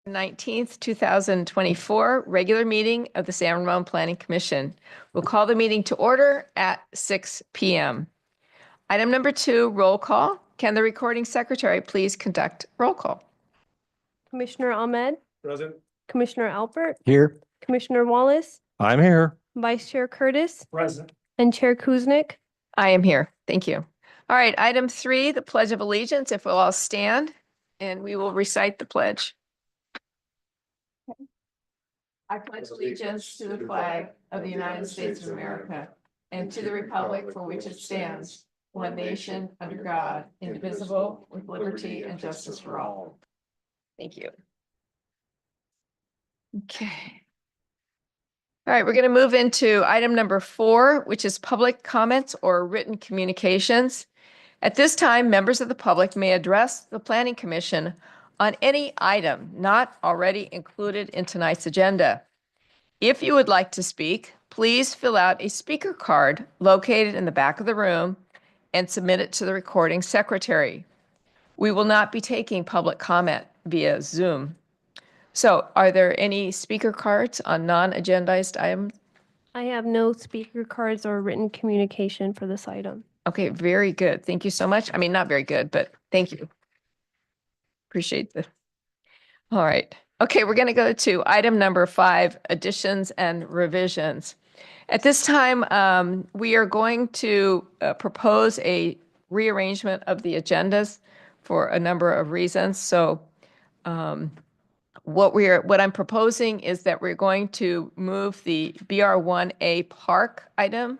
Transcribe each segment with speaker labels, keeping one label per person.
Speaker 1: 19th, 2024, regular meeting of the San Ramon Planning Commission. We'll call the meeting to order at 6 p.m. Item number 2, roll call. Can the recording secretary please conduct roll call?
Speaker 2: Commissioner Ahmed,
Speaker 3: Present.
Speaker 2: Commissioner Alpert,
Speaker 3: Here.
Speaker 2: Commissioner Wallace,
Speaker 3: I'm here.
Speaker 2: Vice Chair Curtis,
Speaker 3: Present.
Speaker 2: and Chair Kuznick.
Speaker 1: I am here. Thank you. All right, item 3, the Pledge of Allegiance. If we'll all stand and we will recite the pledge. I pledge allegiance to the flag of the United States of America and to the republic for which it stands, one nation under God, indivisible, with liberty and justice for all. Thank you. Okay. All right, we're going to move into item number 4, which is public comments or written communications. At this time, members of the public may address the Planning Commission on any item not already included in tonight's agenda. If you would like to speak, please fill out a speaker card located in the back of the room and submit it to the recording secretary. We will not be taking public comment via Zoom. So are there any speaker cards on non-agendized items?
Speaker 2: I have no speaker cards or written communication for this item.
Speaker 1: Okay, very good. Thank you so much. I mean, not very good, but thank you. Appreciate the. All right. Okay, we're going to go to item number 5, additions and revisions. At this time, we are going to propose a rearrangement of the agendas for a number of reasons. So what I'm proposing is that we're going to move the BR1A Park item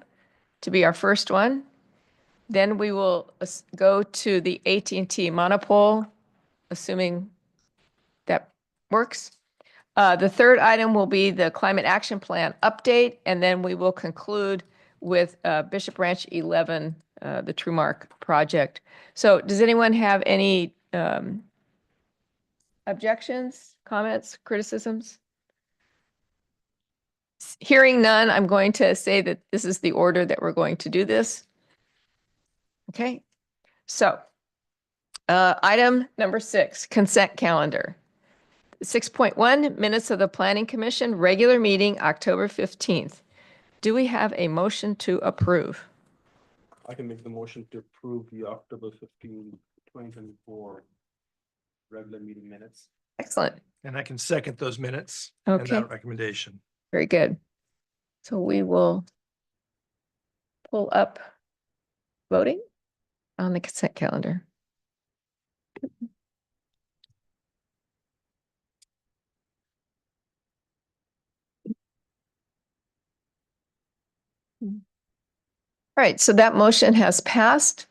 Speaker 1: to be our first one. Then we will go to the AT&T monopole, assuming that works. The third item will be the Climate Action Plan update, and then we will conclude with Bishop Ranch 11, the TrueMark project. So does anyone have any objections, comments, criticisms? Hearing none, I'm going to say that this is the order that we're going to do this. Okay, so item number 6, consent calendar. 6.1, minutes of the Planning Commission, regular meeting, October 15th. Do we have a motion to approve?
Speaker 3: I can make the motion to approve the October 15, 2024 regular meeting minutes.
Speaker 1: Excellent.
Speaker 4: And I can second those minutes and
Speaker 1: Okay,
Speaker 4: that recommendation.
Speaker 1: very good. So we will pull up voting on the consent calendar. All right, so that motion has passed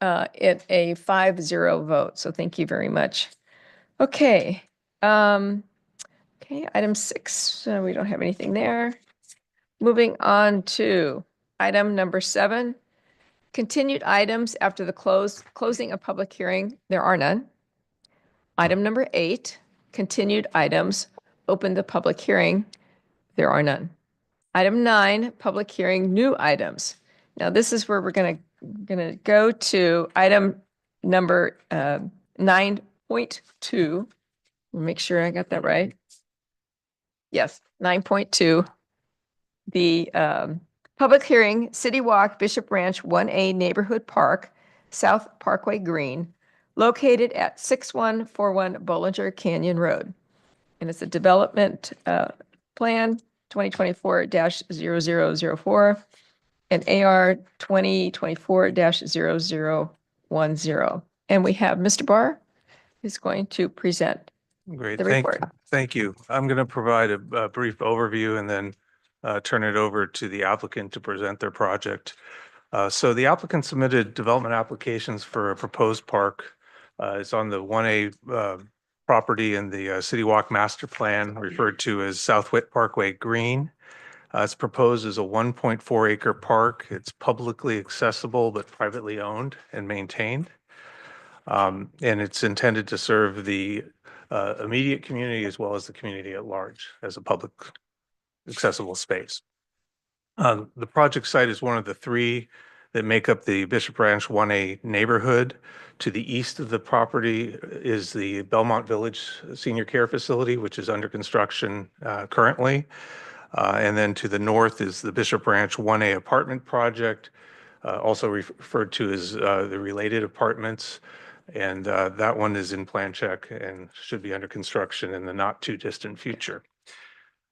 Speaker 1: at a 5-0 vote. So thank you very much. Okay. Okay, item 6, we don't have anything there. Moving on to item number 7, continued items after the closing of public hearing. There are none. Item number 8, continued items, open the public hearing. There are none. Item 9, public hearing, new items. Now this is where we're gonna go to item number 9.2. Make sure I got that right. Yes, 9.2. The public hearing, City Walk, Bishop Ranch 1A Neighborhood Park, South Parkway Green, located at 6141 Bollinger Canyon Road. And it's a development plan 2024-0004 and AR 2024-0010. And we have Mr. Barr who's going to present
Speaker 4: Great,
Speaker 1: the report.
Speaker 4: thank you. I'm going to provide a brief overview and then turn it over to the applicant to present their project. So the applicant submitted development applications for a proposed park. It's on the 1A property in the City Walk Master Plan, referred to as Southwick Parkway Green. It's proposed as a 1.4 acre park. It's publicly accessible but privately owned and maintained. And it's intended to serve the immediate community as well as the community at large as a public accessible space. The project site is one of the 3 that make up the Bishop Ranch 1A neighborhood. To the east of the property is the Belmont Village Senior Care Facility, which is under construction currently. And then to the north is the Bishop Ranch 1A apartment project, also referred to as the related apartments. And that one is in plan check and should be under construction in the not too distant future.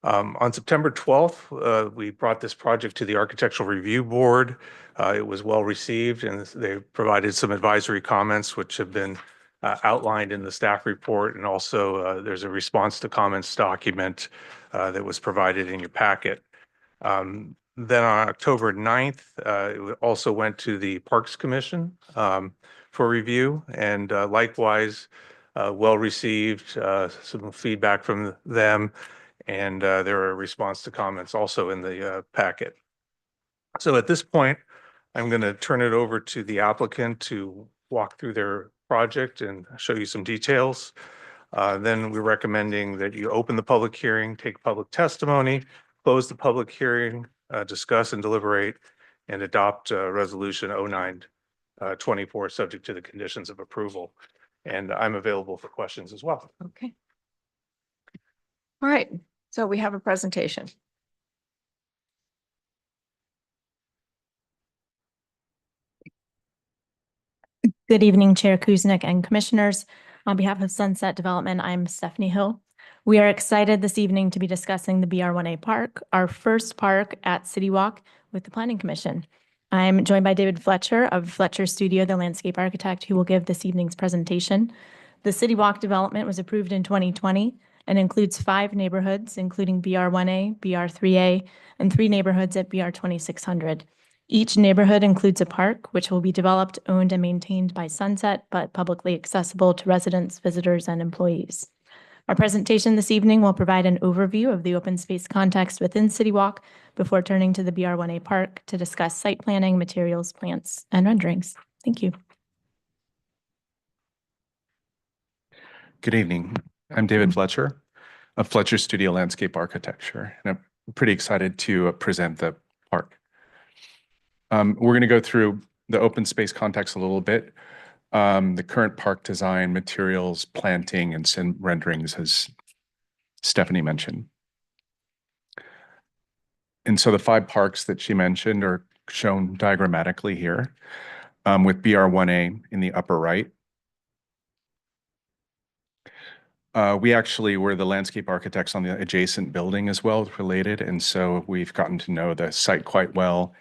Speaker 4: On September 12th, we brought this project to the Architectural Review Board. It was well received, and they provided some advisory comments, which have been outlined in the staff report. And also there's a response to comments document that was provided in your packet. Then on October 9th, it also went to the Parks Commission for review, and likewise, well received, some feedback from them. And there are response to comments also in the packet. So at this point, I'm going to turn it over to the applicant to walk through their project and show you some details. Then we're recommending that you open the public hearing, take public testimony, close the public hearing, discuss and deliberate, and adopt Resolution 0924, subject to the conditions of approval. And I'm available for questions as well.
Speaker 1: Okay. All right, so we have a presentation.
Speaker 5: Good evening, Chair Kuznick and Commissioners. On behalf of Sunset Development, I'm Stephanie Hill. We are excited this evening to be discussing the BR1A Park, our first park at City Walk with the Planning Commission. I'm joined by David Fletcher of Fletcher Studio, the landscape architect, who will give this evening's presentation. The City Walk development was approved in 2020 and includes 5 neighborhoods, including BR1A, BR3A, and 3 neighborhoods at BR 2600. Each neighborhood includes a park, which will be developed, owned, and maintained by Sunset, but publicly accessible to residents, visitors, and employees. Our presentation this evening will provide an overview of the open space context within City Walk before turning to the BR1A Park to discuss site planning, materials, plants, and renderings. Thank you.
Speaker 6: Good evening. I'm David Fletcher of Fletcher Studio Landscape Architecture, and I'm pretty excited to present the park. We're going to go through the open space context a little bit, the current park design, materials, planting, and some renderings, as Stephanie mentioned. And so the 5 parks that she mentioned are shown diagrammatically here, with BR1A in the upper right. We actually were the landscape architects on the adjacent building as well, related, and so we've gotten to know the site quite well,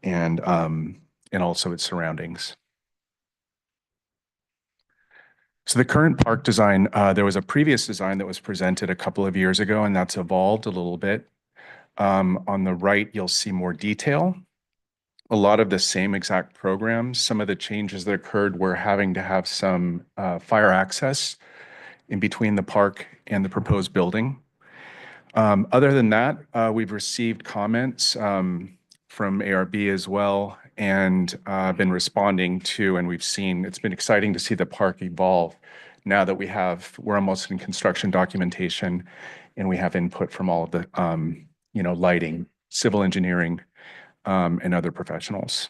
Speaker 6: and also its surroundings. So the current park design, there was a previous design that was presented a couple of years ago, and that's evolved a little bit. On the right, you'll see more detail. A lot of the same exact programs. Some of the changes that occurred were having to have some fire access in between the park and the proposed building. Other than that, we've received comments from ARB as well, and been responding to, and we've seen, it's been exciting to see the park evolve now that we're almost in construction documentation, and we have input from all of the, lighting, civil engineering, and other professionals.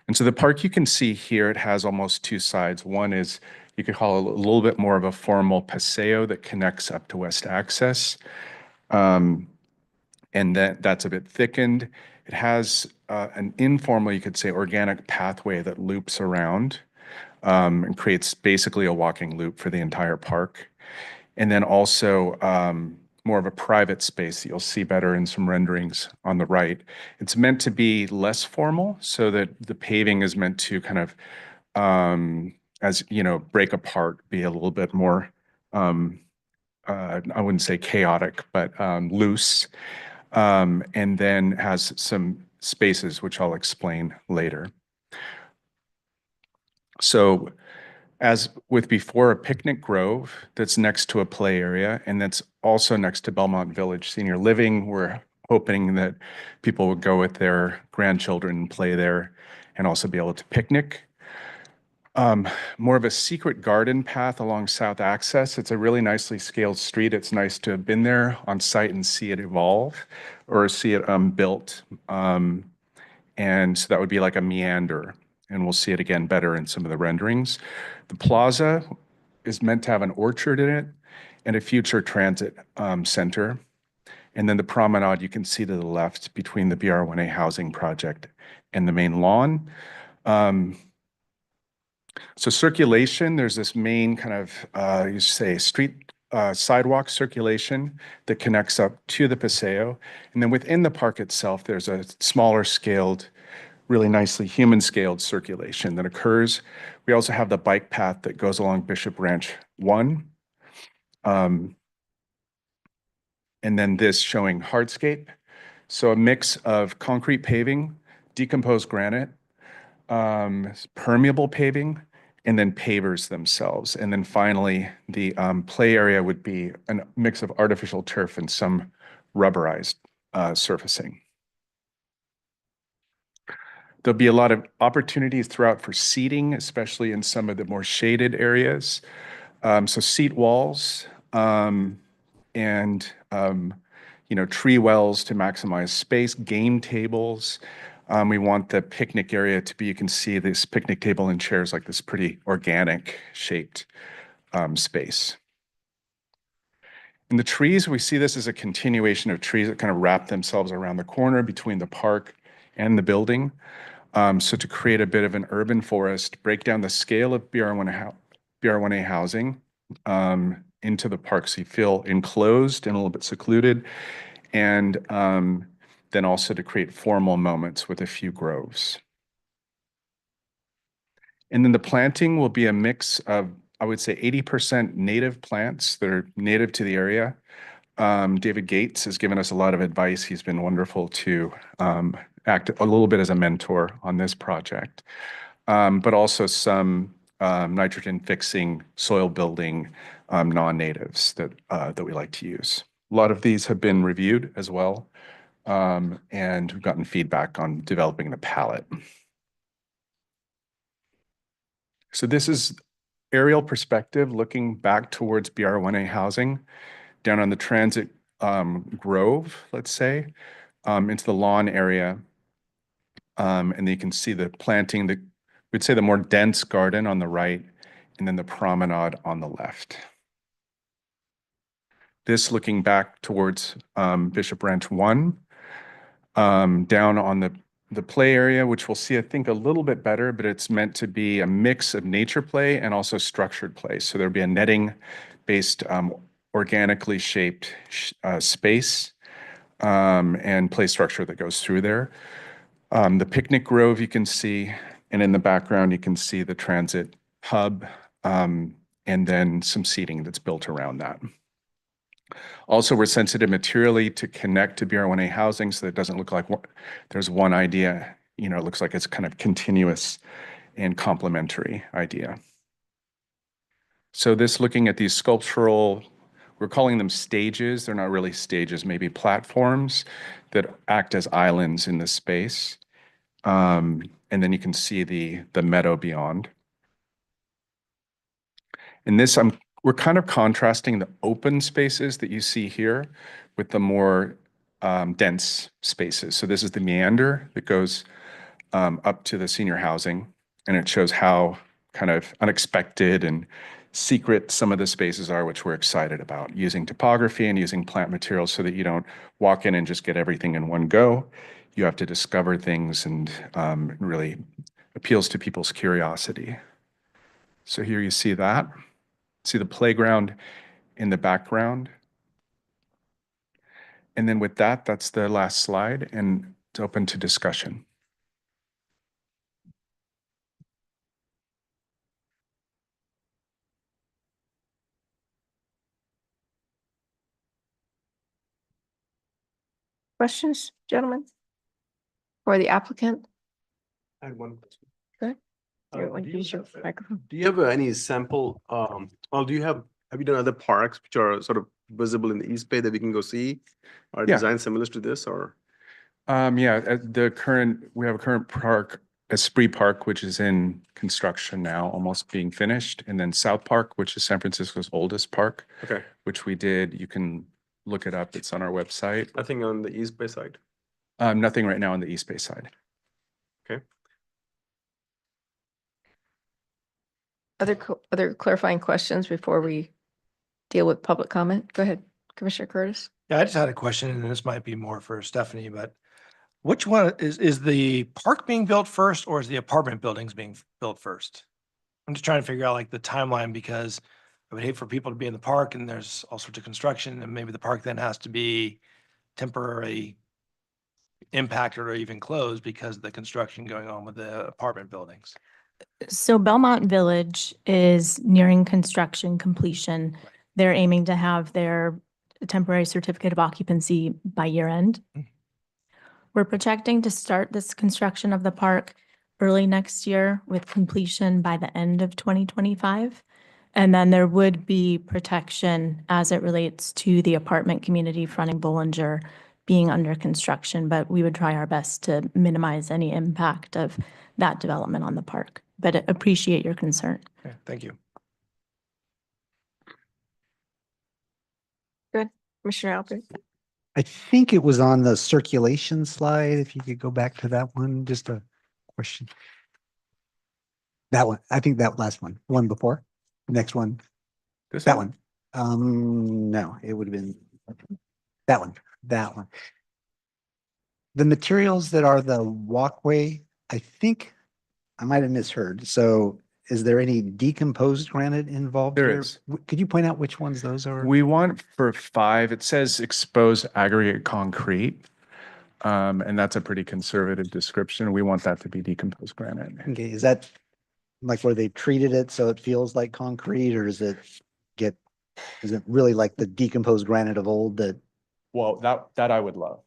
Speaker 6: And so the park, you can see here, it has almost 2 sides. One is, you could call it a little bit more of a formal paseo that connects up to West Access. And that's a bit thickened. It has an informal, you could say, organic pathway that loops around and creates basically a walking loop for the entire park. And then also more of a private space that you'll see better in some renderings on the right. It's meant to be less formal, so that the paving is meant to kind of, break apart, be a little bit more, I wouldn't say chaotic, but loose. And then has some spaces, which I'll explain later. So as with before, a picnic grove that's next to a play area, and that's also next to Belmont Village Senior Living. We're hoping that people would go with their grandchildren and play there, and also be able to picnic. More of a secret garden path along South Access. It's a really nicely scaled street. It's nice to have been there on site and see it evolve, or see it built. And so that would be like a meander and we'll see it again better in some of the renderings. The plaza is meant to have an orchard in it and a future transit center. And then the promenade you can see to the left between the BR1A housing project and the main lawn. So circulation, there's this main kind of, you say, street sidewalk circulation that connects up to the Paseo. And then within the park itself, there's a smaller scaled, really nicely human scaled circulation that occurs. We also have the bike path that goes along Bishop Ranch 1. And then this showing hardscape. So a mix of concrete paving, decomposed granite, permeable paving, and then pavers themselves. And then finally, the play area would be a mix of artificial turf and some rubberized surfacing. There'll be a lot of opportunities throughout for seating, especially in some of the more shaded areas. So seat walls and tree wells to maximize space, game tables. We want the picnic area to be, you can see this picnic table and chairs like this pretty organic shaped space. In the trees, we see this as a continuation of trees that kind of wrap themselves around the corner between the park and the building. So to create a bit of an urban forest, break down the scale of BR1A housing into the park so you feel enclosed and a little bit secluded, and then also to create formal moments with a few groves. And then the planting will be a mix of, I would say, 80% native plants that are native to the area. David Gates has given us a lot of advice. He's been wonderful to act a little bit as a mentor on this project, but also some nitrogen fixing, soil building non-natives that we like to use. A lot of these have been reviewed as well, and we've gotten feedback on developing the palette. So this is aerial perspective looking back towards BR1A housing, down on the transit grove, let's say, into the lawn area. And then you can see the planting, we'd say the more dense garden on the right, and then the promenade on the left. This looking back towards Bishop Ranch 1, down on the play area, which we'll see, I think, a little bit better, but it's meant to be a mix of nature play and also structured play. So there'll be a netting-based, organically shaped space and play structure that goes through there. The picnic grove you can see, and in the background you can see the transit hub, and then some seating that's built around that. Also, we're sensitive materially to connect to BR1A housing so that it doesn't look like there's one idea, it looks like it's kind of continuous and complementary idea. So this looking at these sculptural, we're calling them stages. They're not really stages, maybe platforms that act as islands in the space. And then you can see the meadow beyond. In this, we're kind of contrasting the open spaces that you see here with the more dense spaces. So this is the meander that goes up to the senior housing, and it shows how kind of unexpected and secret some of the spaces are, which we're excited about, using topography and using plant materials so that you don't walk in and just get everything in one go. You have to discover things, and really appeals to people's curiosity. So here you see that. See the playground in the background. And then with that, that's the last slide, and it's open to discussion.
Speaker 1: Questions, gentlemen? For the applicant?
Speaker 3: I had one question.
Speaker 1: Good. Here,
Speaker 3: Do
Speaker 1: why don't you use your microphone?
Speaker 3: do you have any sample, or have you done other parks which are sort of visible in the East Bay that we can go see? Are
Speaker 6: Yeah.
Speaker 3: designs similar to this, or?
Speaker 6: Yeah, we have a current park, Esprit Park, which is in construction now, almost being finished. And then South Park, which is San Francisco's oldest park,
Speaker 3: Okay,
Speaker 6: which we did. You can look it up. It's on our website.
Speaker 3: nothing on the East Bay side.
Speaker 6: Nothing right now on the East Bay side.
Speaker 3: Okay.
Speaker 1: other clarifying questions before we deal with public comment? Go ahead, Commissioner Curtis.
Speaker 7: Yeah, I just had a question, and this might be more for Stephanie, but which one is the park being built first or is the apartment buildings being built first? I'm just trying to figure out like the timeline because I would hate for people to be in the park and there's all sorts of construction and maybe the park then has to be temporarily impacted or even closed because of the construction going on with the apartment buildings.
Speaker 5: So Belmont Village is nearing construction completion. They're aiming to have their temporary certificate of occupancy by year end.
Speaker 7: Mhm.
Speaker 5: We're projecting to start this construction of the park early next year with completion by the end of 2025. And then there would be protection as it relates to the apartment community fronting Bollinger being under construction, but we would try our best to minimize any impact of that development on the park. But I appreciate your concern.
Speaker 7: Okay, thank you.
Speaker 1: Commissioner Alpert.
Speaker 8: I think it was on the circulation slide. If you could go back to that one, just a question. That one, I think that last one before, next one,
Speaker 6: This
Speaker 8: that one. No, it would have been that one. The materials that are the walkway, I think I might have misheard. So is there any decomposed granite involved
Speaker 6: There
Speaker 8: here?
Speaker 6: is.
Speaker 8: Could you point out which ones those are?
Speaker 6: We want for 5, it says exposed aggregate concrete. And that's a pretty conservative description. We want that to be decomposed granite.
Speaker 8: Okay, is that like where they treated it so it feels like concrete, or is it really like the decomposed granite of old that?
Speaker 6: Well, that I would love.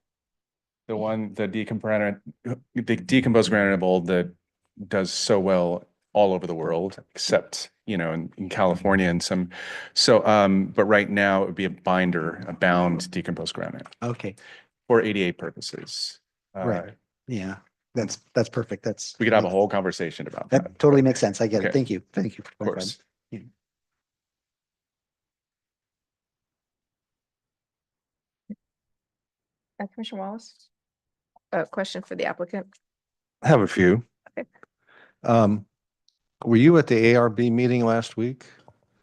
Speaker 6: The decomposed granite of old that does so well all over the world, except, in California and some. So, but right now it would be a bound decomposed granite
Speaker 8: Okay,
Speaker 6: for ADA purposes.
Speaker 8: Right. yeah, that's perfect.
Speaker 6: We could have a whole conversation about that.
Speaker 8: That totally makes sense. I get it.
Speaker 6: Okay.
Speaker 8: Thank you. Thank you.
Speaker 6: Of course.
Speaker 1: Commissioner Wallace. A question for the applicant.
Speaker 9: I have a few.
Speaker 1: Okay.
Speaker 9: Were you at the ARB meeting last week?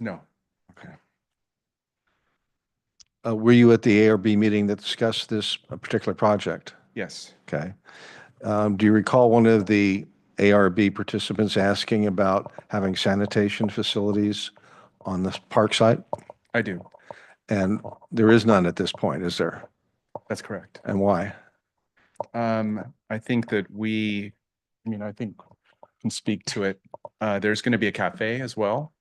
Speaker 6: No,
Speaker 9: Were you at the ARB meeting that discussed this particular project?
Speaker 6: yes,
Speaker 9: Okay. Do you recall one of the ARB participants asking about having sanitation facilities on the park site?
Speaker 6: I do.
Speaker 9: And there is none at this point, is there?
Speaker 6: That's correct.
Speaker 9: And why?
Speaker 6: I think that I think I can speak to it. There's going to be a cafe as well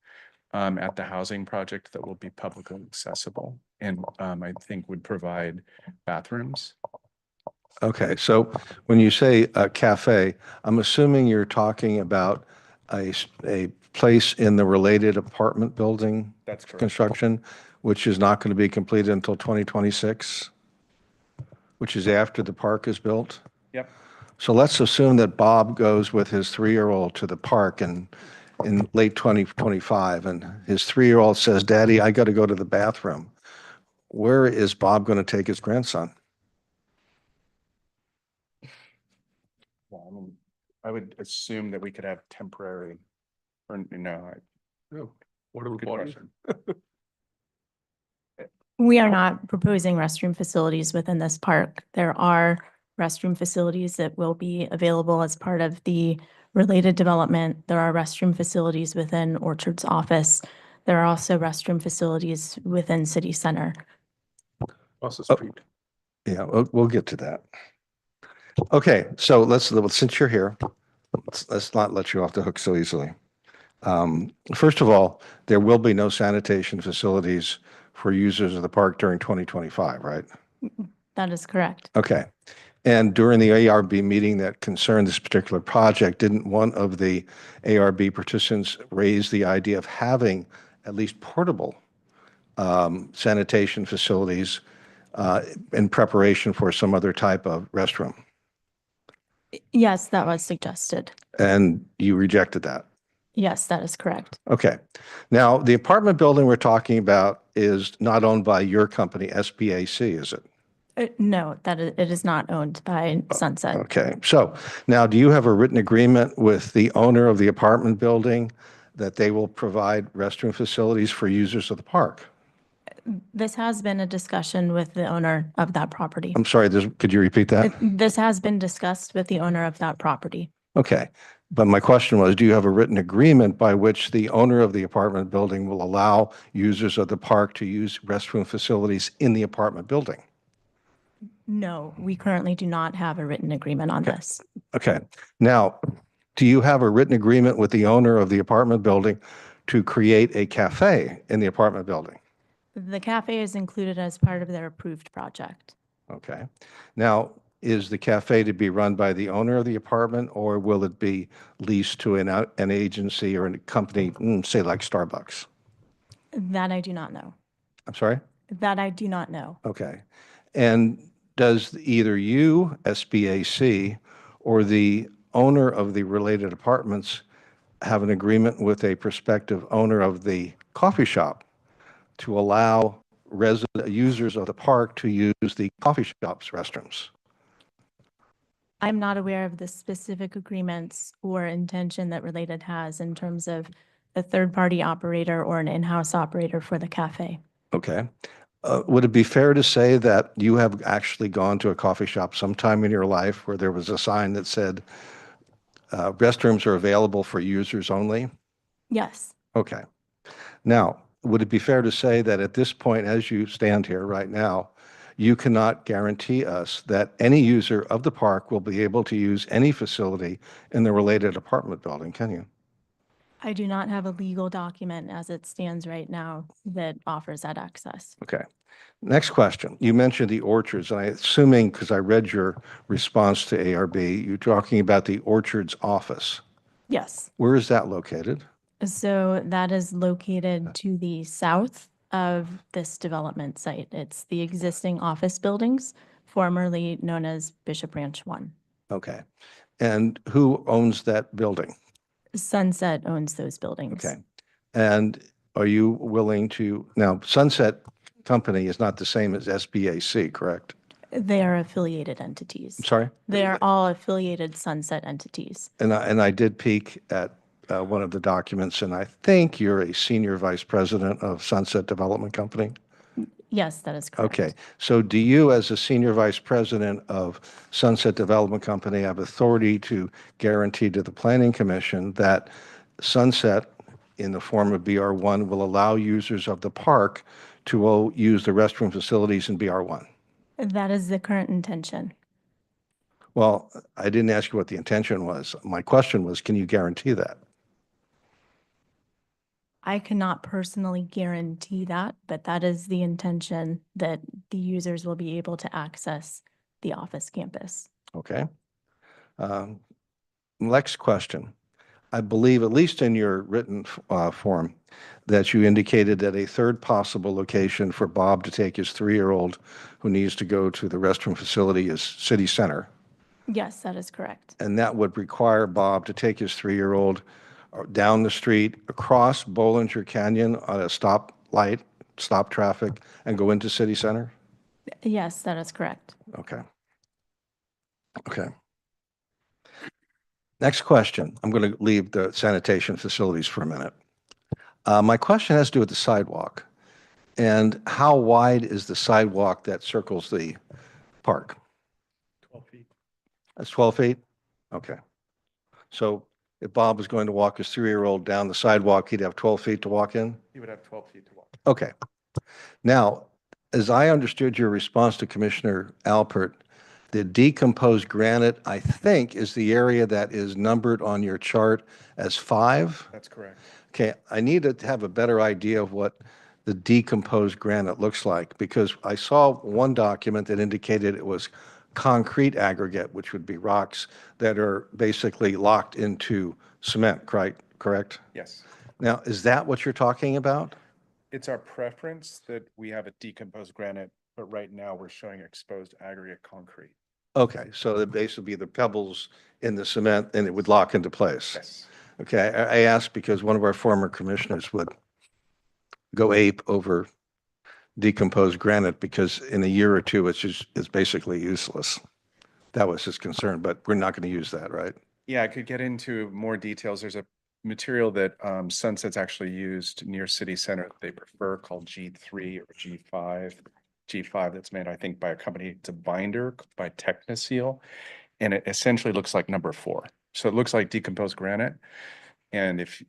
Speaker 6: at the housing project that will be publicly accessible and I think would provide bathrooms.
Speaker 9: Okay, so when you say a cafe, I'm assuming you're talking about a place in the related apartment building
Speaker 6: That's correct.
Speaker 9: construction, which is not going to be completed until 2026, which is after the park is built?
Speaker 6: Yep.
Speaker 9: So let's assume that Bob goes with his 3-year-old to the park in late 2025, and his 3-year-old says, "Daddy, I got to go to the bathroom." Where is Bob going to take his grandson?
Speaker 6: Well, I would assume that we could have temporary, or no,
Speaker 3: What are we
Speaker 6: good
Speaker 3: voting?
Speaker 6: question.
Speaker 5: We are not proposing restroom facilities within this park. There are restroom facilities that will be available as part of the related development. There are restroom facilities within Orchard's office. There are also restroom facilities within City Center.
Speaker 3: Across the
Speaker 9: Oh.
Speaker 3: street.
Speaker 9: Yeah, we'll get to that. Okay, so since you're here, let's not let you off the hook so easily. First of all, there will be no sanitation facilities for users of the park during 2025, right?
Speaker 5: That is correct.
Speaker 9: Okay. And during the ARB meeting that concerned this particular project, didn't one of the ARB participants raise the idea of having at least portable sanitation facilities in preparation for some other type of restroom?
Speaker 5: Yes, that was suggested.
Speaker 9: And you rejected that?
Speaker 5: Yes, that is correct.
Speaker 9: Okay. Now, the apartment building we're talking about is not owned by your company, SBAC, is it?
Speaker 5: No, it is not owned by Sunset.
Speaker 9: Okay. So now, do you have a written agreement with the owner of the apartment building that they will provide restroom facilities for users of the park?
Speaker 5: This has been a discussion with the owner of that property.
Speaker 9: I'm sorry, could you repeat that?
Speaker 5: This has been discussed with the owner of that property.
Speaker 9: Okay, but my question was, do you have a written agreement by which the owner of the apartment building will allow users of the park to use restroom facilities in the apartment building?
Speaker 5: No, we currently do not have a written agreement on
Speaker 9: Okay.
Speaker 5: this.
Speaker 9: Okay, now, do you have a written agreement with the owner of the apartment building to create a cafe in the apartment building?
Speaker 5: The cafe is included as part of their approved project.
Speaker 9: Okay, now, is the cafe to be run by the owner of the apartment, or will it be leased to an agency or a company, say like Starbucks?
Speaker 5: That I do not know.
Speaker 9: I'm sorry?
Speaker 5: That I do not know.
Speaker 9: Okay. And does either you, SBAC, or the owner of the related apartments have an agreement with a prospective owner of the coffee shop to allow users of the park to use the coffee shop's restrooms?
Speaker 5: I'm not aware of the specific agreements or intention that Related has in terms of a third-party operator or an in-house operator for the cafe.
Speaker 9: Okay. Would it be fair to say that you have actually gone to a coffee shop sometime in your life where there was a sign that said, restrooms are available for users only?
Speaker 5: Yes,
Speaker 9: Okay. Now, would it be fair to say that at this point, as you stand here right now, you cannot guarantee us that any user of the park will be able to use any facility in the related apartment building, can you?
Speaker 5: I do not have a legal document as it stands right now that offers that access.
Speaker 9: Okay. Next question. You mentioned the orchards, and I'm assuming, because I read your response to ARB, you're talking about the orchards office.
Speaker 5: Yes.
Speaker 9: Where is that located?
Speaker 5: So that is located to the south of this development site. It's the existing office buildings, formerly known as Bishop Ranch 1.
Speaker 9: Okay. And who owns that building?
Speaker 5: Sunset owns those buildings.
Speaker 9: Okay. And are you willing to, now Sunset Company is not the same as SBAC, correct?
Speaker 5: They are affiliated entities.
Speaker 9: I'm sorry?
Speaker 5: They are all affiliated Sunset entities.
Speaker 9: And I did peek at one of the documents, and I think you're a senior vice president of Sunset Development Company?
Speaker 5: Yes, that is correct.
Speaker 9: Okay. So do you, as a senior vice president of Sunset Development Company, have authority to guarantee to the Planning Commission that Sunset, in the form of BR1, will allow users of the park to use the restroom facilities in BR1?
Speaker 5: That is the current intention.
Speaker 9: Well, I didn't ask you what the intention was. My question was, can you guarantee that?
Speaker 5: I cannot personally guarantee that, but that is the intention, that the users will be able to access the office campus.
Speaker 9: Okay. Next question. I believe, at least in your written form, that you indicated that a third possible location for Bob to take his 3-year-old who needs to go to the restroom facility is City Center.
Speaker 5: Yes, that is correct.
Speaker 9: And that would require Bob to take his 3-year-old down the street, across Bollinger Canyon on a stoplight, stop traffic, and go into City Center?
Speaker 5: Yes, that is correct.
Speaker 9: Okay. Okay. Next question. I'm going to leave the sanitation facilities for a minute. My question has to do with the sidewalk. And how wide is the sidewalk that circles the park?
Speaker 3: 12 feet.
Speaker 9: That's 12 feet? Okay. So if Bob was going to walk his 3-year-old down the sidewalk, he'd have 12 feet to walk in?
Speaker 6: You would have 12 feet to walk.
Speaker 9: Okay. Now, as I understood your response to Commissioner Alpert, the decomposed granite, I think, is the area that is numbered on your chart as 5?
Speaker 6: That's correct.
Speaker 9: Okay, I need to have a better idea of what the decomposed granite looks like, because I saw one document that indicated it was concrete aggregate, which would be rocks that are basically locked into cement, correct?
Speaker 6: Yes.
Speaker 9: Now, is that what you're talking about?
Speaker 6: It's our preference that we have a decomposed granite, but right now we're showing exposed aggregate concrete.
Speaker 9: Okay, so it basically be the pebbles in the cement and it would lock into place?
Speaker 6: Yes.
Speaker 9: Okay, I asked because one of our former commissioners would go ape over decomposed granite because in a year or two, it's basically useless. That was his concern, but we're not going to use that, right?
Speaker 6: Yeah, I could get into more details. There's a material that Sunset's actually used near city center that they prefer called G3 or G5. G5 that's made, I think, by a company, it's a binder by Techniseal. And it essentially looks like number 4. So it looks like decomposed granite. And if,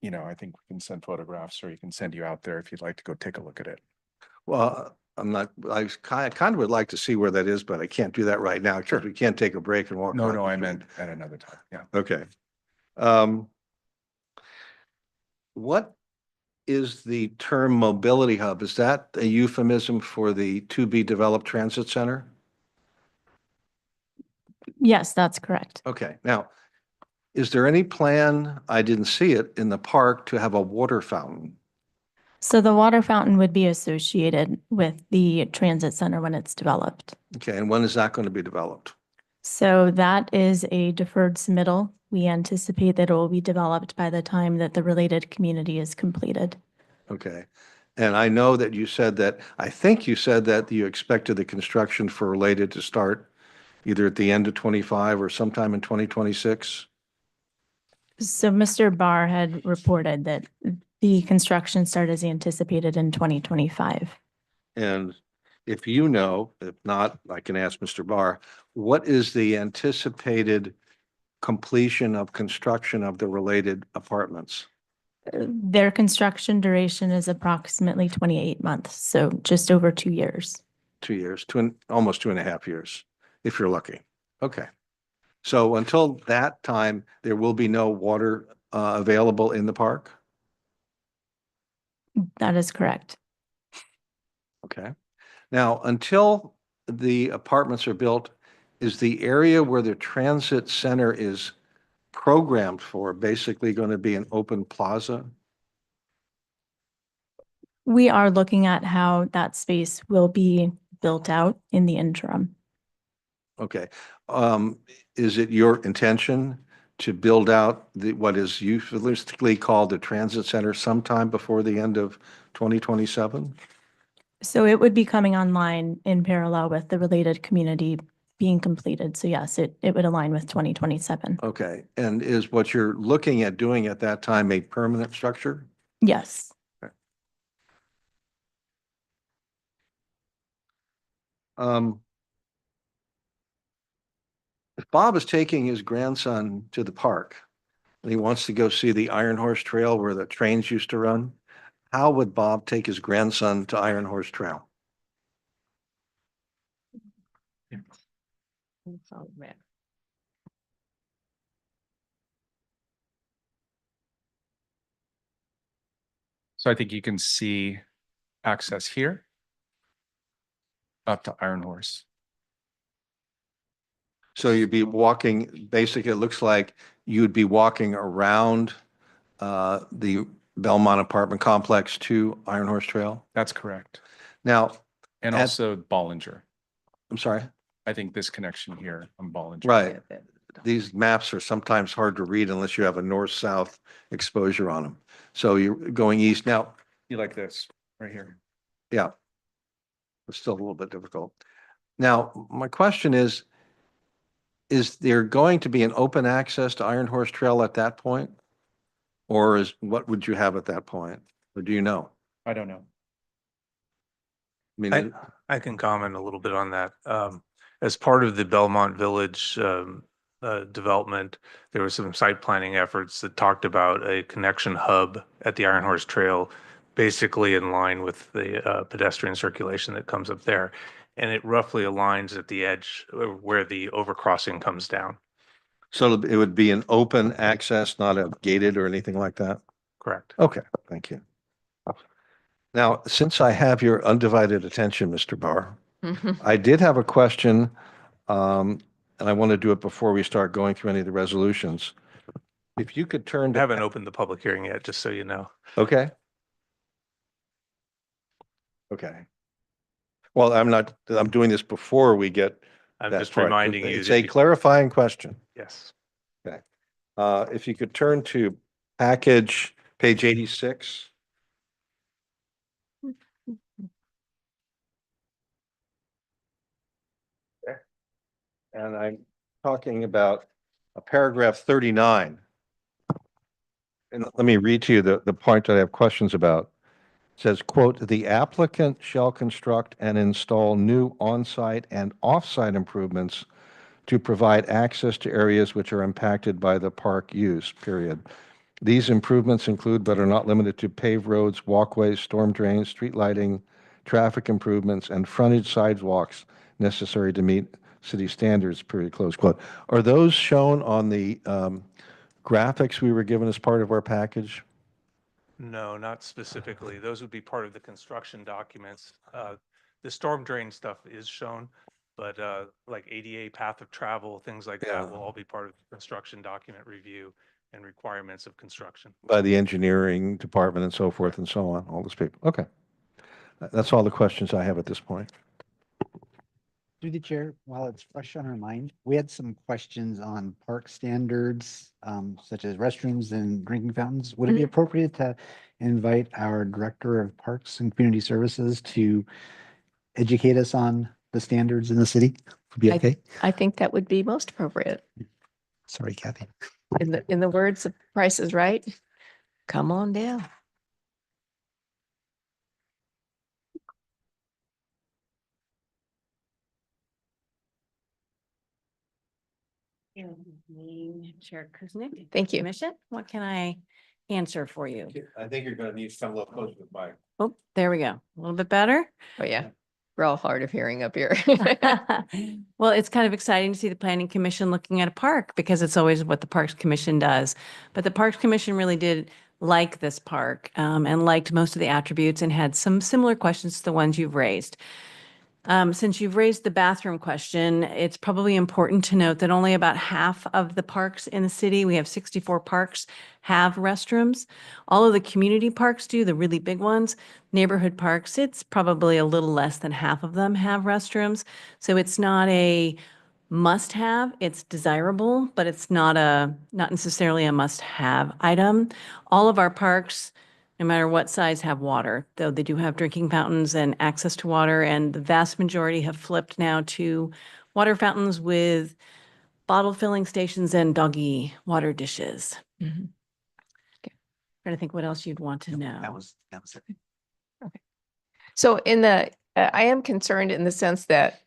Speaker 6: I think we can send photographs or you can send you out there if you'd like to go take a look at it.
Speaker 9: Well, I kind of would like to see where that is, but I can't do that right now because we can't take a break and walk.
Speaker 6: No,
Speaker 9: around
Speaker 6: no,
Speaker 9: the
Speaker 6: I
Speaker 9: street.
Speaker 6: meant at another time. Yeah.
Speaker 9: Okay. What is the term mobility hub? Is that a euphemism for the to-be-developed transit center?
Speaker 5: Yes, that's correct.
Speaker 9: Okay, now, is there any plan, I didn't see it, in the park to have a water fountain?
Speaker 5: So the water fountain would be associated with the transit center when it's developed.
Speaker 9: Okay, and when is that going to be developed?
Speaker 5: So that is a deferred submittal. We anticipate that it will be developed by the time that the related community is completed.
Speaker 9: Okay, and I know that you said that, I think you said that you expected the construction for related to start either at the end of 25 or sometime in 2026?
Speaker 5: So Mr. Barr had reported that the construction start is anticipated in 2025.
Speaker 9: And if you know, if not, I can ask Mr. Barr, what is the anticipated completion of construction of the related apartments?
Speaker 5: Their construction duration is approximately 28 months, so just over 2 years.
Speaker 9: 2 years, almost 2.5 years, if you're lucky. Okay. So until that time, there will be no water available in the park?
Speaker 5: That is correct.
Speaker 9: Okay. Now, until the apartments are built, is the area where the transit center is programmed for basically going to be an open plaza?
Speaker 5: We are looking at how that space will be built out in the interim.
Speaker 9: Okay. Is it your intention to build out what is euphemistically called the transit center sometime before the end of 2027?
Speaker 5: So it would be coming online in parallel with the related community being completed. So yes, it would align with 2027.
Speaker 9: Okay. And is what you're looking at doing at that time a permanent structure?
Speaker 5: Yes.
Speaker 9: If Bob is taking his grandson to the park and he wants to go see the Iron Horse Trail where the trains used to run, how would Bob take his grandson to Iron Horse Trail?
Speaker 6: So I think you can see access here up to Iron Horse.
Speaker 9: So you'd be walking, basically, it looks like you'd be walking around the Belmont apartment complex to Iron Horse Trail.
Speaker 6: That's correct.
Speaker 9: Now,
Speaker 6: And
Speaker 9: At-
Speaker 6: also Bollinger.
Speaker 9: I'm sorry,
Speaker 6: I think this connection here on Bollinger.
Speaker 9: right. These maps are sometimes hard to read unless you have a north-south exposure on them. So you're going east now.
Speaker 6: You like this right here.
Speaker 9: Yeah. It's still a little bit difficult. Now, my question is there going to be an open access to Iron Horse Trail at that point? Or what would you have at that point? Or do you know?
Speaker 6: I don't know.
Speaker 9: I mean,
Speaker 4: I can comment a little bit on that. As part of the Belmont Village development, there was some site planning efforts that talked about a connection hub at the Iron Horse Trail, basically in line with the pedestrian circulation that comes up there. And it roughly aligns at the edge where the overcrossing comes down.
Speaker 9: so it would be an open access, not a gated or anything like that?
Speaker 4: Correct.
Speaker 9: Okay, thank you. Now, since I have your undivided attention, Mr. Barr, I did have a question, and I want to do it before we start going through any of the resolutions. If you could turn
Speaker 4: I
Speaker 9: to,
Speaker 4: haven't opened the public hearing yet, just so you know.
Speaker 9: okay? Okay. Well, I'm doing this before we get
Speaker 4: I'm
Speaker 9: that
Speaker 4: just
Speaker 9: part.
Speaker 4: reminding you.
Speaker 9: It's
Speaker 4: that
Speaker 9: a clarifying question.
Speaker 4: Yes.
Speaker 9: If you could turn to package, page 86. And I'm talking about paragraph 39. And let me read to you the point that I have questions about. It says, quote, "The applicant shall construct and install new on-site and off-site improvements to provide access to areas which are impacted by the park use, period. These improvements include but are not limited to paved roads, walkways, storm drains, street lighting, traffic improvements, and frontage sidewalks necessary to meet city standards, period," close quote. Are those shown on the graphics we were given as part of our package?
Speaker 4: No, not specifically. Those would be part of the construction documents. The storm drain stuff is shown, but like ADA path of travel, things like
Speaker 9: Yeah.
Speaker 4: that will all be part of the construction document review and requirements of construction.
Speaker 9: By the engineering department and so forth and so on, all those people. Okay. That's all the questions I have at this point.
Speaker 8: Through the chair, while it's fresh on our mind, we had some questions on park standards, such as restrooms and drinking fountains. Would it be appropriate to invite our Director of Parks and Community Services to educate us on the standards in the city? Would be
Speaker 1: I-
Speaker 8: okay?
Speaker 1: I think that would be most appropriate.
Speaker 8: Sorry, Kathy.
Speaker 1: In the words of Price is Right, come on down.
Speaker 10: Good evening, Chair Kuznick.
Speaker 1: Thank you.
Speaker 10: Commission, what can I answer for you?
Speaker 9: I think you're going to need to come a little closer to the mic.
Speaker 10: Oh, there we go. A little bit better.
Speaker 1: Oh, yeah. We're all hard of hearing up here.
Speaker 10: Well, it's kind of exciting to see the Planning Commission looking at a park because it's always what the Parks Commission does. But the Parks Commission really did like this park and liked most of the attributes and had some similar questions to the ones you've raised. Since you've raised the bathroom question, it's probably important to note that only about half of the parks in the city, we have 64 parks, have restrooms. All of the community parks do, the really big ones. Neighborhood parks, it's probably a little less than half of them have restrooms. So it's not a must-have, it's desirable, but it's not necessarily a must-have item. All of our parks, no matter what size, have water, though they do have drinking fountains and access to water, and the vast majority have flipped now to water fountains with bottle filling stations and doggy water dishes.
Speaker 1: Mhm.
Speaker 10: Trying to think what else you'd want to know.
Speaker 8: That was it.
Speaker 1: So I am concerned in the sense that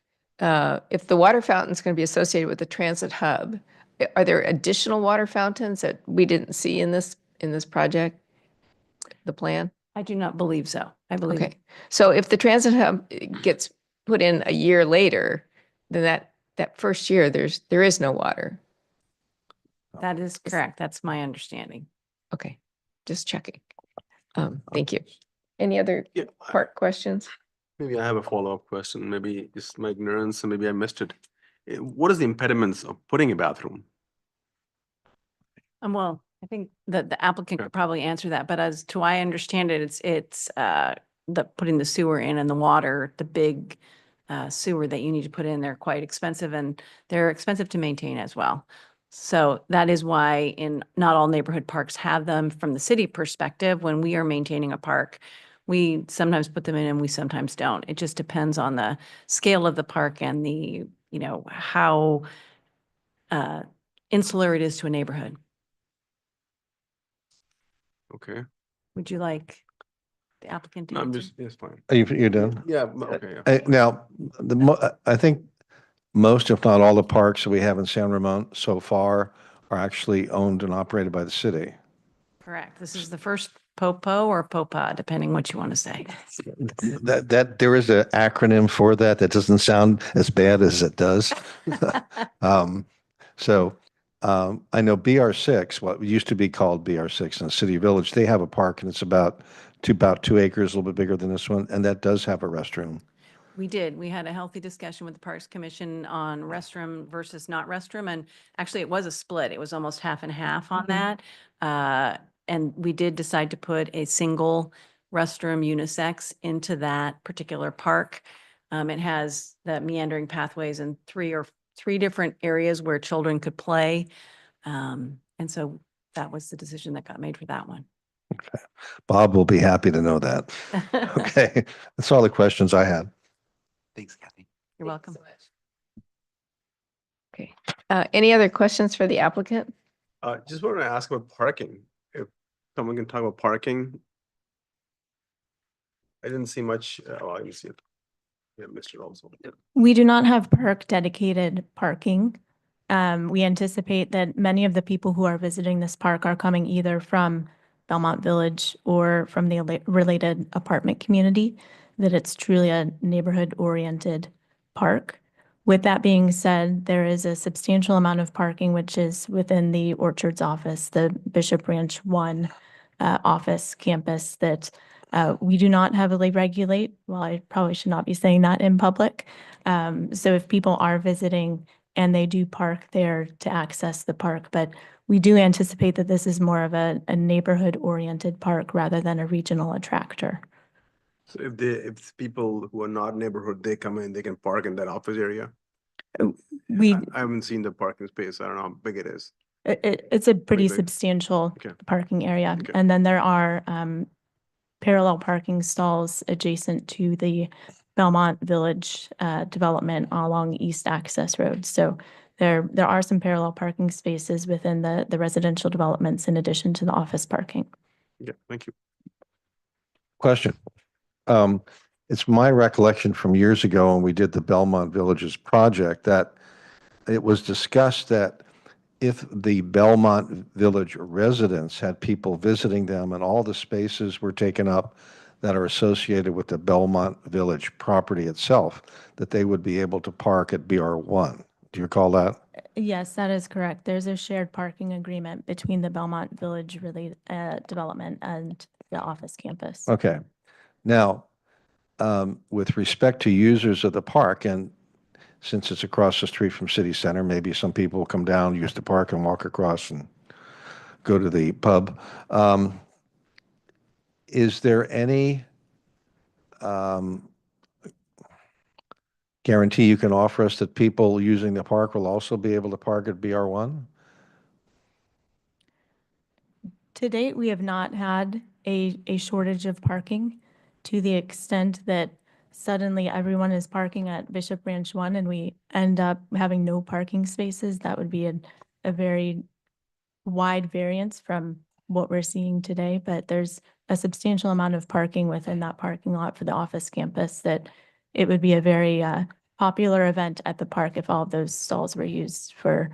Speaker 1: if the water fountain is going to be associated with the transit hub, are there additional water fountains that we didn't see in this project? The plan?
Speaker 10: I do not believe so. I believe
Speaker 1: Okay. So if the transit hub gets put in a year later, then that first year, there is no water.
Speaker 10: that is correct. That's my understanding.
Speaker 1: Okay, just checking. Thank you. Any other
Speaker 3: Yeah,
Speaker 1: park questions?
Speaker 3: maybe I have a follow-up question. Maybe it's my ignorance, and maybe I missed it. What is the impediments of putting a bathroom?
Speaker 10: Well, I think that the applicant could probably answer that, but as to I understand it, it's the putting the sewer in and the water, the big sewer that you need to put in, they're quite expensive and they're expensive to maintain as well. So that is why not all neighborhood parks have them from the city perspective. When we are maintaining a park, we sometimes put them in and we sometimes don't. It just depends on the scale of the park and the, how insular it is to a neighborhood.
Speaker 3: Okay,
Speaker 10: Would you like the applicant to
Speaker 3: no, I'm
Speaker 10: answer?
Speaker 3: just, it's fine.
Speaker 9: Are you done?
Speaker 3: Yeah, okay. Yeah.
Speaker 9: Now, I think most, if not all, the parks that we have in San Ramon so far are actually owned and operated by the city.
Speaker 10: Correct. This is the first POPO or POPA, depending what you want to say.
Speaker 9: That there is an acronym for that. That doesn't sound as bad as it does. I know BR6, what used to be called BR6 in the City Village, they have a park and it's about 2 acres, a little bit bigger than this one, and that does have a restroom.
Speaker 10: We did. We had a healthy discussion with the Parks Commission on restroom versus not restroom. And actually, it was a split. It was almost half and half on that. And we did decide to put a single restroom unisex into that particular park. It has the meandering pathways and three different areas where children could play. And so that was the decision that got made for that one.
Speaker 9: Bob will be happy to know that. Okay, that's all the questions I had.
Speaker 8: Thanks, Kathy.
Speaker 10: You're welcome.
Speaker 1: Okay. Any other questions for the applicant?
Speaker 3: Just wanted to ask about parking. If Someone can talk about parking. I didn't see much, I didn't see it. Yeah, Mr. also.
Speaker 5: We do not have park dedicated parking. We anticipate that many of the people who are visiting this park are coming either from Belmont Village or from the related apartment community, that it's truly a neighborhood-oriented park. With that being said, there is a substantial amount of parking which is within the Orchards office, the Bishop Ranch 1 office campus that we do not heavily regulate. Well, I probably should not be saying that in public. So if people are visiting and they do park there to access the park, but we do anticipate that this is more of a neighborhood-oriented park rather than a regional attractor.
Speaker 3: So if people who are not neighborhood, they come in, they can park in that office area?
Speaker 5: We,
Speaker 3: I haven't seen the parking space. I don't know how big it is.
Speaker 5: it's a pretty
Speaker 3: big?
Speaker 5: substantial
Speaker 3: Okay.
Speaker 5: parking area.
Speaker 3: Okay.
Speaker 5: And then there are parallel parking stalls adjacent to the Belmont Village development along East Access Road. So there are some parallel parking spaces within the residential developments in addition to the office parking.
Speaker 3: Yeah, thank you.
Speaker 9: Question. It's my recollection from years ago when we did the Belmont Villages project that it was discussed that if the Belmont Village residents had people visiting them and all the spaces were taken up that are associated with the Belmont Village property itself, that they would be able to park at BR1. Do you recall that?
Speaker 5: Yes, that is correct. There's a shared parking agreement between the Belmont Village development and the office campus.
Speaker 9: Okay. Now, with respect to users of the park, and since it's across the street from City Center, maybe some people will come down, use the park and walk across and go to the pub. Is there any guarantee you can offer us that people using the park will also be able to park at BR1?
Speaker 5: To date, we have not had a shortage of parking to the extent that suddenly everyone is parking at Bishop Ranch 1 and we end up having no parking spaces. That would be a very wide variance from what we're seeing today, but there's a substantial amount of parking within that parking lot for the office campus that it would be a very popular event at the park if all of those stalls were used for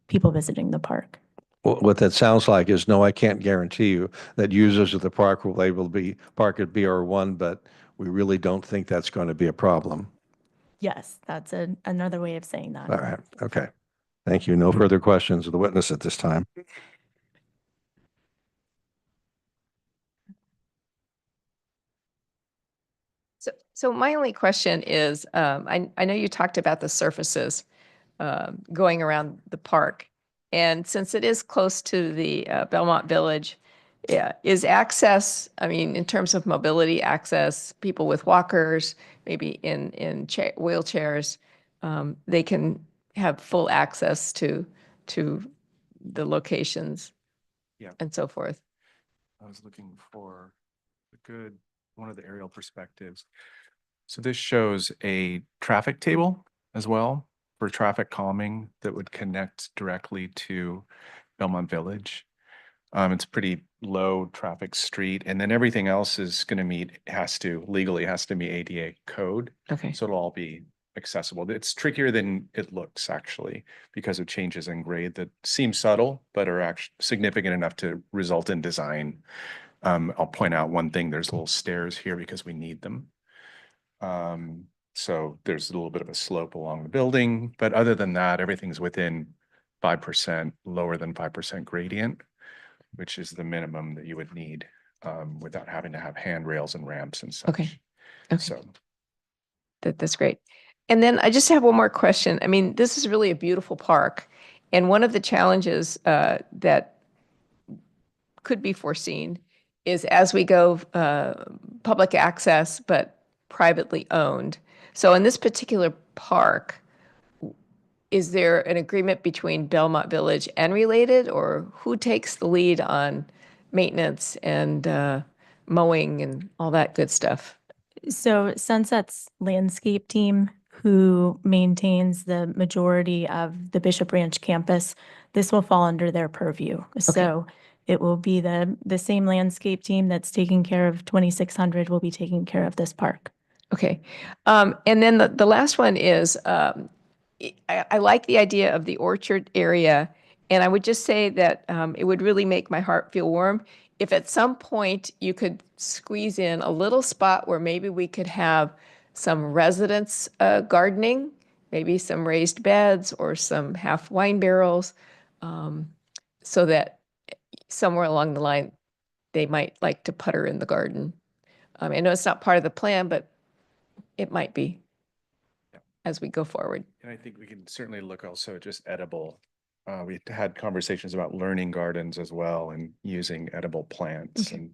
Speaker 5: people visiting the park.
Speaker 9: What that sounds like is, no, I can't guarantee you that users of the park will be able to be park at BR1, but we really don't think that's going to be a problem.
Speaker 5: Yes, that's another way of saying that.
Speaker 9: All right. Okay. Thank you. No further questions of the witness at this time.
Speaker 1: So my only question is, I know you talked about the surfaces going around the park. And since it is close to the Belmont Village, yeah, is access, I mean, in terms of mobility access, people with walkers, maybe in wheelchairs, they can have full access to the locations
Speaker 6: Yeah.
Speaker 1: and so forth.
Speaker 6: I was looking for one of the aerial perspectives. So this shows a traffic table as well for traffic calming that would connect directly to Belmont Village. It's a pretty low traffic street, and then everything else is going to legally has to meet ADA code.
Speaker 1: Okay.
Speaker 6: So it'll all be accessible. It's trickier than it looks actually because of changes in grade that seem subtle, but are actually significant enough to result in design. I'll point out one thing, there's little stairs here because we need them. So there's a little bit of a slope along the building, but other than that, everything's within 5%, lower than 5% gradient, which is the minimum that you would need without having to have handrails and ramps and such.
Speaker 1: Okay. Okay.
Speaker 6: So
Speaker 1: That's great. And then I just have one more question. I mean, this is really a beautiful park. And one of the challenges that could be foreseen is as we go public access, but privately owned. So in this particular park, is there an agreement between Belmont Village and Related, or who takes the lead on maintenance and mowing and all that good stuff?
Speaker 5: So Sunset's landscape team, who maintains the majority of the Bishop Ranch campus, this will fall under their purview. So It will be the same landscape team that's taking care of 2600 will be taking care of this park.
Speaker 1: Okay. And then the last one is, I like the idea of the orchard area. And I would just say that it would really make my heart feel warm if at some point you could squeeze in a little spot where maybe we could have some residents gardening, maybe some raised beds or some half wine barrels, so that somewhere along the line, they might like to putter in the garden. I know it's not part of the plan, but it might be as we go forward.
Speaker 6: And I think we can certainly look also at just edible. We had conversations about learning gardens as well and using edible plants.
Speaker 1: Okay.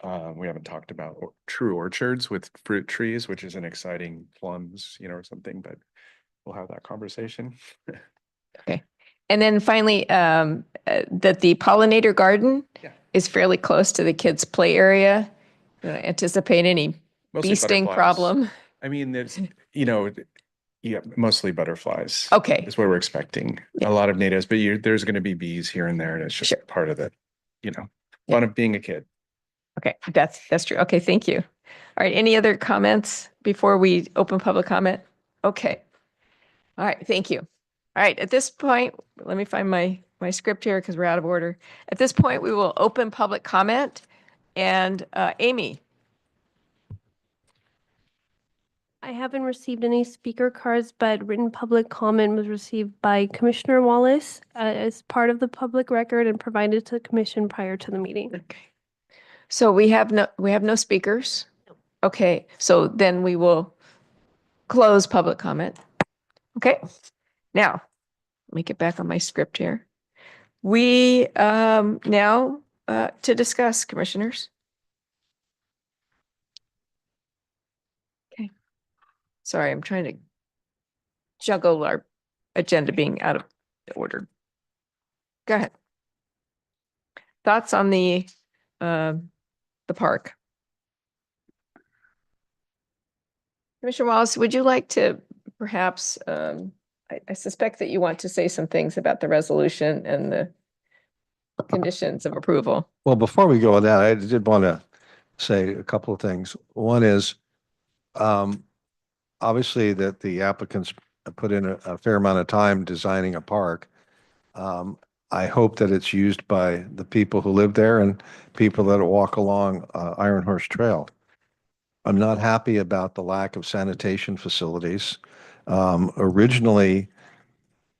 Speaker 6: And we haven't talked about true orchards with fruit trees, which is an exciting plums, or something, but we'll have that conversation.
Speaker 1: Okay. And then finally, that the pollinator garden
Speaker 6: Yeah.
Speaker 1: is fairly close to the kids' play area. You don't anticipate any
Speaker 6: Mostly
Speaker 1: bee sting
Speaker 6: butterflies.
Speaker 1: problem?
Speaker 6: I mean, there's, yeah, mostly butterflies.
Speaker 1: Okay.
Speaker 6: Is what we're expecting. A lot of natives, but there's going to be bees here and there, and it's just
Speaker 1: Sure.
Speaker 6: part of the, fun of being a kid.
Speaker 1: Okay, that's true. Okay, thank you. All right, any other comments before we open public comment? Okay. All right, thank you. All right, at this point, let me find my script here because we're out of order. At this point, we will open public comment. And Amy,
Speaker 2: I haven't received any speaker cards, but written public comment was received by Commissioner Wallace as part of the public record and provided to the commission prior to the meeting.
Speaker 1: okay. So we have no speakers. Okay, so then we will close public comment. Okay, now let me get back on my script here. We now to discuss, commissioners. Okay, sorry, I'm trying to juggle our agenda being out of order. Go ahead. Thoughts on the park? Commissioner Wallace, would you like to perhaps, I suspect that you want to say some things about the resolution and the conditions of approval.
Speaker 9: Well, before we go on that, I did want to say a couple of things. One is, obviously that the applicants put in a fair amount of time designing a park. I hope that it's used by the people who live there and people that walk along Iron Horse Trail. I'm not happy about the lack of sanitation facilities. Originally,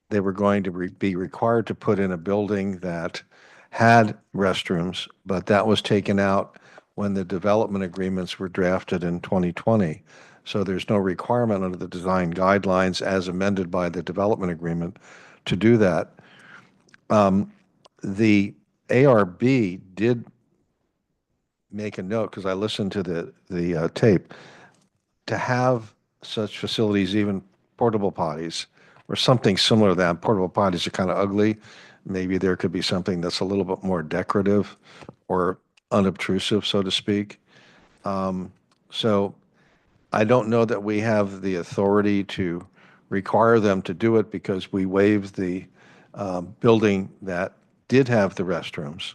Speaker 9: they were going to be required to put in a building that had restrooms, but that was taken out when the development agreements were drafted in 2020. So there's no requirement under the design guidelines as amended by the development agreement to do that. The ARB did make a note, because I listened to the tape, to have such facilities, even portable potties or something similar to that. Portable potties are kind of ugly. Maybe there could be something that's a little bit more decorative or unobtrusive, so to speak. So I don't know that we have the authority to require them to do it, because we waived the building that did have the restrooms.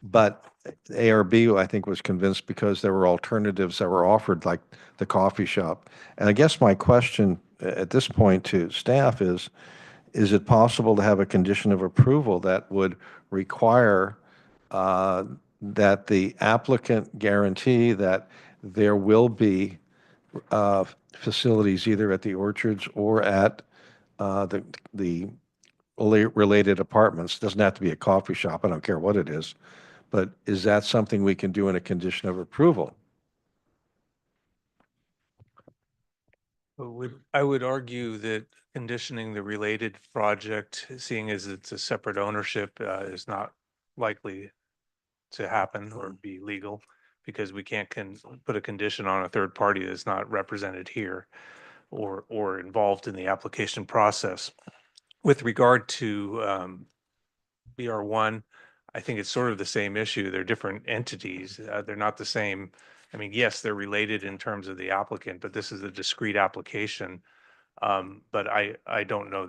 Speaker 9: But ARB, I think, was convinced because there were alternatives that were offered, like the coffee shop. And I guess my question at this point to staff is it possible to have a condition of approval that would require that the applicant guarantee that there will be facilities either at the orchards or at the related apartments? Doesn't have to be a coffee shop. I don't care what it is. But is that something we can do in a condition of approval?
Speaker 4: I would argue that conditioning the related project, seeing as it's a separate ownership, is not likely to happen or be legal, because we can't put a condition on a third party that's not represented here or involved in the application process. With regard to BR1, I think it's sort of the same issue. They're different entities. They're not the same. I mean, yes, they're related in terms of the applicant, but this is a discrete application. But I don't know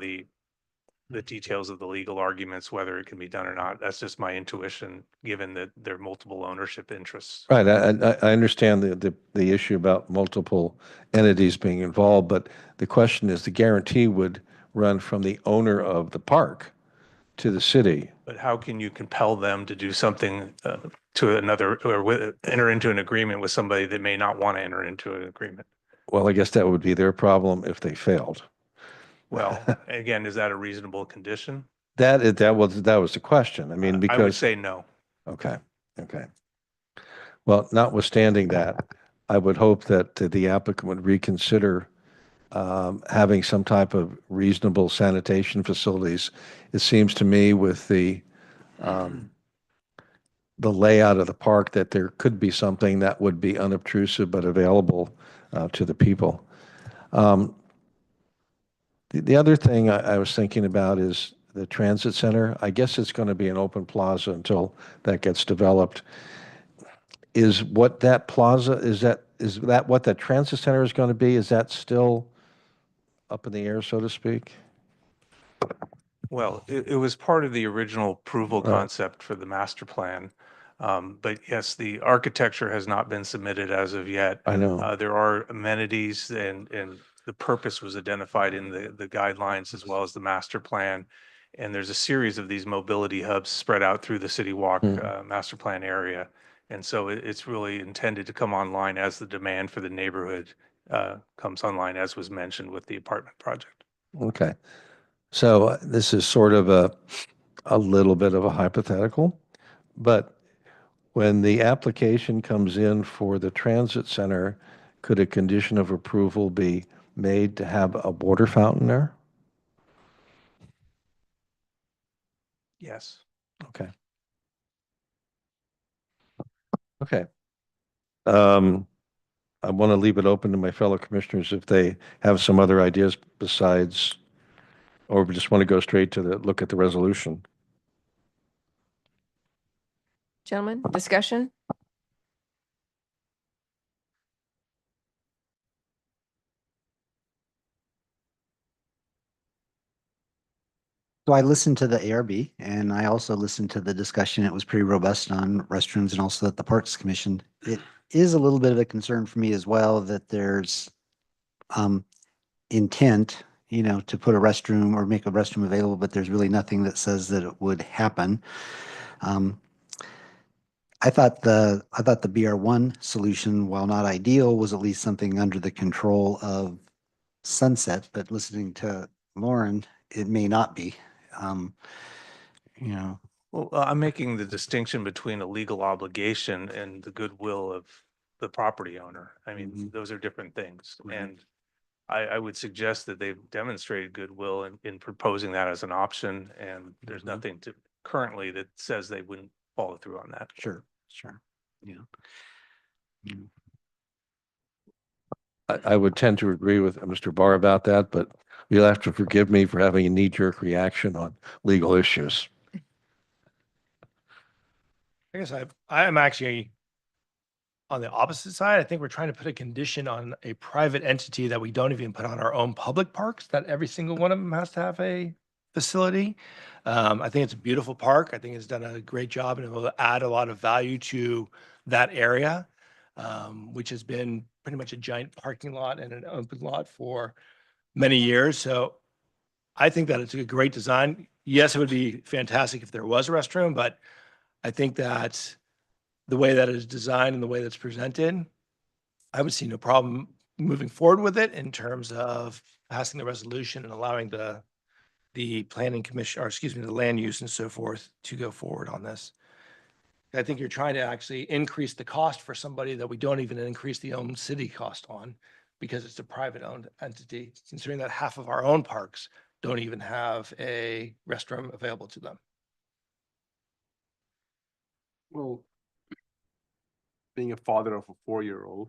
Speaker 4: the details of the legal arguments, whether it can be done or not. That's just my intuition, given that there are multiple ownership interests.
Speaker 9: Right, I understand the issue about multiple entities being involved, but the question is, the guarantee would run from the owner of the park to the city.
Speaker 4: But how can you compel them to do something to another, or enter into an agreement with somebody that may not want to enter into an agreement?
Speaker 9: Well, I guess that would be their problem if they failed.
Speaker 4: Well, again, is that a reasonable condition?
Speaker 9: That was the question. I mean,
Speaker 4: I would
Speaker 9: because,
Speaker 4: say no.
Speaker 9: okay, okay. Well, notwithstanding that, I would hope that the applicant would reconsider having some type of reasonable sanitation facilities. It seems to me with the layout of the park that there could be something that would be unobtrusive but available to the people. The other thing I was thinking about is the transit center. I guess it's going to be an open plaza until that gets developed. Is what that plaza, is that what that transit center is going to be? Is that still up in the air, so to speak?
Speaker 4: Well, it was part of the original approval
Speaker 9: Right.
Speaker 4: concept for the master plan. But yes, the architecture has not been submitted as of yet.
Speaker 9: I know.
Speaker 4: There are amenities and the purpose was identified in the guidelines as well as the master plan. And there's a series of these mobility hubs spread out through the City Walk master plan area. And so it's really intended to come online as the demand for the neighborhood comes online, as was mentioned with the apartment project.
Speaker 9: Okay. So this is sort of a little bit of a hypothetical, but when the application comes in for the transit center, could a condition of approval be made to have a water fountain there?
Speaker 4: Yes.
Speaker 9: Okay. Okay. I want to leave it open to my fellow commissioners if they have some other ideas besides, or we just want to go straight to look at the resolution.
Speaker 1: Gentlemen, discussion?
Speaker 8: So I listened to the ARB and I also listened to the discussion. It was pretty robust on restrooms and also at the Parks Commission. It is a little bit of a concern for me as well that there's intent, to put a restroom or make a restroom available, but there's really nothing that says that it would happen. I thought the BR1 solution, while not ideal, was at least something under the control of Sunset, but listening to Lauren, it may not be.
Speaker 4: Well, I'm making the distinction between a legal obligation and the goodwill of the property owner. I mean, those are different things.
Speaker 8: Right.
Speaker 4: And I would suggest that they've demonstrated goodwill in proposing that as an option. And there's nothing currently that says they wouldn't follow through on that.
Speaker 8: Sure. Yeah.
Speaker 9: I would tend to agree with Mr. Barr about that, but you'll have to forgive me for having a knee-jerk reaction on legal issues.
Speaker 7: I guess I am actually on the opposite side. I think we're trying to put a condition on a private entity that we don't even put on our own public parks, that every single one of them has to have a facility. I think it's a beautiful park. I think it's done a great job and it will add a lot of value to that area, which has been pretty much a giant parking lot and an open lot for many years. So I think that it's a great design. Yes, it would be fantastic if there was a restroom, but I think that the way that it is designed and the way that's presented, I would see no problem moving forward with it in terms of passing the resolution and allowing the planning commission, or excuse me, the land use and so forth to go forward on this. I think you're trying to actually increase the cost for somebody that we don't even increase the own city cost on because it's a private owned entity, considering that half of our own parks don't even have a restroom available to them.
Speaker 3: Well, being a father of a 4-year-old,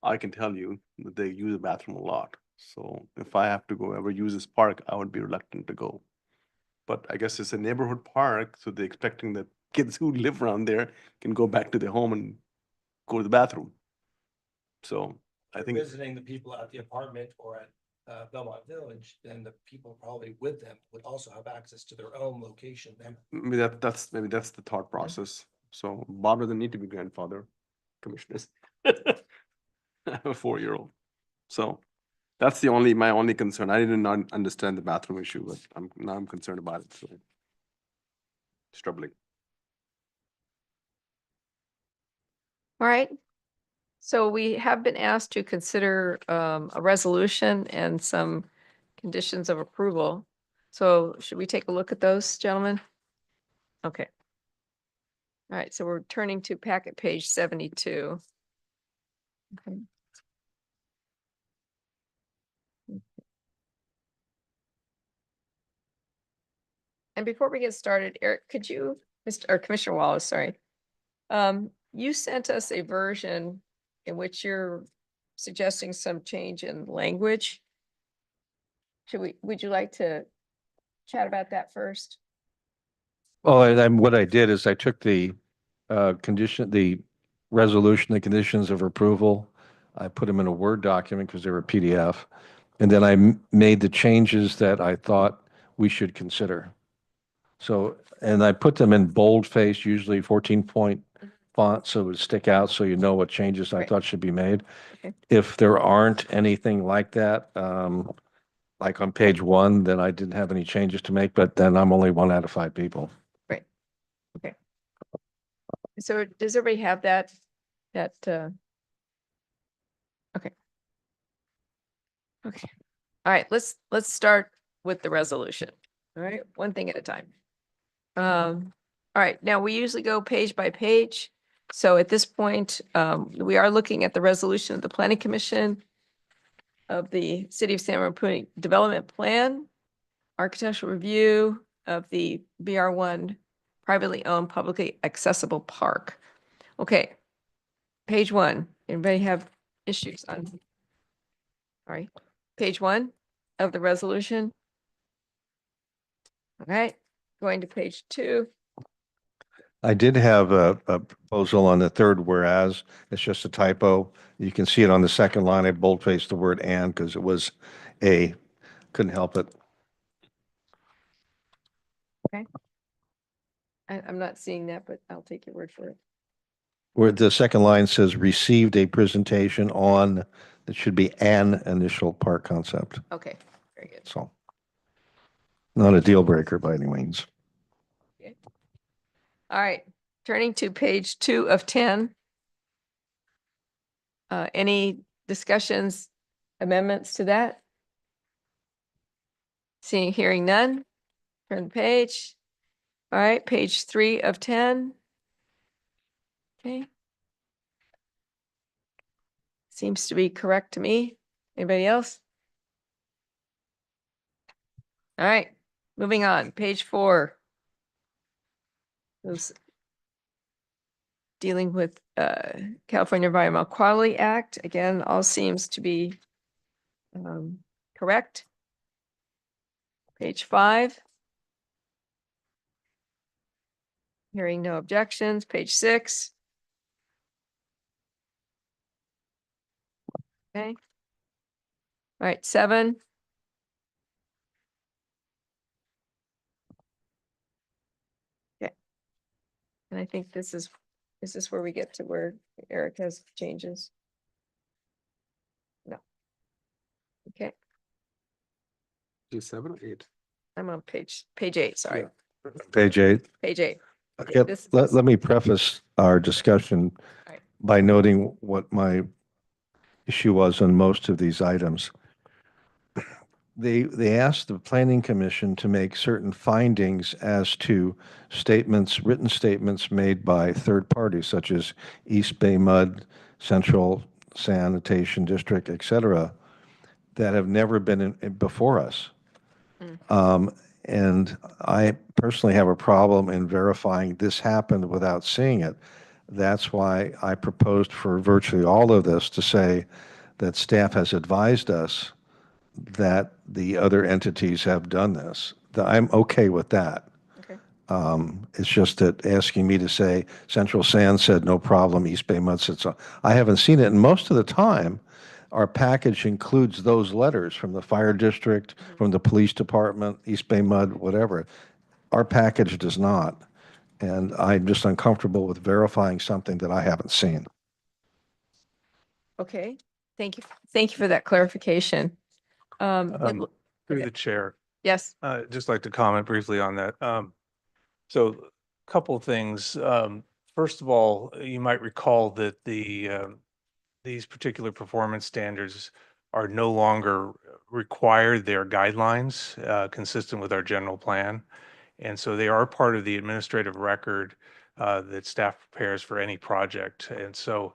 Speaker 3: I can tell you that they use the bathroom a lot. So if I have to go ever use this park, I would be reluctant to go. But I guess it's a neighborhood park, so they're expecting that kids who live around there can go back to their home and go to the bathroom. So I think,
Speaker 7: Visiting the people at the apartment or at Belmont Village, then the people probably with them would also have access to their own location. Then
Speaker 3: Maybe maybe that's the thought process. So Bob doesn't need to be grandfather, commissioners. I have a 4-year-old. So that's my only concern. I did not understand the bathroom issue, but now I'm concerned about it, so. It's troubling.
Speaker 1: All right. So we have been asked to consider a resolution and some conditions of approval. So should we take a look at those, gentlemen? Okay. All right, so we're turning to packet page 72. Okay. And before we get started, Eric, could you, or Commissioner Wallace, sorry. You sent us a version in which you're suggesting some change in language. Would you like to chat about that first?
Speaker 9: Well, what I did is I took the the resolution, the conditions of approval. I put them in a Word document because they were PDF. And then I made the changes that I thought we should consider. So, and I put them in boldface, usually 14-point font, so it would stick out so you know what changes I
Speaker 1: Right.
Speaker 9: thought should be made.
Speaker 1: Okay.
Speaker 9: If there aren't anything like that, like on page 1, then I didn't have any changes to make, but then I'm only 1 out of 5 people.
Speaker 1: So does everybody have that, okay. Okay. All right, let's start with the resolution. All right, one thing at a time. All right, now we usually go page by page. So at this point, we are looking at the resolution of the Planning Commission of the City of San Ramon Development Plan, architectural review of the BR1 privately owned, publicly accessible park. Okay, page 1. Anybody have issues on? All right, page 1 of the resolution. All right, going to page 2.
Speaker 9: I did have a proposal on the third whereas. It's just a typo. You can see it on the second line. I boldfaced the word "and" because it was a, couldn't help it.
Speaker 1: I'm not seeing that, but I'll take your word for it.
Speaker 9: Where the second line says received a presentation on, it should be an initial park concept.
Speaker 1: Okay, very good.
Speaker 9: So not a deal breaker by any means.
Speaker 1: All right, turning to page 2 of 10. Any discussions, amendments to that? Seeing, hearing none. Turn the page. All right, page 3 of 10. Okay. Seems to be correct to me. Anybody else? All right, moving on, page 4. Those dealing with California Environmental Quality Act. Again, all seems to be correct. Page 5. Hearing no objections. Page 6. Okay. All right, 7. Okay. And I think this is where we get to where Eric has changes? No. Okay,
Speaker 3: Is it 7 or 8?
Speaker 1: I'm on page 8, sorry,
Speaker 3: Yeah.
Speaker 9: Page 8.
Speaker 1: page 8.
Speaker 9: Okay,
Speaker 1: This-
Speaker 9: let me preface our discussion
Speaker 1: Right.
Speaker 9: by noting what my issue was on most of these items. They asked the Planning Commission to make certain findings as to statements, written statements made by third parties such as East Bay Mud, Central Sanitation District, et cetera, that have never been before us. And I personally have a problem in verifying this happened without seeing it. That's why I proposed for virtually all of this to say that staff has advised us that the other entities have done this. I'm okay with that.
Speaker 1: Okay.
Speaker 9: It's just that asking me to say Central Sand said no problem, East Bay Mud said so. I haven't seen it, and most of the time, our package includes those letters from the fire district, from the police department, East Bay Mud, whatever. Our package does not. And I'm just uncomfortable with verifying something that I haven't seen.
Speaker 1: Okay, thank you. Thank you for that clarification.
Speaker 4: Through the chair,
Speaker 1: Yes,
Speaker 4: just like to comment briefly on that. So a couple of things. First of all, you might recall that these particular performance standards are no longer required. They are guidelines consistent with our general plan. And so they are part of the administrative record that staff prepares for any project. And so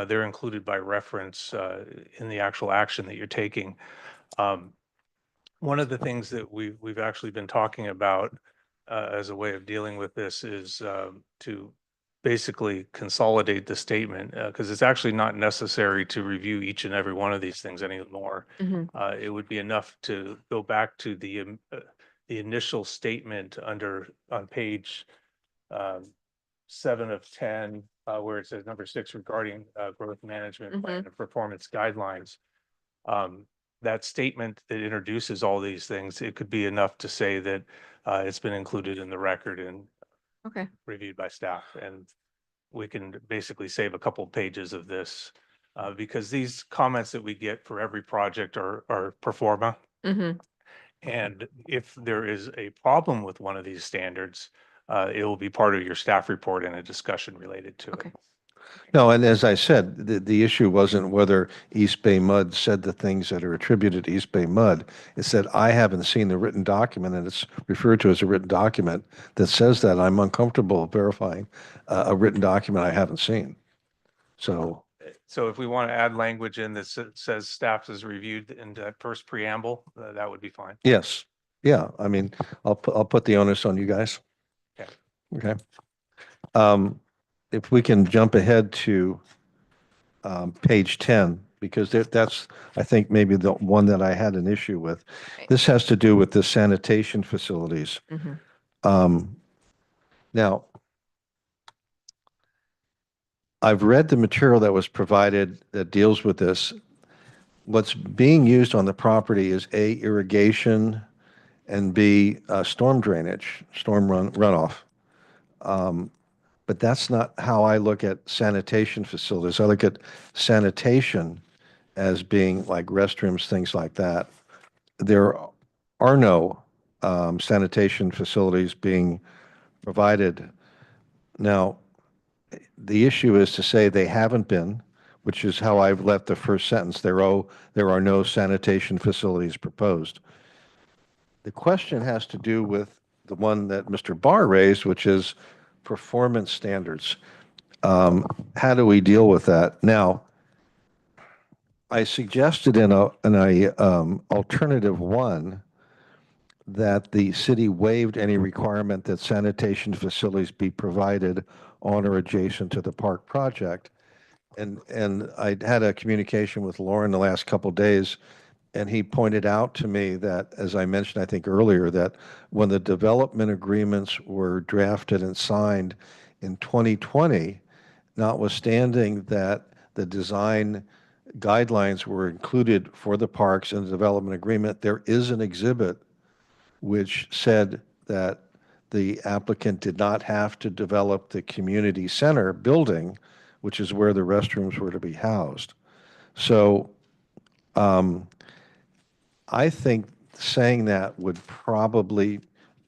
Speaker 4: they're included by reference in the actual action that you're taking. One of the things that we've actually been talking about as a way of dealing with this is to basically consolidate the statement because it's actually not necessary to review each and every one of these things anymore.
Speaker 1: mhm,
Speaker 4: It would be enough to go back to the initial statement on page 7 of 10, where it says number 6 regarding growth management plan and performance guidelines. That statement that introduces all these things, it could be enough to say that it's been included in the record and
Speaker 1: okay,
Speaker 4: reviewed by staff. And we can basically save a couple pages of this because these comments that we get for every project are pro forma.
Speaker 1: mhm,
Speaker 4: And if there is a problem with one of these standards, it will be part of your staff report and a discussion related to
Speaker 1: okay.
Speaker 4: it.
Speaker 9: No, and as I said, the issue wasn't whether East Bay Mud said the things that are attributed to East Bay Mud. It said, I haven't seen the written document, and it's referred to as a written document that says that. I'm uncomfortable verifying a written document I haven't seen. So,
Speaker 4: So if we want to add language in that says staff has reviewed in that first preamble, that would be fine.
Speaker 9: yes, yeah, I mean, I'll put the onus on you guys.
Speaker 4: Okay.
Speaker 9: Okay. If we can jump ahead to page 10, because that's, I think, maybe the one that I had an issue with.
Speaker 1: Right.
Speaker 9: This has to do with the sanitation facilities.
Speaker 1: Mhm.
Speaker 9: Now, I've read the material that was provided that deals with this. What's being used on the property is A, irrigation, and B, storm drainage, storm runoff. But that's not how I look at sanitation facilities. I look at sanitation as being like restrooms, things like that. There are no sanitation facilities being provided. Now, the issue is to say they haven't been, which is how I've left the first sentence. There are no sanitation facilities proposed. The question has to do with the one that Mr. Barr raised, which is performance standards. How do we deal with that? Now, I suggested in a alternative one that the city waived any requirement that sanitation facilities be provided on or adjacent to the park project. And I had a communication with Lauren the last couple of days, and he pointed out to me that, as I mentioned, I think earlier, that when the development agreements were drafted and signed in 2020, notwithstanding that the design guidelines were included for the parks in the development agreement, there is an exhibit which said that the applicant did not have to develop the community center building, which is where the restrooms were to be housed. So I think saying that would probably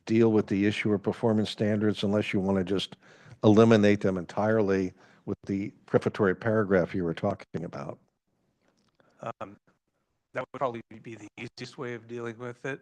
Speaker 9: deal with the issue of performance standards unless you want to just eliminate them entirely with the prefatory paragraph you were talking about.
Speaker 4: That would probably be the easiest way of dealing with it.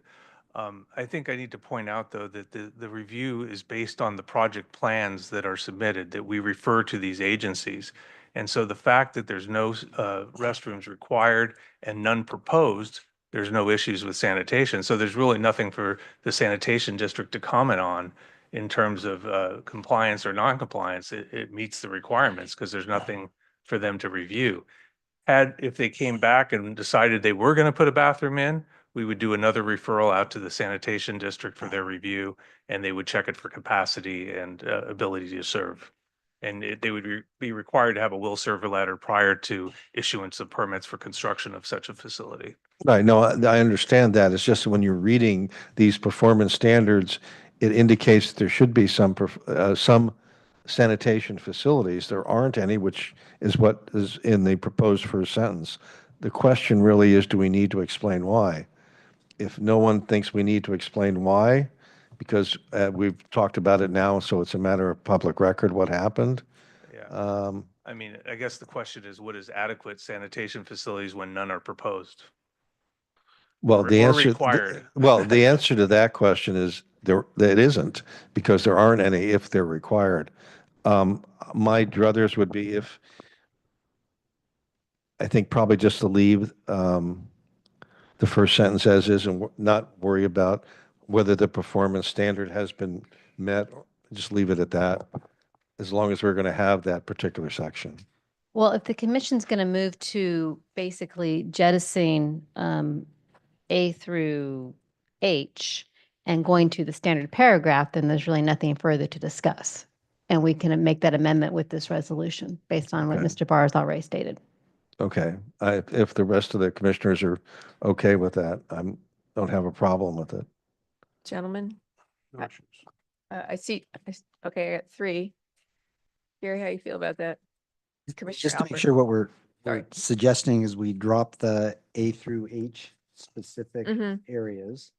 Speaker 4: I think I need to point out, though, that the review is based on the project plans that are submitted, that we refer to these agencies. And so the fact that there's no restrooms required and none proposed, there's no issues with sanitation. So there's really nothing for the sanitation district to comment on in terms of compliance or non-compliance. It meets the requirements because there's nothing for them to review. If they came back and decided they were going to put a bathroom in, we would do another referral out to the sanitation district for their review, and they would check it for capacity and ability to serve. And they would be required to have a will server letter prior to issuance of permits for construction of such a facility.
Speaker 9: Right, no, I understand that. It's just when you're reading these performance standards, it indicates that there should be some sanitation facilities. There aren't any, which is what is in the proposed first sentence. The question really is, do we need to explain why? If no one thinks we need to explain why, because we've talked about it now, so it's a matter of public record what happened.
Speaker 4: Yeah. I mean, I guess the question is, what is adequate sanitation facilities when none are proposed?
Speaker 9: Well, the
Speaker 4: Or
Speaker 9: answer,
Speaker 4: required.
Speaker 9: well, the answer to that question is it isn't, because there aren't any if they're required. My druthers would be if, I think probably just to leave the first sentence as is and not worry about whether the performance standard has been met. Just leave it at that, as long as we're going to have that particular section.
Speaker 11: Well, if the commission's going to move to basically jettison A through H and going to the standard paragraph, then there's really nothing further to discuss. And we can make that amendment with this resolution based on what
Speaker 9: Okay.
Speaker 11: Mr. Barr has already stated.
Speaker 9: Okay, if the rest of the commissioners are okay with that, don't have a problem with it.
Speaker 1: Gentlemen,
Speaker 3: No issues.
Speaker 1: I see, okay, I got 3. Gary, how you feel about that? Commissioner
Speaker 8: Just to make
Speaker 1: Alpert.
Speaker 8: sure what we're
Speaker 1: Sorry.
Speaker 8: suggesting is we drop the A through H specific
Speaker 1: Mhm.
Speaker 8: areas.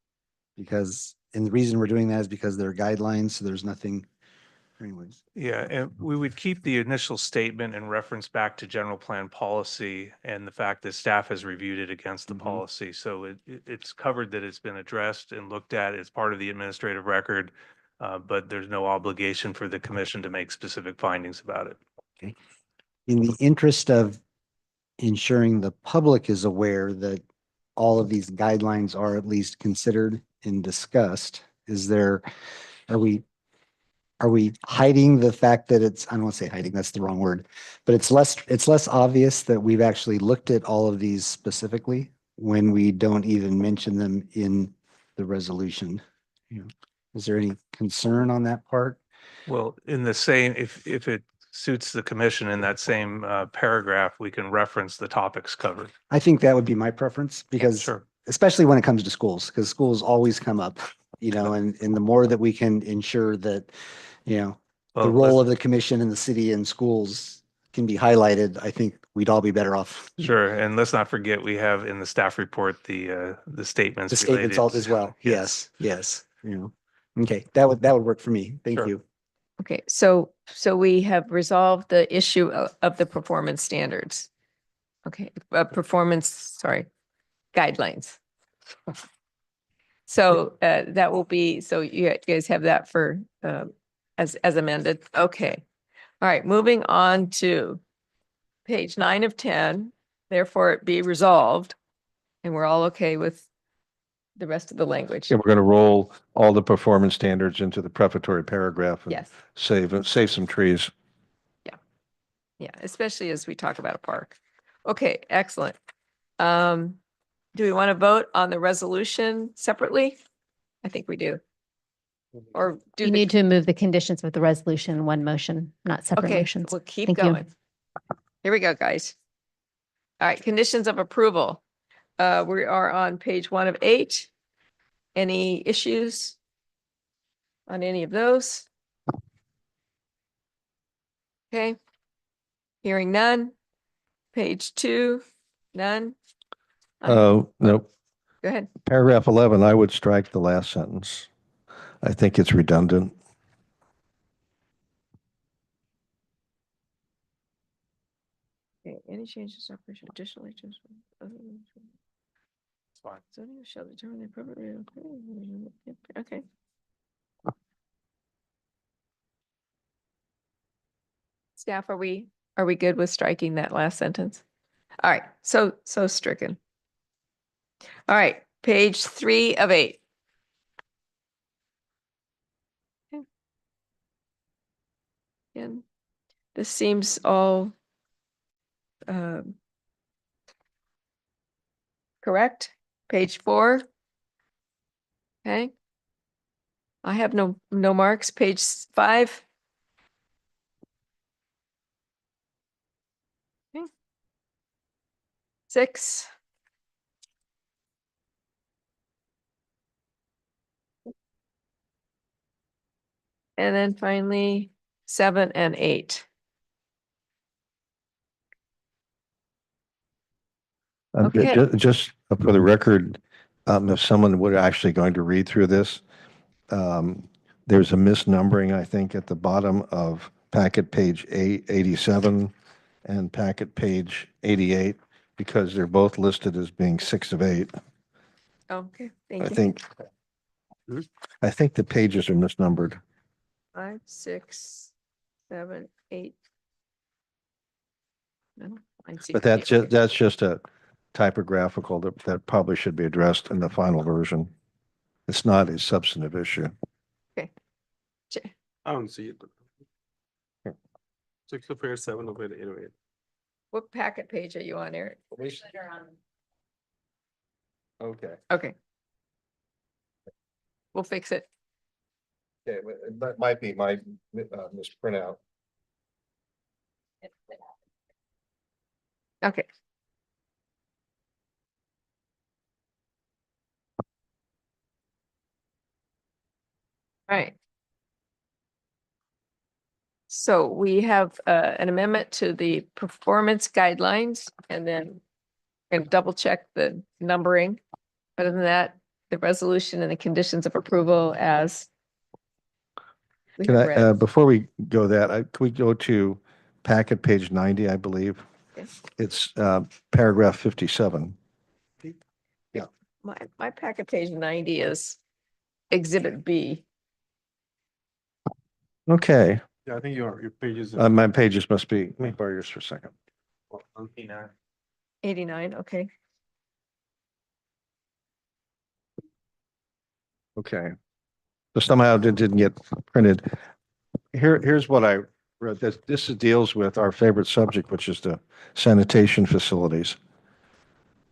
Speaker 8: Because, and the reason we're doing that is because they're guidelines, so there's nothing, anyways.
Speaker 4: Yeah, and we would keep the initial statement and reference back to general plan policy and the fact that staff has reviewed it against the
Speaker 8: Mhm.
Speaker 4: policy. So it's covered that it's been addressed and looked at as part of the administrative record, but there's no obligation for the commission to make specific findings about it.
Speaker 8: In the interest of ensuring the public is aware that all of these guidelines are at least considered and discussed, are we hiding the fact that I don't want to say hiding, that's the wrong word, but it's less obvious that we've actually looked at all of these specifically when we don't even mention them in the resolution? You know, is there any concern on that part?
Speaker 4: Well, in the same, if it suits the commission in that same paragraph, we can reference the topics covered.
Speaker 8: I think that would be my preference because
Speaker 4: Sure.
Speaker 8: especially when it comes to schools, because schools always come up, and the more that we can ensure that, the
Speaker 4: Well,
Speaker 8: role of the commission and the city and schools can be highlighted, I think we'd all be better off.
Speaker 4: Sure, and let's not forget, we have in the staff report the statements.
Speaker 8: The statements all as well. Yes, Okay, that would work for me. Thank
Speaker 4: Sure.
Speaker 8: you.
Speaker 1: Okay, so we have resolved the issue of the performance standards. Okay, guidelines. So that will be, so you guys have that for as amended. Okay. All right, moving on to page 9 of 10. Therefore, it be resolved. And we're all okay with the rest of the language.
Speaker 9: Yeah, we're going to roll all the performance standards into the prefatory paragraph and
Speaker 1: Yes.
Speaker 9: save some trees.
Speaker 1: Yeah, especially as we talk about a park. Okay, excellent. Do we want to vote on the resolution separately? I think we do. Or do
Speaker 11: You
Speaker 1: the-
Speaker 11: need to move the conditions with the resolution in one motion, not separate
Speaker 1: Okay,
Speaker 11: motions.
Speaker 1: we'll keep
Speaker 11: Thank you.
Speaker 1: going. Here we go, guys. All right, conditions of approval. We are on page 1 of 8. Any issues on any of those? Okay. Hearing none. Page 2, none.
Speaker 9: Oh, nope.
Speaker 1: Go ahead.
Speaker 9: Paragraph 11, I would strike the last sentence. I think it's redundant.
Speaker 1: Okay, any changes to operation additionally to
Speaker 4: It's fine.
Speaker 1: zoning shall determine the appropriate. Okay. Staff, are we good with striking that last sentence? All right, so stricken. All right, page 3 of 8. Okay. Again, this seems all correct. Page 4. Okay. I have no marks. Page 5. 6. And then finally, 7 and 8. Okay.
Speaker 9: Just for the record, if someone were actually going to read through this, there's a misnumbering, I think, at the bottom of packet page 87 and packet page 88, because they're both listed as being 6 of 8.
Speaker 1: Okay,
Speaker 9: I
Speaker 1: thank you.
Speaker 9: think, I think the pages are misnumbered.
Speaker 1: 5, 6, 7, 8. No, mine seems
Speaker 9: But
Speaker 1: to be okay.
Speaker 9: that's just a typographical that probably should be addressed in the final version. It's not a substantive issue.
Speaker 3: I don't see it. 6 of 8, 7 of 8, 8 of 8.
Speaker 1: What packet page are you on, Eric?
Speaker 9: Okay.
Speaker 1: Okay. We'll fix it.
Speaker 9: Okay, that might be my misprintout.
Speaker 1: Okay. All right. So we have an amendment to the performance guidelines, and then we're going to double check the numbering. Other than that, the resolution and the conditions of approval as we
Speaker 9: Can
Speaker 1: have
Speaker 9: I,
Speaker 1: read.
Speaker 9: before we go that, can we go to packet page 90, I believe?
Speaker 1: Okay.
Speaker 9: It's paragraph 57.
Speaker 1: My packet page 90 is Exhibit B.
Speaker 9: Okay,
Speaker 3: Yeah, I think your pages.
Speaker 9: my pages must be, let me borrow yours for a second.
Speaker 1: 89, okay.
Speaker 9: Okay. So somehow it didn't get printed. Here's what I wrote. This deals with our favorite subject, which is the sanitation facilities.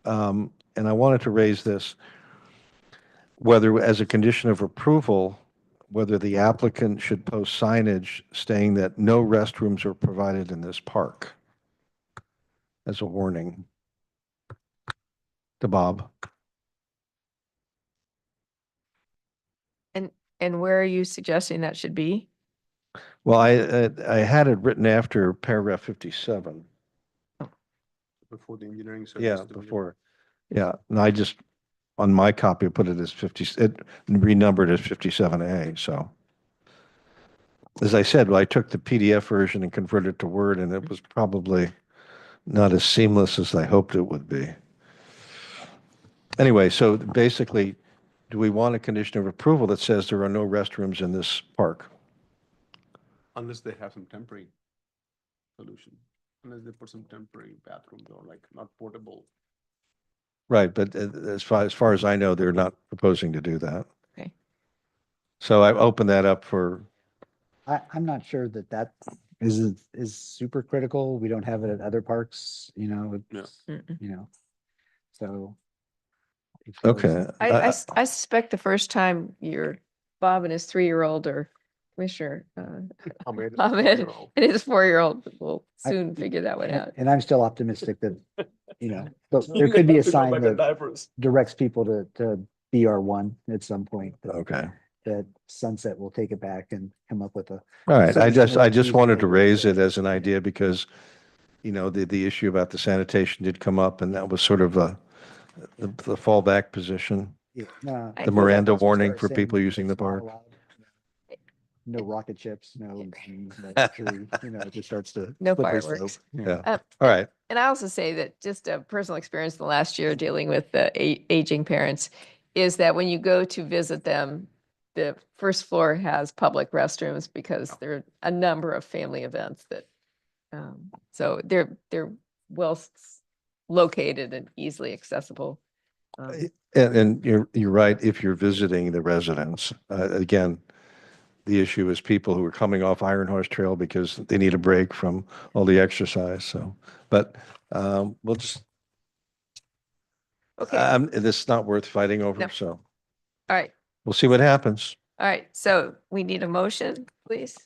Speaker 9: And I wanted to raise this, whether as a condition of approval, whether the applicant should post signage stating that no restrooms are provided in this park as a warning to Bob.
Speaker 1: And where are you suggesting that should be?
Speaker 9: Well, I had it written after paragraph 57.
Speaker 3: Before the engineering.
Speaker 9: Yeah,
Speaker 3: service division.
Speaker 9: before. Yeah, and I just, on my copy, I put it as 50, it renumbered as 57A, so. As I said, well, I took the PDF version and converted it to Word, and it was probably not as seamless as I hoped it would be. Anyway, so basically, do we want a condition of approval that says there are no restrooms in this park?
Speaker 3: Unless they have some temporary solution, unless they put some temporary bathrooms or like not portable.
Speaker 9: Right, but as far as I know, they're not proposing to do that.
Speaker 1: Okay.
Speaker 9: So I opened that up for,
Speaker 8: I'm not sure that is super critical. We don't have it at other parks, you know, it's,
Speaker 1: Mm-mm.
Speaker 8: you know, so.
Speaker 9: okay.
Speaker 1: I suspect the first time your Bob and his 3-year-old or Commissioner
Speaker 3: Ahmed,
Speaker 1: Ahmed
Speaker 3: 4-year-old.
Speaker 1: and his 4-year-old will
Speaker 8: I-
Speaker 1: soon figure that one out.
Speaker 8: And I'm still optimistic that, you know, but there could be a sign that
Speaker 3: Diapers.
Speaker 8: directs people to BR1 at some point.
Speaker 9: Okay.
Speaker 8: That Sunset will take it back and come up with a.
Speaker 9: All right, I
Speaker 8: Something
Speaker 9: just
Speaker 8: more
Speaker 9: wanted to
Speaker 8: reasonable.
Speaker 9: raise it as an idea because, you know, the issue about the sanitation did come up and that was sort of the fallback position.
Speaker 8: Yeah,
Speaker 9: The Miranda
Speaker 8: Once we
Speaker 9: warning
Speaker 8: start
Speaker 9: for
Speaker 8: saying
Speaker 9: people using the
Speaker 8: it's not
Speaker 9: park.
Speaker 8: allowed, No rocket chips, no, tree, you know, it just starts to.
Speaker 1: No
Speaker 8: slippery
Speaker 1: fireworks.
Speaker 8: slope.
Speaker 9: Yeah, all right.
Speaker 1: And I also say that just a personal experience in the last year dealing with the aging parents is that when you go to visit them, the first floor has public restrooms because there are a number of family events that, so they're well located and easily accessible.
Speaker 9: And you're right, if you're visiting the residents, again, the issue is people who are coming off Iron Horse Trail because they need a break from all the exercise, so, but we'll just,
Speaker 1: Okay,
Speaker 9: this is not worth fighting over,
Speaker 1: No.
Speaker 9: so
Speaker 1: all right,
Speaker 9: we'll see what happens.
Speaker 1: all right. So we need a motion, please.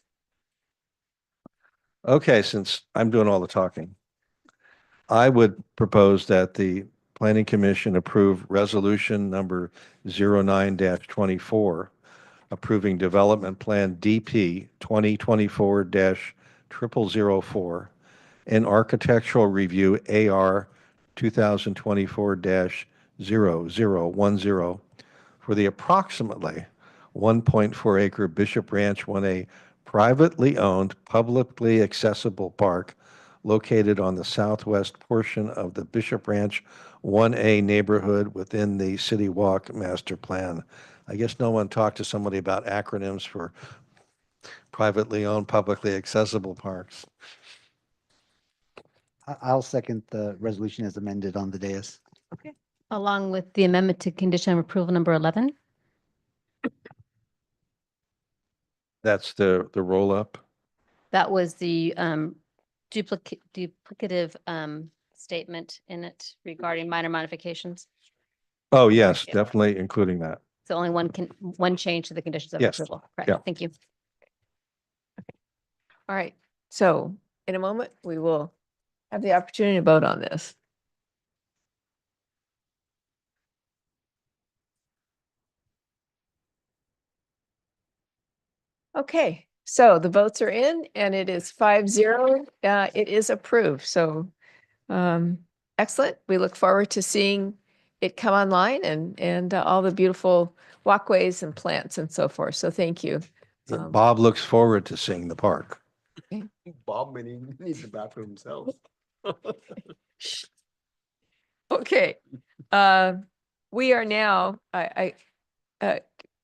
Speaker 9: Okay, since I'm doing all the talking, I would propose that the Planning Commission approve resolution number 09-24, approving development plan DP 2024-0004 and architectural review AR 2024-0010 for the approximately 1.4 acre Bishop Ranch 1A privately owned, publicly accessible park located on the southwest portion of the Bishop Ranch 1A neighborhood within the City Walk Master Plan. I guess no one talked to somebody about acronyms for privately owned, publicly accessible parks.
Speaker 8: I'll second the resolution as amended on the dais.
Speaker 11: Along with the amendment to condition of approval number 11.
Speaker 9: That's the roll-up.
Speaker 11: That was the duplicative statement in it regarding minor modifications.
Speaker 9: Oh, yes,
Speaker 11: Yeah.
Speaker 9: definitely including that.
Speaker 11: So only one change to the conditions of
Speaker 9: Yes.
Speaker 11: approval.
Speaker 9: Yeah.
Speaker 11: Correct. Thank you.
Speaker 1: All right. So in a moment, we will have the opportunity to vote on this. Okay, so the votes are in and it is 5-0. It is approved. So excellent. We look forward to seeing it come online and all the beautiful walkways and plants and so forth. So thank you.
Speaker 9: Bob looks forward to seeing the park.
Speaker 3: Bob needs the bathroom himself.
Speaker 1: Okay, we are now,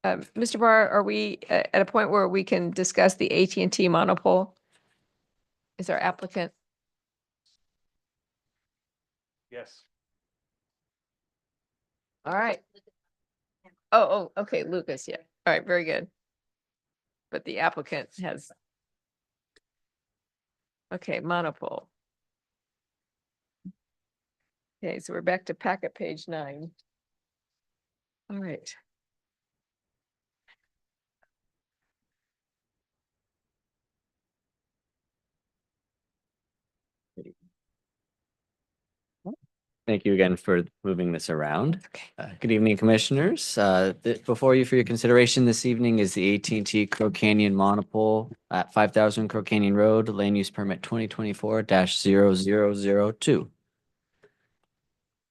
Speaker 1: Mr. Barr, are we at a point where we can discuss the AT&T monopole? Is our applicant?
Speaker 4: Yes.
Speaker 1: All right. Oh, okay, Lucas, yeah. All right, very good. But the applicant has. Okay, monopole. Okay, so we're back to packet page 9. All right.
Speaker 12: Thank you again for moving this around.
Speaker 1: Okay.
Speaker 12: Good evening, commissioners. Before you for your consideration this evening is the AT&T Crow Canyon Monopole at 5,000 Crow Canyon Road, land use permit 2024-0002.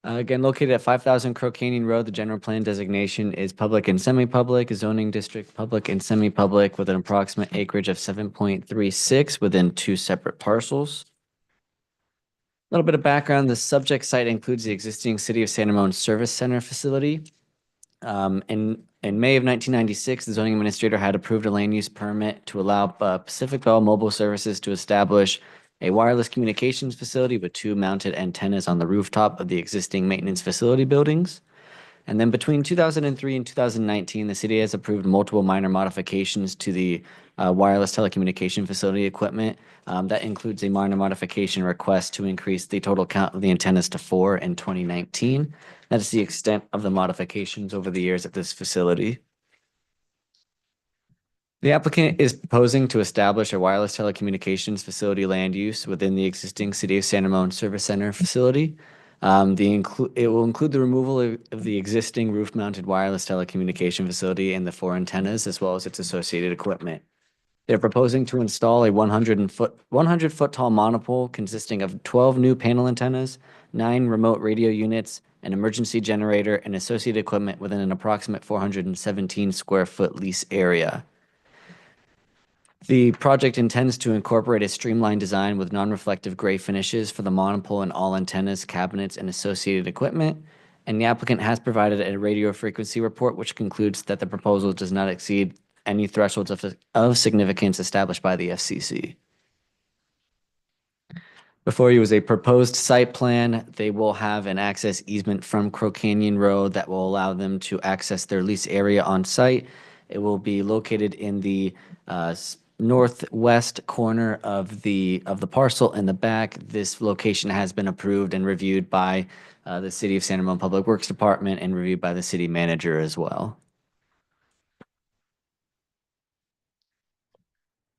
Speaker 12: Again, located at 5,000 Crow Canyon Road, the general plan designation is public and semi-public, zoning district public and semi-public with an approximate acreage of 7.36 within 2 separate parcels. A little bit of background, the subject site includes the existing City of San Ramon Service Center facility. In May of 1996, the zoning administrator had approved a land use permit to allow Pacific Bell Mobile Services to establish a wireless communications facility with 2 mounted antennas on the rooftop of the existing maintenance facility buildings. And then between 2003 and 2019, the city has approved multiple minor modifications to the wireless telecommunication facility equipment. That includes a minor modification request to increase the total count of the antennas to 4 in 2019. That is the extent of the modifications over the years at this facility. The applicant is proposing to establish a wireless telecommunications facility land use within the existing City of San Ramon Service Center facility. It will include the removal of the existing roof-mounted wireless telecommunication facility and the 4 antennas, as well as its associated equipment. They're proposing to install a 100-foot tall monopole consisting of 12 new panel antennas, 9 remote radio units, an emergency generator, and associated equipment within an approximate 417 square foot lease area. The project intends to incorporate a streamlined design with non-reflective gray finishes for the monopole and all antennas, cabinets, and associated equipment. And the applicant has provided a radio frequency report, which concludes that the proposal does not exceed any thresholds of significance established by the FCC. Before you is a proposed site plan. They will have an access easement from Crow Canyon Road that will allow them to access their lease area on site. It will be located in the northwest corner of the parcel in the back. This location has been approved and reviewed by the City of San Ramon Public Works Department and reviewed by the city manager as well.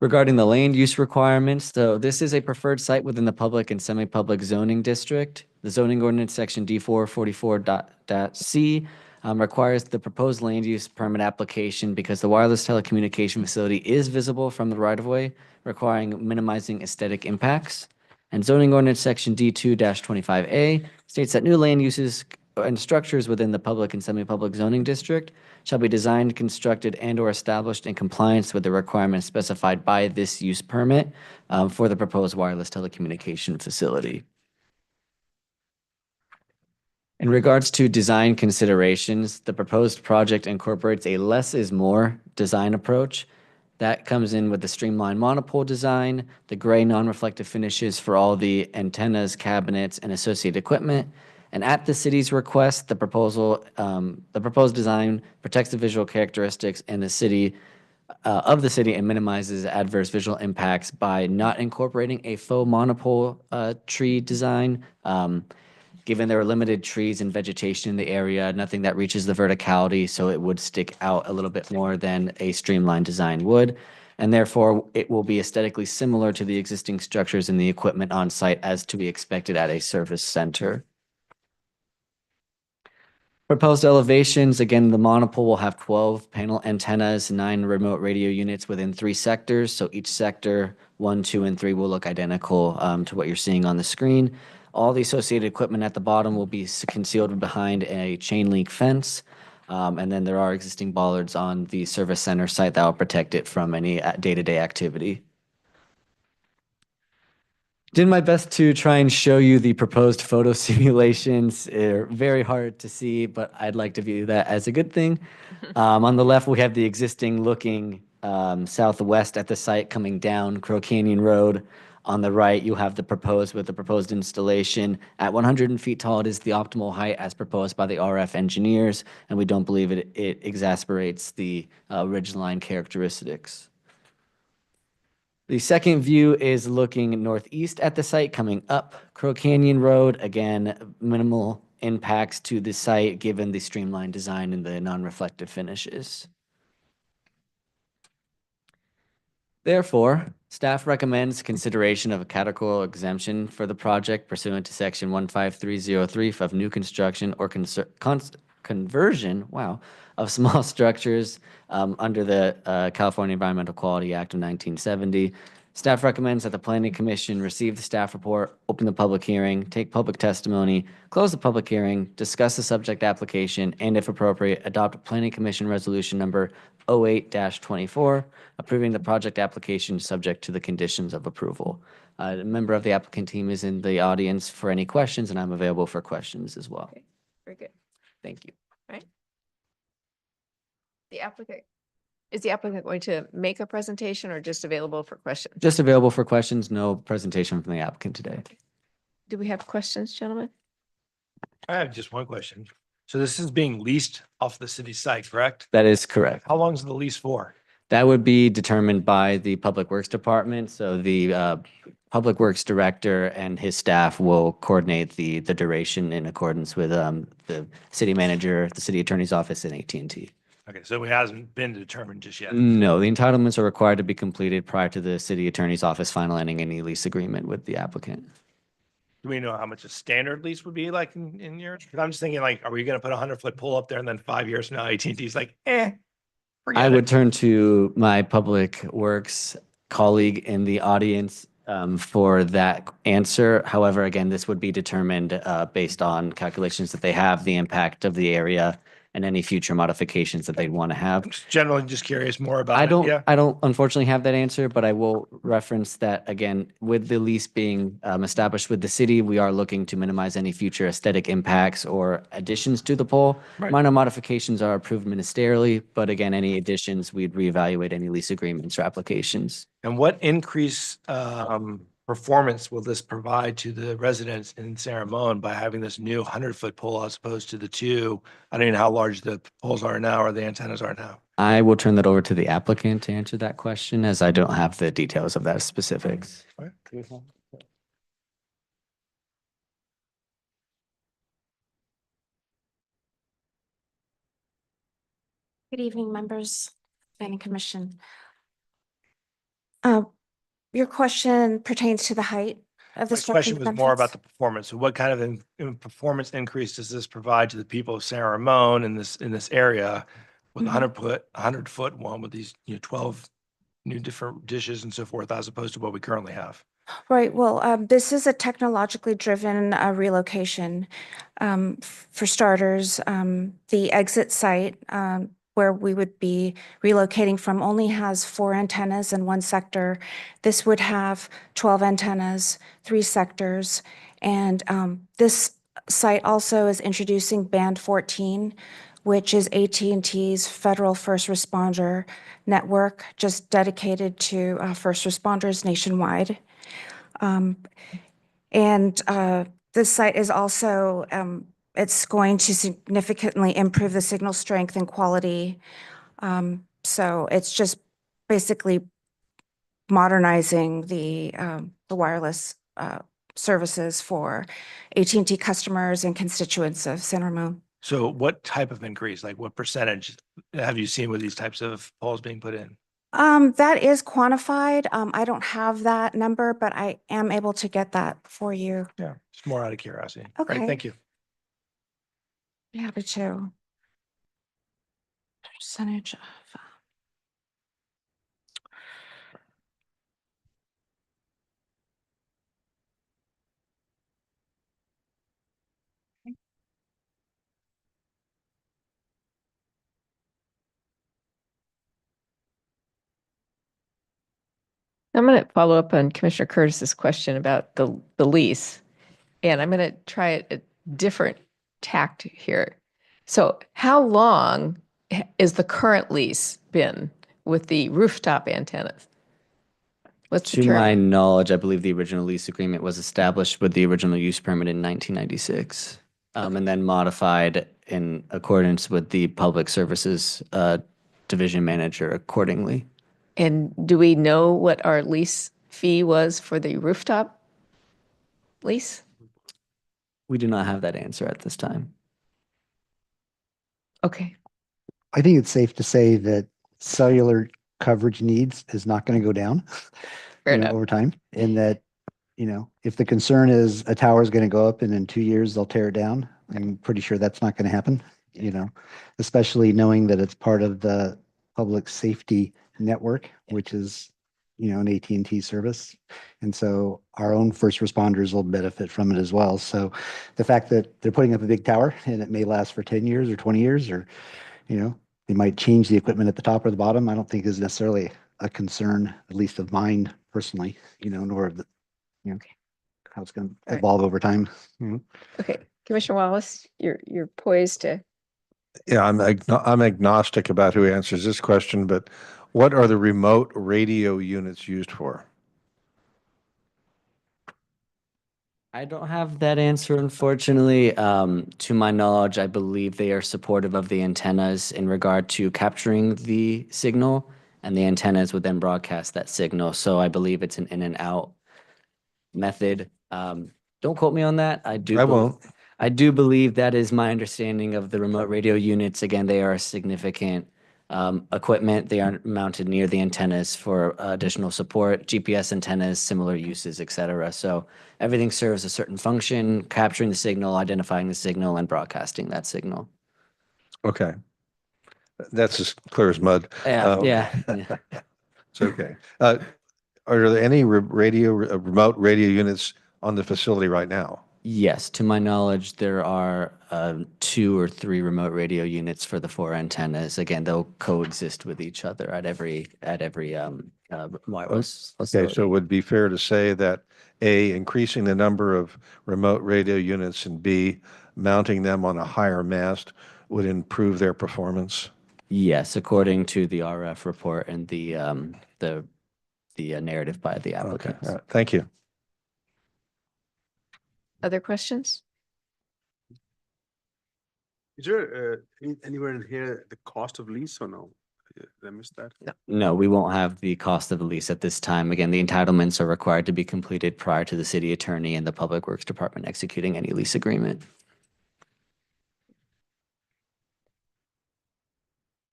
Speaker 12: Regarding the land use requirements, so this is a preferred site within the public and semi-public zoning district. The zoning ordinance section D444.C requires the proposed land use permit application because the wireless telecommunication facility is visible from the right-of-way, requiring minimizing aesthetic impacts. And zoning ordinance section D2-25A states that new land uses and structures within the public and semi-public zoning district shall be designed, constructed, and/or established in compliance with the requirements specified by this use permit for the proposed wireless telecommunication facility. In regards to design considerations, the proposed project incorporates a less is more design approach. That comes in with the streamlined monopole design, the gray non-reflective finishes for all the antennas, cabinets, and associated equipment. And at the city's request, the proposed design protects the visual characteristics and the city of the city and minimizes adverse visual impacts by not incorporating a faux monopole tree design. Given there are limited trees and vegetation in the area, nothing that reaches the verticality, so it would stick out a little bit more than a streamlined design would. And therefore, it will be aesthetically similar to the existing structures and the equipment on site as to be expected at a service center. Proposed elevations, again, the monopole will have 12 panel antennas, 9 remote radio units within 3 sectors. So each sector, 1, 2, and 3 will look identical to what you're seeing on the screen. All the associated equipment at the bottom will be concealed behind a chain link fence. And then there are existing bollards on the service center site that will protect it from any day-to-day activity. Did my best to try and show you the proposed photo simulations. They're very hard to see, but I'd like to view that as a good thing. On the left, we have the existing looking southwest at the site coming down Crow Canyon Road. On the right, you have the proposed with the proposed installation. At 100 feet tall, it is the optimal height as proposed by the RF engineers, and we don't believe it exasperates the ridgeline characteristics. The second view is looking northeast at the site, coming up Crow Canyon Road. Again, minimal impacts to the site given the streamlined design and the non-reflective finishes. Therefore, staff recommends consideration of a categorical exemption for the project pursuant to section 15303 of new construction or conversion, of small structures under the California Environmental Quality Act of 1970. Staff recommends that the Planning Commission receive the staff report, open the public hearing, take public testimony, close the public hearing, discuss the subject application, and if appropriate, adopt a Planning Commission resolution number 08-24, approving the project application subject to the conditions of approval. A member of the applicant team is in the audience for any questions, and I'm available for questions as well.
Speaker 1: Okay, very good.
Speaker 12: Thank you.
Speaker 1: Is the applicant going to make a presentation or just available for questions?
Speaker 12: Just available for questions, no presentation from the applicant today.
Speaker 1: Do we have questions, gentlemen?
Speaker 7: I have just one question. So this is being leased off the city site, correct?
Speaker 12: That is correct.
Speaker 7: How long is the lease for?
Speaker 12: That would be determined by the Public Works Department. So the Public Works Director and his staff will coordinate the duration in accordance with the city manager, the city attorney's office, and AT&T.
Speaker 7: Okay, so it hasn't been determined just yet.
Speaker 12: No, the entitlements are required to be completed prior to the city attorney's office finalizing any lease agreement with the applicant.
Speaker 7: Do we know how much a standard lease would be like in yours? Because I'm just thinking like, are we going to put a 100-foot pole up there and then 5 years from now, AT&T's like, forget
Speaker 12: I would
Speaker 7: it.
Speaker 12: turn to my Public Works colleague in the audience for that answer. However, again, this would be determined based on calculations that they have, the impact of the area, and any future modifications that they'd want to have.
Speaker 7: I'm just generally just curious more about
Speaker 12: I
Speaker 7: it.
Speaker 12: don't,
Speaker 7: Yeah.
Speaker 12: I don't unfortunately have that answer, but I will reference that again, with the lease being established with the city, we are looking to minimize any future aesthetic impacts or additions to the pole.
Speaker 7: Right.
Speaker 12: Minor modifications are approved ministerially, but again, any additions, we'd reevaluate any lease agreements or applications.
Speaker 7: And what increase performance will this provide to the residents in San Ramon by having this new 100-foot pole as opposed to the 2? I don't even know how large the poles are now or the antennas are now.
Speaker 12: I will turn that over to the applicant to answer that question as I don't have the details of that specifics.
Speaker 13: Good evening, members, planning commission. Your question pertains to the height of the
Speaker 7: My
Speaker 13: structure.
Speaker 7: question was more about the performance. So what kind of performance increase does this provide to the people of San Ramon in this area with a 100-foot one with these, 12 new different dishes and so forth, as opposed to what we currently have?
Speaker 13: Right. Well, this is a technologically driven relocation. For starters, the exit site where we would be relocating from only has 4 antennas in one sector. This would have 12 antennas, 3 sectors. And this site also is introducing Band 14, which is AT&T's federal first responder network, just dedicated to first responders nationwide. This site is also, it's going to significantly improve the signal strength and quality. So it's just basically modernizing the wireless services for AT&T customers and constituents of San Ramon.
Speaker 7: So what type of increase, like what percentage have you seen with these types of poles being put in?
Speaker 13: That is quantified. I don't have that number, but I am able to get that for you.
Speaker 7: Yeah, just more out of curiosity.
Speaker 13: Okay.
Speaker 7: Right, thank you.
Speaker 13: Be happy to. Percentage of.
Speaker 1: I'm going to follow up on Commissioner Curtis's question about the lease, and I'm going to try a different tact here. So how long is the current lease been with the rooftop antennas? What's the
Speaker 12: To my
Speaker 1: term?
Speaker 12: knowledge, I believe the original lease agreement was established with the original use permit in 1996, and then modified in accordance with the Public Services Division Manager accordingly.
Speaker 1: And do we know what our lease fee was for the rooftop lease?
Speaker 12: We do not have that answer at this time.
Speaker 1: Okay.
Speaker 8: I think it's safe to say that cellular coverage needs is not going to go down
Speaker 1: Fair enough.
Speaker 8: over time. And that, if the concern is a tower is going to go up and in 2 years they'll tear it down, I'm pretty sure that's not going to happen, especially knowing that it's part of the public safety network, which is, an AT&T service. And so our own first responders will benefit from it as well. So the fact that they're putting up a big tower and it may last for 10 years or 20 years, or, they might change the equipment at the top or the bottom, I don't think is necessarily a concern, at least of mine personally, nor of the, how it's going to
Speaker 1: All right.
Speaker 8: evolve over time.
Speaker 1: Okay. Commissioner Wallace, you're poised to.
Speaker 9: Yeah, I'm agnostic about who answers this question, but what are the remote radio units used for?
Speaker 12: I don't have that answer, unfortunately. To my knowledge, I believe they are supportive of the antennas in regard to capturing the signal, and the antennas would then broadcast that signal. So I believe it's an in and out method. Don't quote me on that.
Speaker 9: I won't.
Speaker 12: I do believe that is my understanding of the remote radio units. Again, they are a significant equipment. They are mounted near the antennas for additional support, GPS antennas, similar uses, et cetera. So everything serves a certain function, capturing the signal, identifying the signal, and broadcasting that signal.
Speaker 9: Okay. That's as clear as mud.
Speaker 12: Yeah.
Speaker 9: It's okay. Are there any remote radio units on the facility right now?
Speaker 12: Yes, to my knowledge, there are 2 or 3 remote radio units for the 4 antennas. Again, they'll coexist with each other at every wireless
Speaker 9: Okay,
Speaker 12: facility.
Speaker 9: so it would be fair to say that A, increasing the number of remote radio units, and B, mounting them on a higher mast would improve their performance?
Speaker 12: Yes, according to the RF report and the narrative by the
Speaker 9: Okay,
Speaker 12: applicants.
Speaker 9: all right, thank you.
Speaker 1: Other questions?
Speaker 3: Is there anywhere in here the cost of lease or no? Did I miss that?
Speaker 12: No, we won't have the cost of the lease at this time. Again, the entitlements are required to be completed prior to the city attorney and the Public Works Department executing any lease agreement.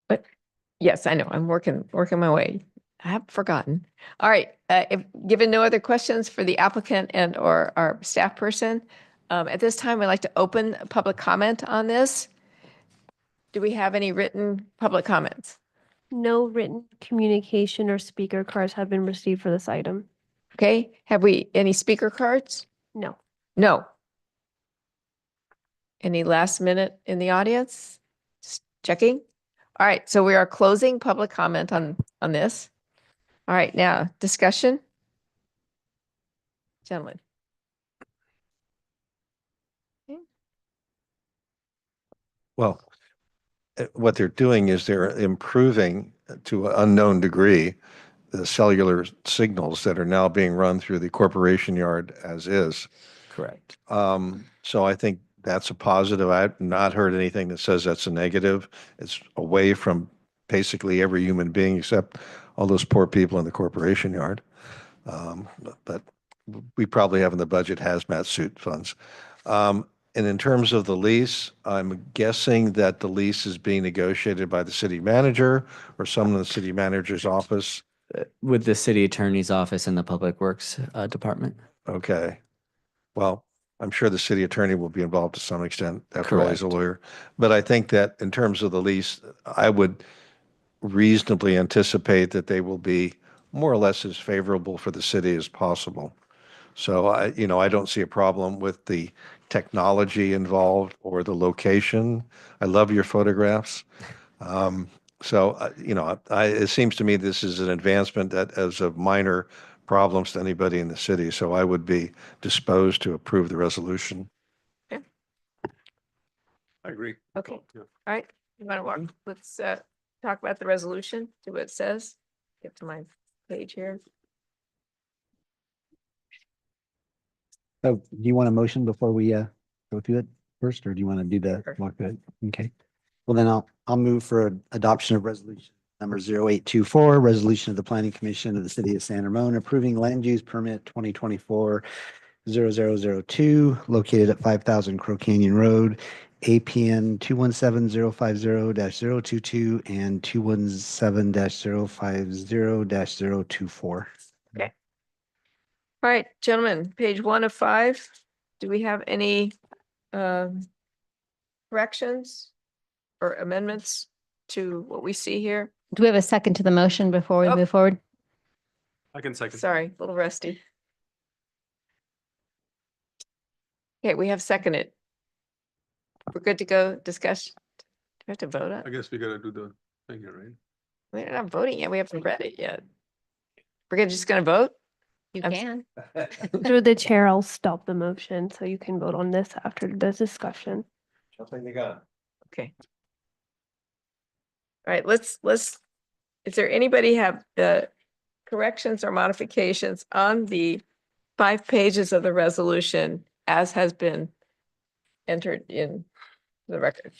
Speaker 1: But yes, I know, I'm working my way. I have forgotten. All right, if given no other questions for the applicant and or our staff person, at this time, we'd like to open public comment on this. Do we have any written public comments?
Speaker 2: No written communication or speaker cards have been received for this item.
Speaker 1: Okay, have we any speaker cards?
Speaker 2: No.
Speaker 1: No. Any last minute in the audience? Just checking. All right, so we are closing public comment on this. All right, now discussion. Gentlemen.
Speaker 9: Well, what they're doing is they're improving to an unknown degree the cellular signals that are now being run through the corporation yard as is.
Speaker 12: Correct.
Speaker 9: So I think that's a positive. I've not heard anything that says that's a negative. It's away from basically every human being except all those poor people in the corporation yard. But we probably have in the budget hazmat suit funds. And in terms of the lease, I'm guessing that the lease is being negotiated by the city manager or someone in the city manager's office.
Speaker 12: With the city attorney's office and the Public Works Department.
Speaker 9: Okay. Well, I'm sure the city attorney will be involved to some extent. After all, he's a
Speaker 12: Correct.
Speaker 9: lawyer. But I think that in terms of the lease, I would reasonably anticipate that they will be more or less as favorable for the city as possible. So I don't see a problem with the technology involved or the location. I love your photographs. It seems to me this is an advancement that is of minor problems to anybody in the city. So I would be disposed to approve the resolution.
Speaker 3: I agree.
Speaker 1: Okay.
Speaker 3: Yeah.
Speaker 1: All right, you want to walk, let's talk about the resolution, see what it says. Get to my page here.
Speaker 8: So do you want a motion before we go through it first, or do you want to do the
Speaker 1: Sure.
Speaker 8: walk through it? Okay. Well, then I'll move for adoption of resolution number 0824, resolution of the Planning Commission of the City of San Ramon approving land use permit 2024-0002 located at 5000 Crow Canyon Road, APN 217-050-022 and 217-050-024.
Speaker 1: All right, gentlemen, page 1 of 5. Do we have any corrections or amendments to what we see here?
Speaker 11: Do we have a second to the motion before we
Speaker 1: Oh.
Speaker 11: move forward?
Speaker 3: I can second.
Speaker 1: Sorry, a little rusty. Okay, we have seconded. We're good to go discuss. Do we have to vote on?
Speaker 3: I guess we gotta do the thing here, right?
Speaker 1: We're not voting yet. We haven't read it yet. We're just gonna vote?
Speaker 11: You
Speaker 1: I'm-
Speaker 11: can.
Speaker 2: Through the chair, I'll stop the motion so you can vote on this after the discussion.
Speaker 9: Jumping the gun.
Speaker 1: Okay. All right, let's, is there anybody have corrections or modifications on the 5 pages of the resolution as has been entered in the record?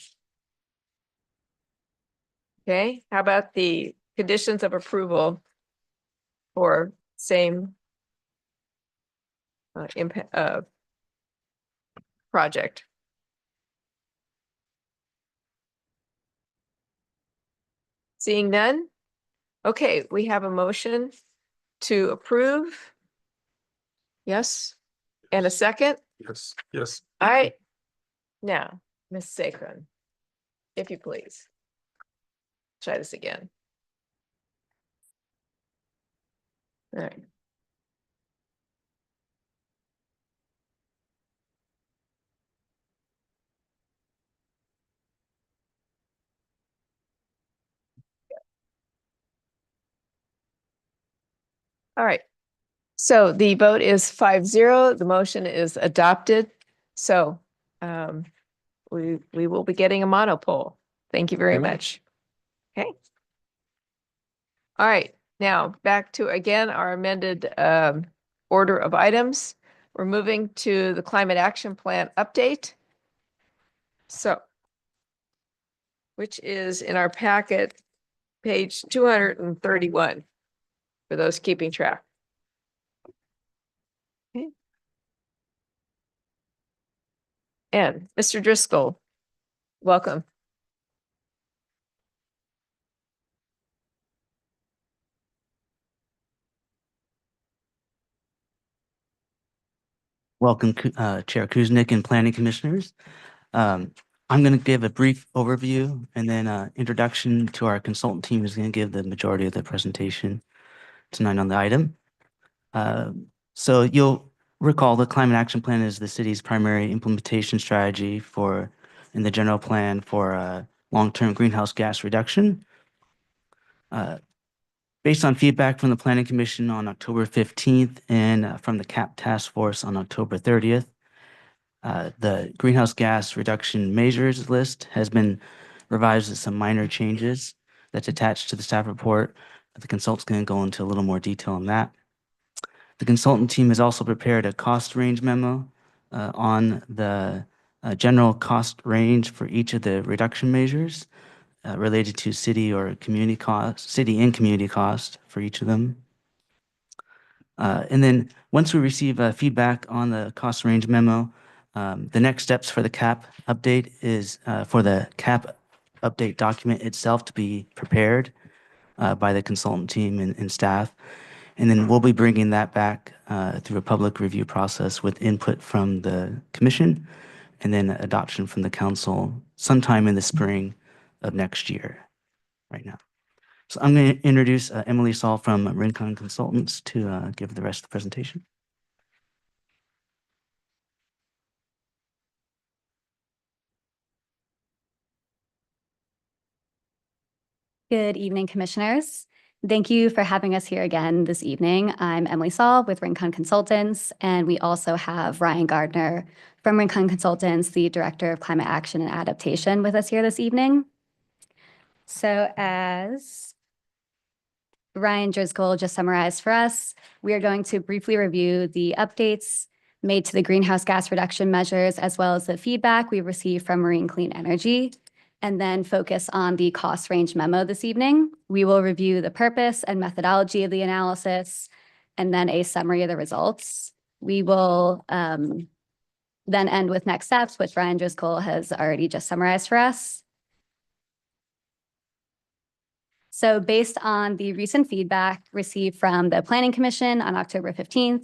Speaker 1: Okay, how about the conditions of approval for same impact project? Seeing none? Okay, we have a motion to approve. Yes, and a second?
Speaker 3: Yes. Yes.
Speaker 1: All right. Now, Ms. Sakron, if you please. Try this again. All right. All right. So the vote is 5-0. The motion is adopted. So we will be getting a monopole. Thank you very much. Okay. All right. Now back to again our amended order of items. We're moving to the climate action plan update. So, which is in our packet, page 231, for those keeping track. Okay. And Mr. Driscoll, welcome.
Speaker 14: Welcome, Chair Kuznick and Planning Commissioners. I'm going to give a brief overview and then introduction to our consultant team who's going to give the majority of the presentation tonight on the item. So you'll recall the Climate Action Plan is the city's primary implementation strategy in the general plan for long-term greenhouse gas reduction. Based on feedback from the Planning Commission on October 15th and from the CAP Task Force on October 30th, the greenhouse gas reduction measures list has been revised with some minor changes that's attached to the staff report. The consultant's going to go into a little more detail on that. The consultant team has also prepared a cost range memo on the general cost range for each of the reduction measures related to city and community cost for each of them. And then once we receive feedback on the cost range memo, the next steps for the CAP update is for the CAP update document itself to be prepared by the consultant team and staff. And then we'll be bringing that back through a public review process with input from the commission and then adoption from the council sometime in the spring of next year right now. So I'm going to introduce Emily Saul from Rincon Consultants to give the rest of the presentation.
Speaker 15: Good evening, commissioners. Thank you for having us here again this evening. I'm Emily Saul with Rincon Consultants, and we also have Ryan Gardner from Rincon Consultants, the Director of Climate Action and Adaptation, with us here this evening. So as Ryan Driscoll just summarized for us, we are going to briefly review the updates made to the greenhouse gas reduction measures, as well as the feedback we received from Marine Clean Energy, and then focus on the cost range memo this evening. We will review the purpose and methodology of the analysis, and then a summary of the results. We will then end with next steps, which Ryan Driscoll has already just summarized for us. So based on the recent feedback received from the Planning Commission on October 15th,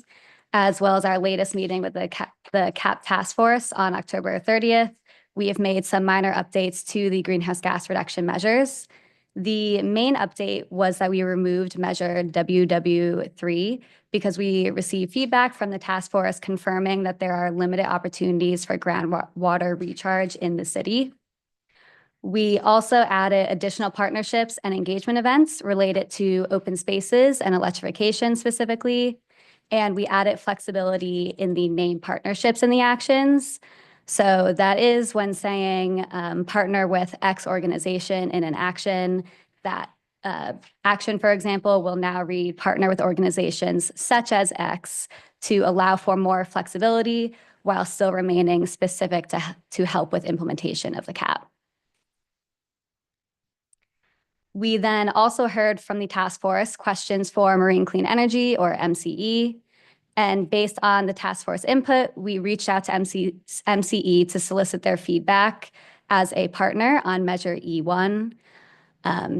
Speaker 15: as well as our latest meeting with the CAP Task Force on October 30th, we have made some minor updates to the greenhouse gas reduction measures. The main update was that we removed measure WW3 because we received feedback from the task force confirming that there are limited opportunities for groundwater recharge in the city. We also added additional partnerships and engagement events related to open spaces and electrification specifically. And we added flexibility in the named partnerships in the actions. So that is when saying partner with X organization in an action, that action, for example, will now read partner with organizations such as X to allow for more flexibility while still remaining specific to help with implementation of the CAP. We then also heard from the task force questions for Marine Clean Energy, or MCE. And based on the task force input, we reached out to MCE to solicit their feedback as a partner on Measure E1.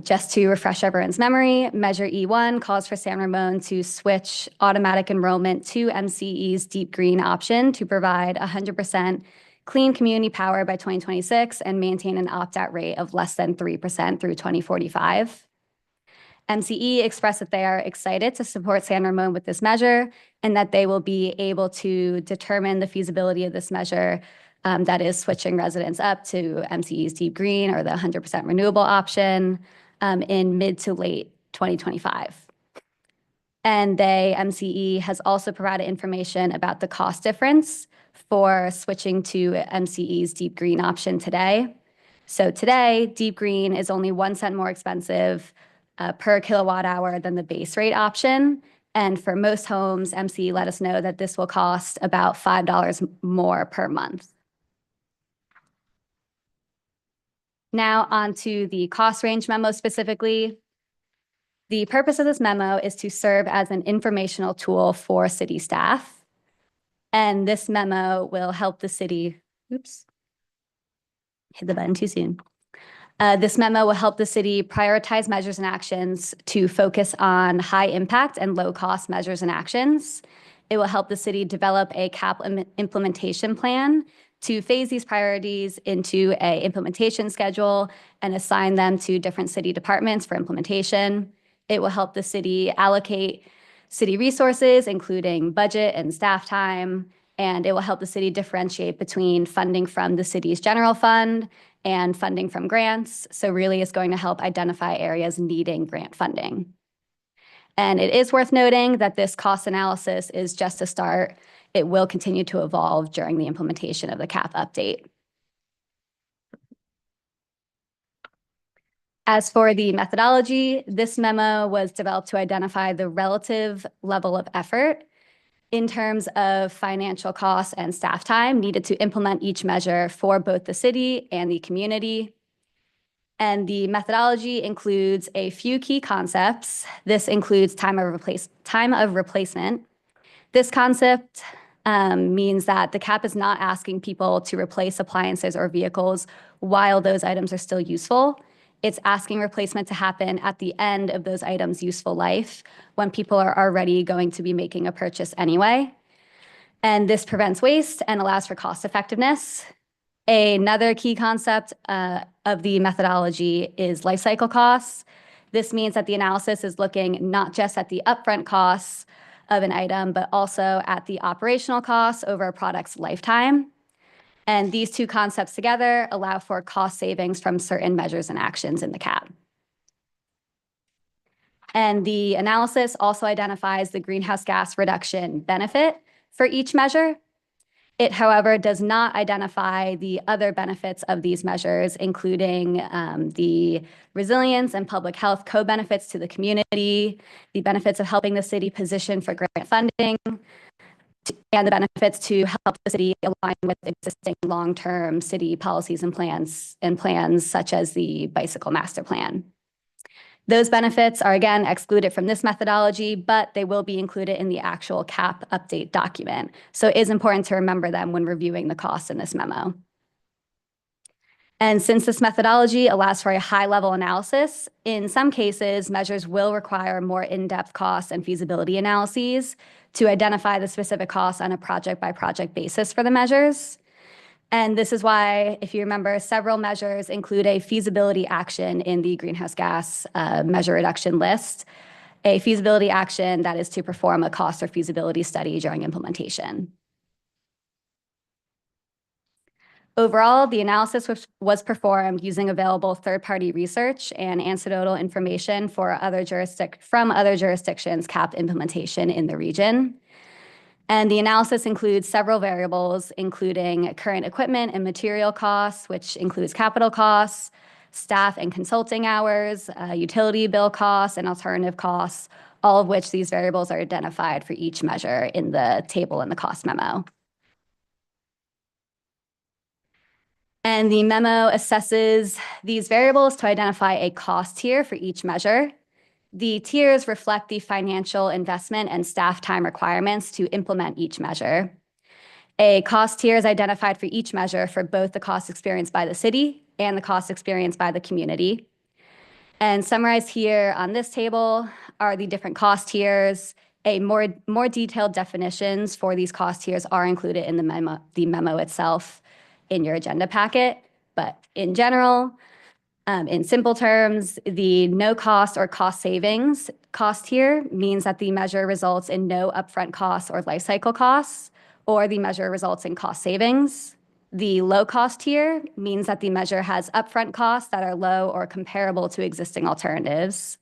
Speaker 15: Just to refresh everyone's memory, Measure E1 calls for San Ramon to switch automatic enrollment to MCE's Deep Green option to provide 100% clean community power by 2026 and maintain an opt-out rate of less than 3% through 2045. MCE expressed that they are excited to support San Ramon with this measure and that they will be able to determine the feasibility of this measure, that is switching residents up to MCE's Deep Green or the 100% renewable option in mid to late 2025. And MCE has also provided information about the cost difference for switching to MCE's Deep Green option today. So today, Deep Green is only 1 cent more expensive per kilowatt hour than the base rate option. And for most homes, MCE let us know that this will cost about $5 more per month. Now on to the cost range memo specifically. The purpose of this memo is to serve as an informational tool for city staff. And this memo will help the city, oops, hit the button too soon. This memo will help the city prioritize measures and actions to focus on high impact and low cost measures and actions. It will help the city develop a CAP implementation plan to phase these priorities into a implementation schedule and assign them to different city departments for implementation. It will help the city allocate city resources, including budget and staff time, and it will help the city differentiate between funding from the city's general fund and funding from grants. So really it's going to help identify areas needing grant funding. And it is worth noting that this cost analysis is just a start. It will continue to evolve during the implementation of the CAP update. As for the methodology, this memo was developed to identify the relative level of effort in terms of financial costs and staff time needed to implement each measure for both the city and the community. And the methodology includes a few key concepts. This includes time of replacement. This concept means that the CAP is not asking people to replace appliances or vehicles while those items are still useful. It's asking replacement to happen at the end of those items' useful life when people are already going to be making a purchase anyway. And this prevents waste and allows for cost effectiveness. Another key concept of the methodology is life cycle costs. This means that the analysis is looking not just at the upfront costs of an item, but also at the operational costs over a product's lifetime. And these two concepts together allow for cost savings from certain measures and actions in the CAP. And the analysis also identifies the greenhouse gas reduction benefit for each measure. It, however, does not identify the other benefits of these measures, including the resilience and public health co-benefits to the community, the benefits of helping the city position for grant funding, and the benefits to help the city align with existing long-term city policies and plans such as the bicycle master plan. Those benefits are again excluded from this methodology, but they will be included in the actual CAP update document. So it is important to remember them when reviewing the costs in this memo. And since this methodology allows for a high-level analysis, in some cases, measures will require more in-depth costs and feasibility analyses to identify the specific costs on a project-by-project basis for the measures. And this is why, if you remember, several measures include a feasibility action in the greenhouse gas measure reduction list, a feasibility action that is to perform a cost or feasibility study during implementation. Overall, the analysis was performed using available third-party research and anecdotal information from other jurisdictions' CAP implementation in the region. And the analysis includes several variables, including current equipment and material costs, which includes capital costs, staff and consulting hours, utility bill costs, and alternative costs, all of which these variables are identified for each measure in the table in the cost memo. And the memo assesses these variables to identify a cost tier for each measure. The tiers reflect the financial investment and staff time requirements to implement each measure. A cost tier is identified for each measure for both the cost experienced by the city and the cost experienced by the community. And summarized here on this table are the different cost tiers. More detailed definitions for these cost tiers are included in the memo itself in your agenda packet. But in general, in simple terms, the no cost or cost savings cost tier means that the measure results in no upfront costs or life cycle costs, or the measure results in cost savings. The low cost tier means that the measure has upfront costs that are low or comparable to existing alternatives.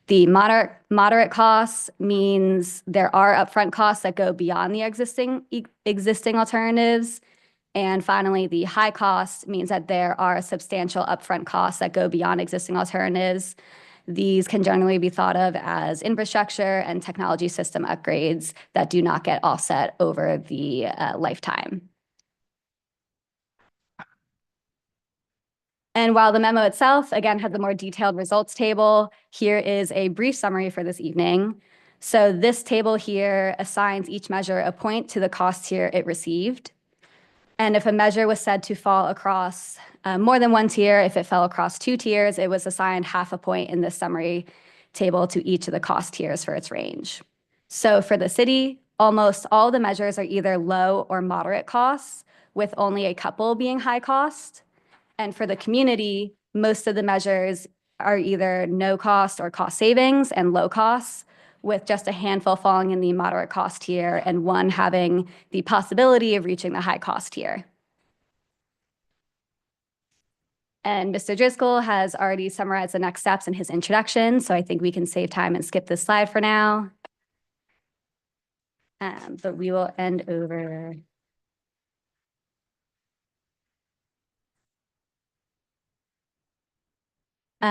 Speaker 15: The moderate costs means there are upfront costs that go beyond the existing alternatives. And finally, the high cost means that there are substantial upfront costs that go beyond existing alternatives. These can generally be thought of as infrastructure and technology system upgrades that do not get offset over the lifetime. And while the memo itself, again, has a more detailed results table, here is a brief summary for this evening. So this table here assigns each measure a point to the cost tier it received. And if a measure was said to fall across more than one tier, if it fell across two tiers, it was assigned half a point in this summary table to each of the cost tiers for its range. So for the city, almost all the measures are either low or moderate costs, with only a couple being high cost. And for the community, most of the measures are either no cost or cost savings and low costs, with just a handful falling in the moderate cost tier and one having the possibility of reaching the high cost tier. And Mr. Driscoll has already summarized the next steps in his introduction, so I think we can save time and skip this slide for now. But we will end over.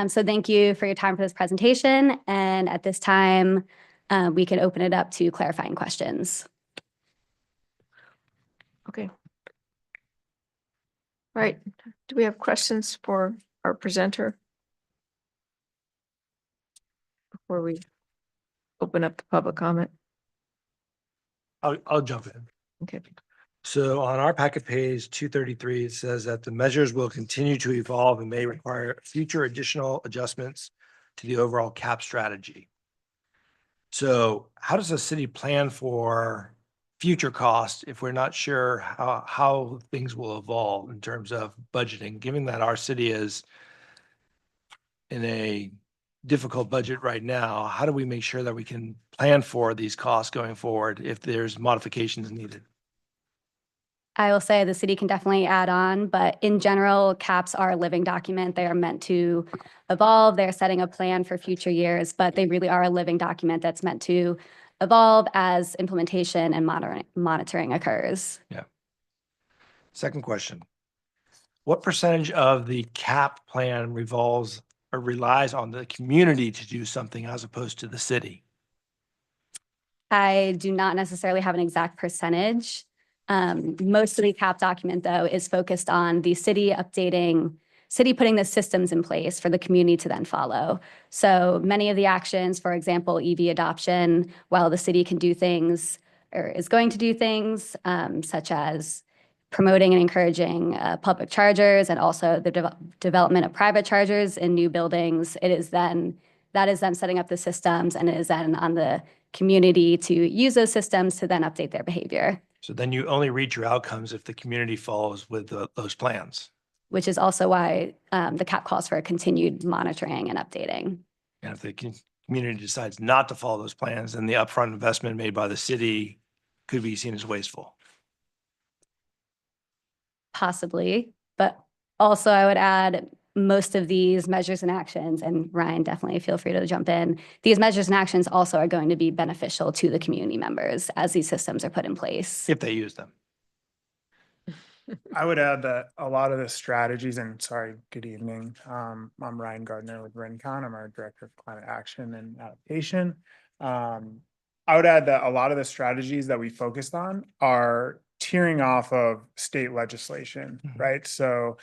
Speaker 15: So thank you for your time for this presentation. And at this time, we can open it up to clarifying questions.
Speaker 1: Okay. All right. Do we have questions for our presenter before we open up the public comment?
Speaker 7: I'll jump in.
Speaker 1: Okay.
Speaker 7: So on our packet page 233, it says that the measures will continue to evolve and may require future additional adjustments to the overall CAP strategy. So how does the city plan for future costs if we're not sure how things will evolve in terms of budgeting, given that our city is in a difficult budget right now? How do we make sure that we can plan for these costs going forward if there's modifications needed?
Speaker 15: I will say the city can definitely add on, but in general, CAPs are a living document. They are meant to evolve. They're setting a plan for future years, but they really are a living document that's meant to evolve as implementation and monitoring occurs.
Speaker 7: Yeah. Second question. What percentage of the CAP plan revolves or relies on the community to do something as opposed to the city?
Speaker 15: I do not necessarily have an exact percentage. Most of the CAP document, though, is focused on the city putting the systems in place for the community to then follow. So many of the actions, for example, EV adoption, while the city can do things or is going to do things such as promoting and encouraging public chargers and also the development of private chargers in new buildings, that is them setting up the systems, and it is then on the community to use those systems to then update their behavior.
Speaker 7: So then you only reach your outcomes if the community follows with those plans.
Speaker 15: Which is also why the CAP calls for continued monitoring and updating.
Speaker 7: And if the community decides not to follow those plans, then the upfront investment made by the city could be seen as wasteful.
Speaker 15: Possibly, but also I would add most of these measures and actions, and Ryan, definitely feel free to jump in. These measures and actions also are going to be beneficial to the community members as these systems are put in place.
Speaker 7: If they use them.
Speaker 16: I would add that a lot of the strategies, and sorry, good evening. I'm Ryan Gardner with RenCon. I'm our Director of Climate Action and Adaptation. I would add that a lot of the strategies that we focused on are tearing off of state legislation, right? So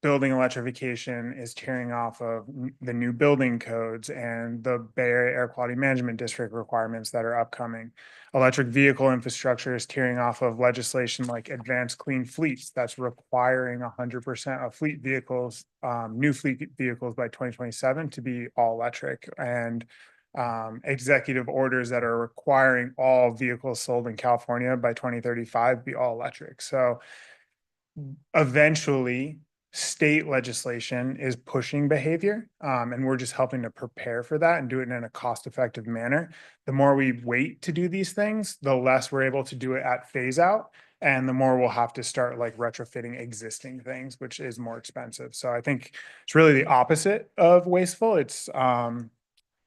Speaker 16: building electrification is tearing off of the new building codes and the Bay Area Air Quality Management District requirements that are upcoming. Electric vehicle infrastructure is tearing off of legislation like Advanced Clean Fleets that's requiring 100% of fleet vehicles, new fleet vehicles by 2027 to be all electric, and executive orders that are requiring all vehicles sold in California by 2035 be all electric. So eventually, state legislation is pushing behavior, and we're just helping to prepare for that and do it in a cost-effective manner. The more we wait to do these things, the less we're able to do it at phase out, and the more we'll have to start like retrofitting existing things, which is more expensive. So I think it's really the opposite of wasteful. It's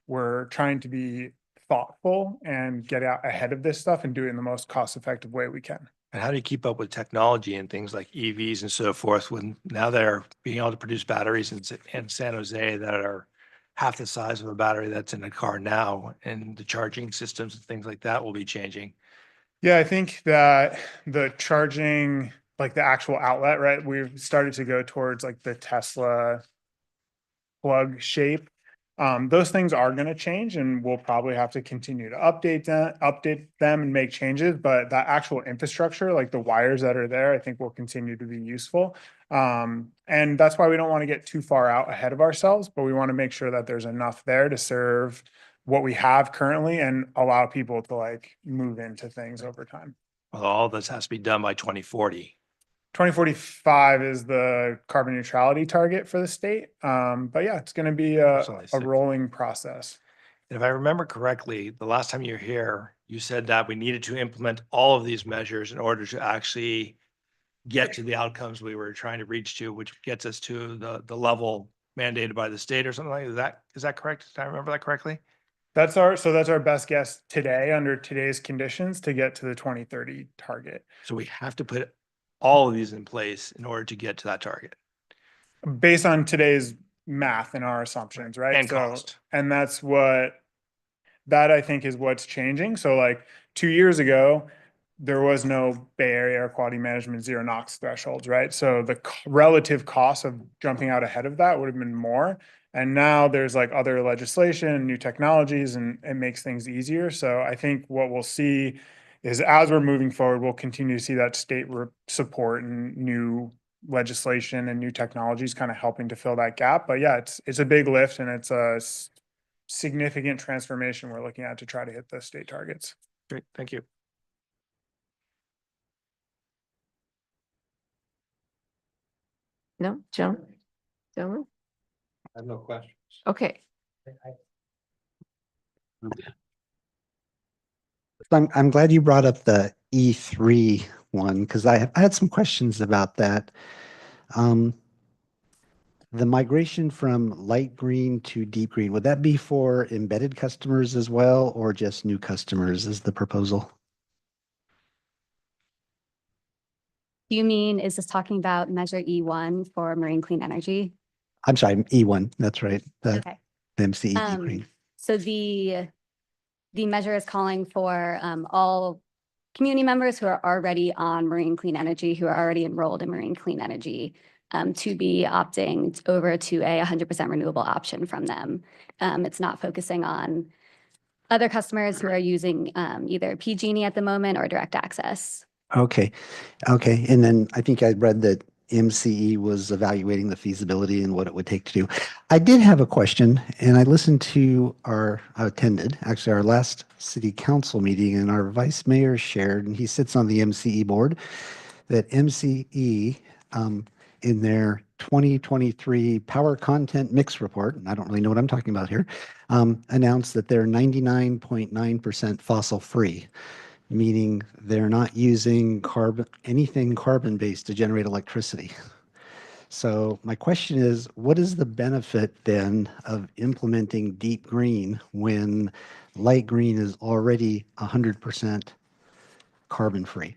Speaker 16: we're trying to be thoughtful and get out ahead of this stuff and do it in the most cost-effective way we can.
Speaker 7: And how do you keep up with technology and things like EVs and so forth when now they're being able to produce batteries in San Jose that are half the size of a battery that's in a car now, and the charging systems and things like that will be changing?
Speaker 16: Yeah, I think that the charging, like the actual outlet, right? We've started to go towards like the Tesla plug shape. Those things are going to change, and we'll probably have to continue to update them and make changes. But that actual infrastructure, like the wires that are there, I think will continue to be useful. And that's why we don't want to get too far out ahead of ourselves, but we want to make sure that there's enough there to serve what we have currently and allow people to like move into things over time.
Speaker 7: Well, all this has to be done by 2040.
Speaker 16: 2045 is the carbon neutrality target for the state. But yeah, it's going to be
Speaker 7: That's only
Speaker 16: a
Speaker 7: 6
Speaker 16: rolling process.
Speaker 7: And if I remember correctly, the last time you were here, you said that we needed to implement all of these measures in order to actually get to the outcomes we were trying to reach to, which gets us to the level mandated by the state or something like that. Is that correct? Did I remember that correctly?
Speaker 16: That's our best guess today under today's conditions to get to the 2030 target.
Speaker 7: So we have to put all of these in place in order to get to that target.
Speaker 16: Based on today's math and our assumptions, right?
Speaker 7: And cost.
Speaker 16: And that I think is what's changing. So like 2 years ago, there was no Bay Area Air Quality Management zero NOx thresholds, right? So the relative cost of jumping out ahead of that would have been more. And now there's like other legislation, new technologies, and it makes things easier. So I think what we'll see is as we're moving forward, we'll continue to see that state support and new legislation and new technologies kind of helping to fill that gap. But yeah, it's a big lift and it's a significant transformation we're looking at to try to hit the state targets.
Speaker 7: Great, thank you.
Speaker 1: No, Joan? Gentlemen?
Speaker 9: I have no questions.
Speaker 1: Okay.
Speaker 8: I'm glad you brought up the E3 one because I had some questions about that. The migration from light green to deep green, would that be for embedded customers as well, or just new customers is the proposal?
Speaker 15: Do you mean, is this talking about Measure E1 for marine clean energy?
Speaker 8: I'm sorry, E1, that's right.
Speaker 15: Okay.
Speaker 8: The MCE deep green.
Speaker 15: So the measure is calling for all community members who are already on marine clean energy, who are already enrolled in marine clean energy, to be opting over to a 100% renewable option from them. It's not focusing on other customers who are using either PG&E at the moment or direct access.
Speaker 8: Okay. And then I think I read that MCE was evaluating the feasibility and what it would take to do. I did have a question, and I listened to I attended actually our last city council meeting, and our vice mayor shared, and he sits on the MCE board, that MCE in their 2023 power content mix report, and I don't really know what I'm talking about here, announced that they're 99.9% fossil free, meaning they're not using anything carbon-based to generate electricity. So my question is, what is the benefit then of implementing deep green when light green is already 100% carbon-free?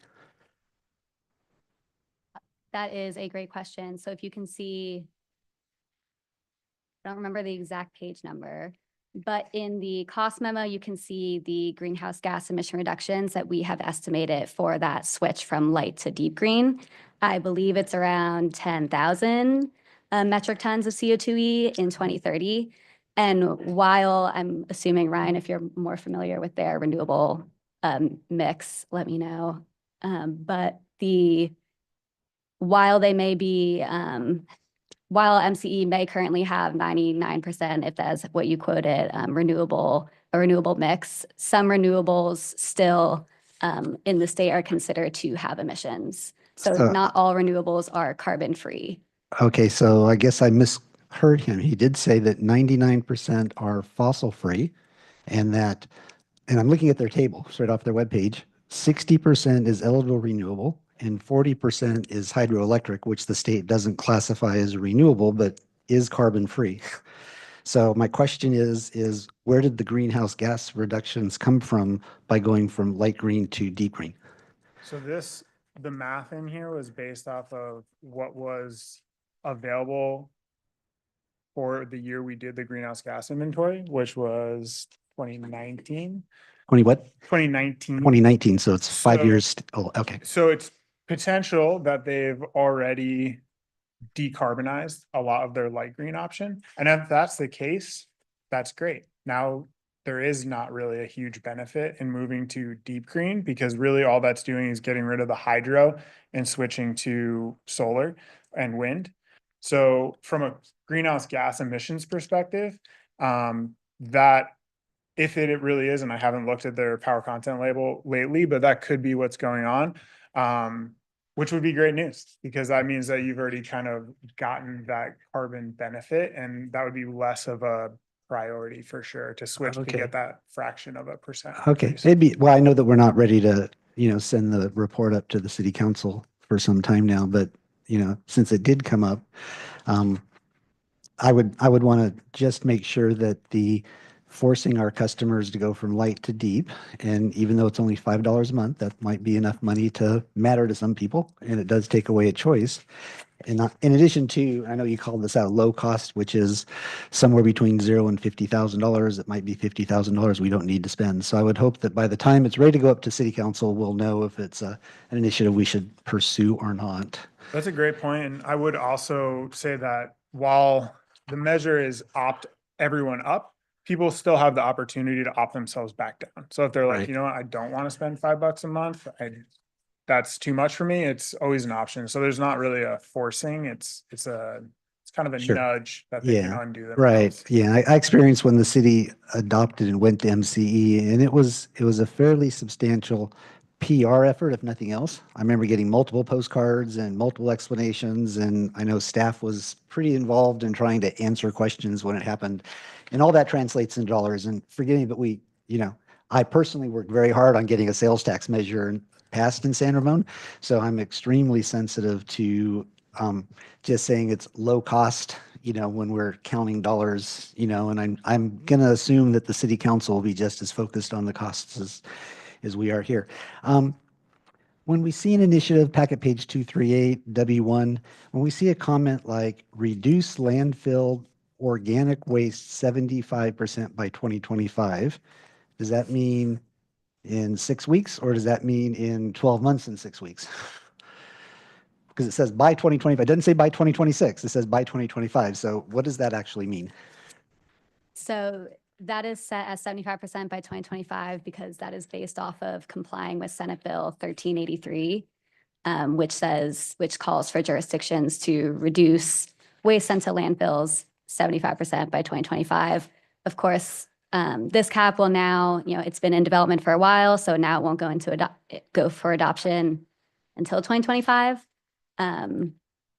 Speaker 15: That is a great question. So if you can see, I don't remember the exact page number, but in the cost memo, you can see the greenhouse gas emission reductions that we have estimated for that switch from light to deep green. I believe it's around 10,000 metric tons of CO2e in 2030. And while I'm assuming, Ryan, if you're more familiar with their renewable mix, let me know. But while they may be, while MCE may currently have 99%, if that's what you quoted, a renewable mix, some renewables still in the state are considered to have emissions. So not all renewables are carbon free.
Speaker 8: Okay, so I guess I misheard him. He did say that 99% are fossil free, and I'm looking at their table straight off their webpage. 60% is eligible renewable, and 40% is hydroelectric, which the state doesn't classify as renewable, but is carbon free. So my question is where did the greenhouse gas reductions come from by going from light green to deep green?
Speaker 16: So the math in here was based off of what was available for the year we did the greenhouse gas inventory, which was 2019. 2019.
Speaker 8: 2019, so it's 5 years. Oh, okay.
Speaker 16: So it's potential that they've already decarbonized a lot of their light green option. And if that's the case, that's great. Now, there is not really a huge benefit in moving to deep green because really all that's doing is getting rid of the hydro and switching to solar and wind. So from a greenhouse gas emissions perspective, that if it really is, and I haven't looked at their power content label lately, but that could be what's going on. Which would be great news, because that means that you've already kind of gotten that carbon benefit, and that would be less of a priority for sure to switch to
Speaker 8: Okay.
Speaker 16: get that fraction of a percent.
Speaker 8: Okay,
Speaker 16: increase.
Speaker 8: it'd be, well, I know that we're not ready to, send the report up to the city council for some time now, but, since it did come up, I would want to just make sure that the forcing our customers to go from light to deep, and even though it's only $5 a month, that might be enough money to matter to some people, and it does take away a choice. And in addition to, I know you called this out low cost, which is somewhere between $0 and $50,000. It might be $50,000 we don't need to spend. So I would hope that by the time it's ready to go up to city council, we'll know if it's an initiative we should pursue or not.
Speaker 16: That's a great point. And I would also say that while the measure is opt everyone up, people still have the opportunity to opt themselves back down. So if they're like,
Speaker 8: Right.
Speaker 16: you know what, I don't want to spend $5 a month, that's too much for me, it's always an option. So there's not really a forcing, it's kind of a
Speaker 8: Sure.
Speaker 16: nudge that they can
Speaker 8: Yeah,
Speaker 16: undo themselves.
Speaker 8: right. Yeah, I experienced when the city adopted and went to MCE, and it was a fairly substantial PR effort, if nothing else. I remember getting multiple postcards and multiple explanations, and I know staff was pretty involved in trying to answer questions when it happened. And all that translates in dollars. And forgive me, but I personally worked very hard on getting a sales tax measure passed in San Ramon. So I'm extremely sensitive to just saying it's low cost, when we're counting dollars, and I'm gonna assume that the city council will be just as focused on the costs as we are here. When we see an initiative, packet page 238, W1, when we see a comment like reduce landfill organic waste 75% by 2025, does that mean in 6 weeks, or does that mean in 12 months and 6 weeks? Because it says by 2025, it doesn't say by 2026, it says by 2025. So what does that actually mean?
Speaker 15: So that is set as 75% by 2025 because that is based off of complying with Senate Bill 1383, which calls for jurisdictions to reduce waste sent to landfills 75% by 2025. Of course, this cap will now, it's been in development for a while, so now it won't go for adoption until 2025.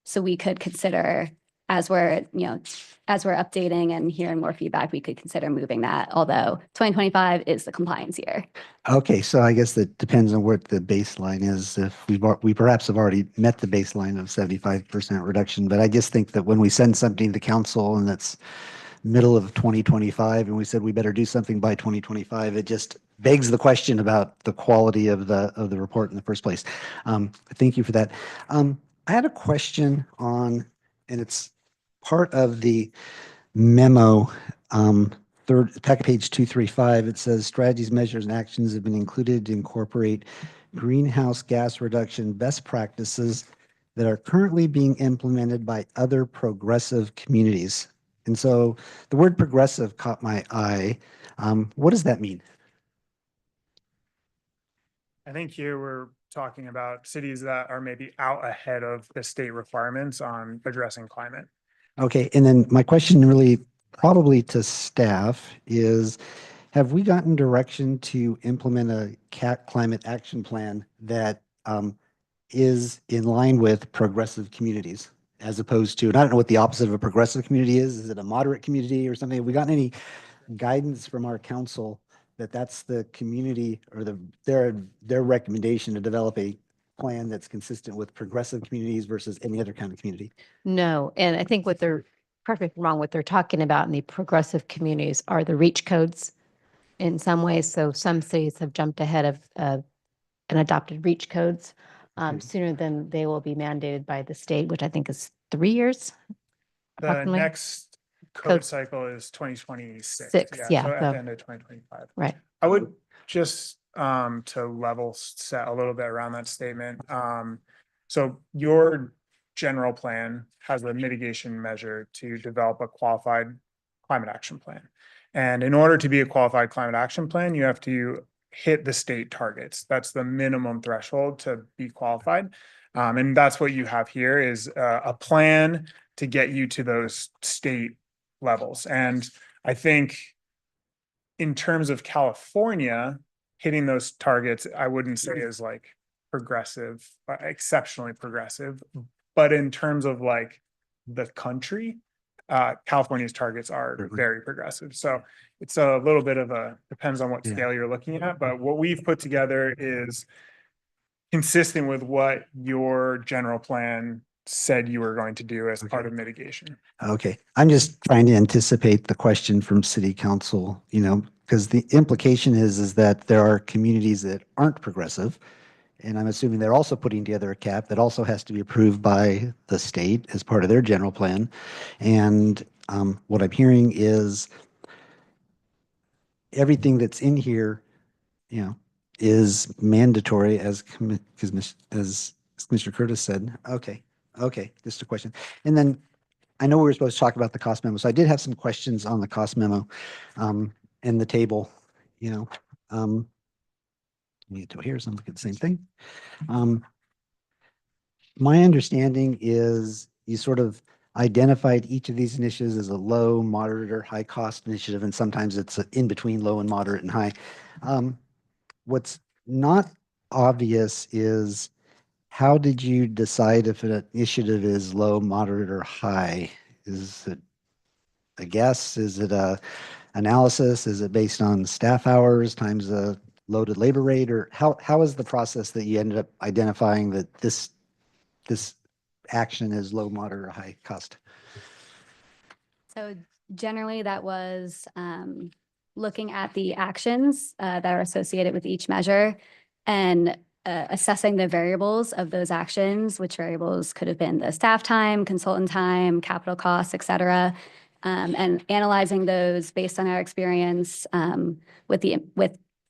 Speaker 15: So we could consider, as we're updating and hearing more feedback, we could consider moving that, although 2025 is the compliance year.
Speaker 8: Okay, so I guess that depends on what the baseline is. If we perhaps have already met the baseline of 75% reduction, but I just think that when we send something to council and that's middle of 2025 and we said we better do something by 2025, it just begs the question about the quality of the report in the first place. Thank you for that. I had a question on, and it's part of the memo, packet page 235. It says strategies, measures, and actions have been included to incorporate greenhouse gas reduction best practices that are currently being implemented by other progressive communities. And so the word progressive caught my eye. What does that mean?
Speaker 16: I think here we're talking about cities that are maybe out ahead of the state requirements on addressing climate.
Speaker 8: Okay, and then my question really probably to staff is, have we gotten direction to implement a climate action plan that is in line with progressive communities, as opposed to, and I don't know what the opposite of a progressive community is. Is it a moderate community or something? Have we gotten any guidance from our council that that's the community or their recommendation to develop a plan that's consistent with progressive communities versus any other kind of community?
Speaker 17: No, and I think correct me if I'm wrong, what they're talking about in the progressive communities are the reach codes in some ways. So some cities have jumped ahead of and adopted reach codes sooner than they will be mandated by the state, which I think is 3 years.
Speaker 16: The
Speaker 17: approximately.
Speaker 16: next code
Speaker 17: Code-
Speaker 16: cycle is 2026.
Speaker 17: Yeah,
Speaker 16: So at
Speaker 17: so-
Speaker 16: the end of 2025.
Speaker 17: Right.
Speaker 16: I would just to level set a little bit around that statement. So your general plan has a mitigation measure to develop a qualified climate action plan. And in order to be a qualified climate action plan, you have to hit the state targets. That's the minimum threshold to be qualified. And that's what you have here is a plan to get you to those state levels. And I think in terms of California, hitting those targets, I wouldn't say is like progressive, exceptionally progressive. But in terms of like the country, California's targets are very progressive. So it's a little bit of a, depends on what scale you're looking at, but what we've put together is consistent with what your general plan said you were going to do as part of mitigation.
Speaker 8: Okay, I'm just trying to anticipate the question from city council, because the implication is that there are communities that aren't progressive. And I'm assuming they're also putting together a cap that also has to be approved by the state as part of their general plan. And what I'm hearing is everything that's in here, is mandatory as Commissioner Curtis said. Okay, just a question. And then I know we were supposed to talk about the cost memo, so I did have some questions on the cost memo and the table, Let me get to here, so I'm looking at the same thing. My understanding is you sort of identified each of these initiatives as a low, moderate, or high cost initiative, and sometimes it's in between low and moderate and high. What's not obvious is how did you decide if an initiative is low, moderate, or high? Is it a guess? Is it a analysis? Is it based on staff hours times a loaded labor rate? Or how is the process that you ended up identifying that this action is low, moderate, or high cost?
Speaker 15: So generally that was looking at the actions that are associated with each measure and assessing the variables of those actions, which variables could have been the staff time, consultant time, capital costs, et cetera, and analyzing those based on our experience with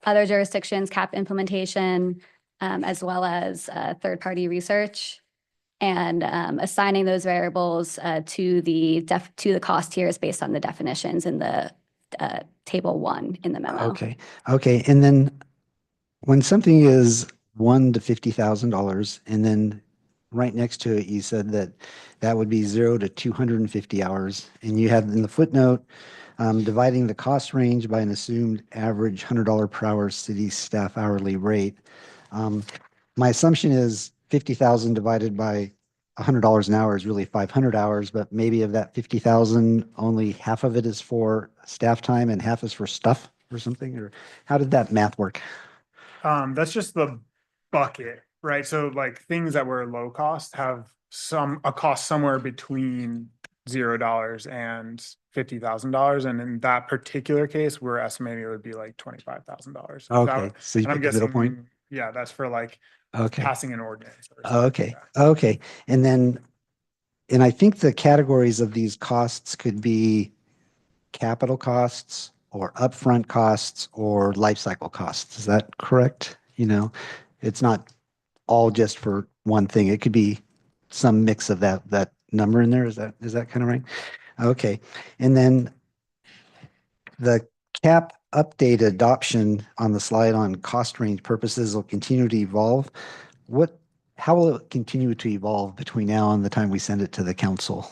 Speaker 15: other jurisdictions, CAP implementation, as well as third-party research, and assigning those variables to the cost tiers based on the definitions in the table 1 in the memo.
Speaker 8: Okay. And then when something is $1 to $50,000, and then right next to it, you said that would be 0 to 250 hours, and you have in the footnote dividing the cost range by an assumed average $100 per hour city staff hourly rate. My assumption is 50,000 divided by $100 an hour is really 500 hours, but maybe of that 50,000, only half of it is for staff time and half is for stuff or something? Or how did that math work?
Speaker 16: That's just the bucket, right? So like things that were low cost have a cost somewhere between $0 and $50,000. And in that particular case, we're estimating it would be like $25,000.
Speaker 8: Okay, so you
Speaker 16: and I'm
Speaker 8: picked the middle point?
Speaker 16: guessing, yeah, that's for like
Speaker 8: Okay.
Speaker 16: passing an ordinance. Or something like that.
Speaker 8: Okay. And I think the categories of these costs could be capital costs or upfront costs or life cycle costs. Is that correct? It's not all just for one thing. It could be some mix of that number in there. Is that kind of right? Okay. And then the CAP update adoption on the slide on cost range purposes will continue to evolve. How will it continue to evolve between now and the time we send it to the council?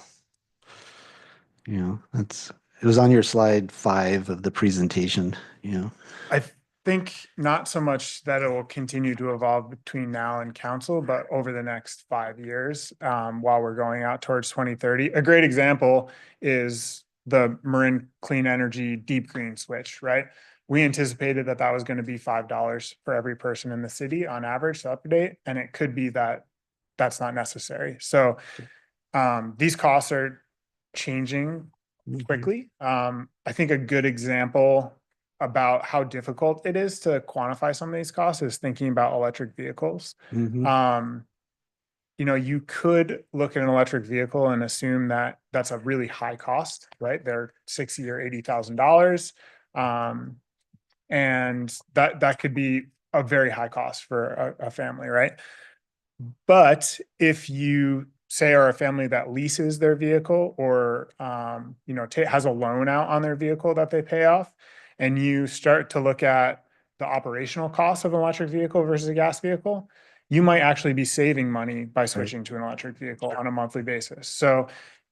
Speaker 8: It was on your slide 5 of the presentation,
Speaker 16: I think not so much that it will continue to evolve between now and council, but over the next 5 years, while we're going out towards 2030. A great example is the Marin Clean Energy Deep Green Switch, right? We anticipated that was going to be $5 for every person in the city on average to update, and it could be that that's not necessary. So these costs are changing quickly. I think a good example about how difficult it is to quantify some of these costs is thinking about electric vehicles. You could look at an electric vehicle and assume that that's a really high cost, right? They're $60,000 or $80,000. And that could be a very high cost for a family, right? But if you say are a family that leases their vehicle or has a loan out on their vehicle that they pay off, and you start to look at the operational costs of an electric vehicle versus a gas vehicle, you might actually be saving money by switching to an electric vehicle on a monthly basis. So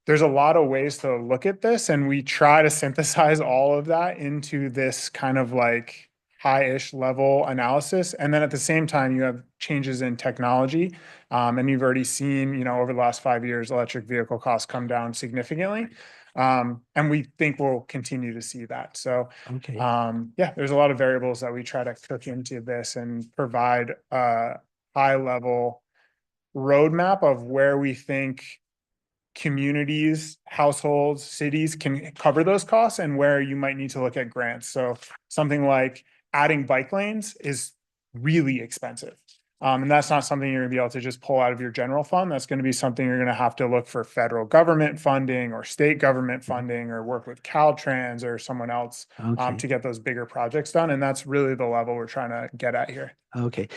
Speaker 16: there's a lot of ways to look at this, and we try to synthesize all of that into this kind of like high-ish level analysis. And then at the same time, you have changes in technology. And you've already seen, you know, over the last 5 years, electric vehicle costs come down significantly. And we think we'll continue to see that. So,
Speaker 7: Okay.
Speaker 16: yeah, there's a lot of variables that we try to cook into this and provide a high-level roadmap of where we think communities, households, cities can cover those costs and where you might need to look at grants. So something like adding bike lanes is really expensive. And that's not something you're gonna be able to just pull out of your general fund. That's gonna be something you're gonna have to look for federal government funding or state government funding or work with Caltrans or someone else
Speaker 8: Okay.
Speaker 16: to get those bigger projects done. And that's really the level we're trying to get at here.
Speaker 8: Okay.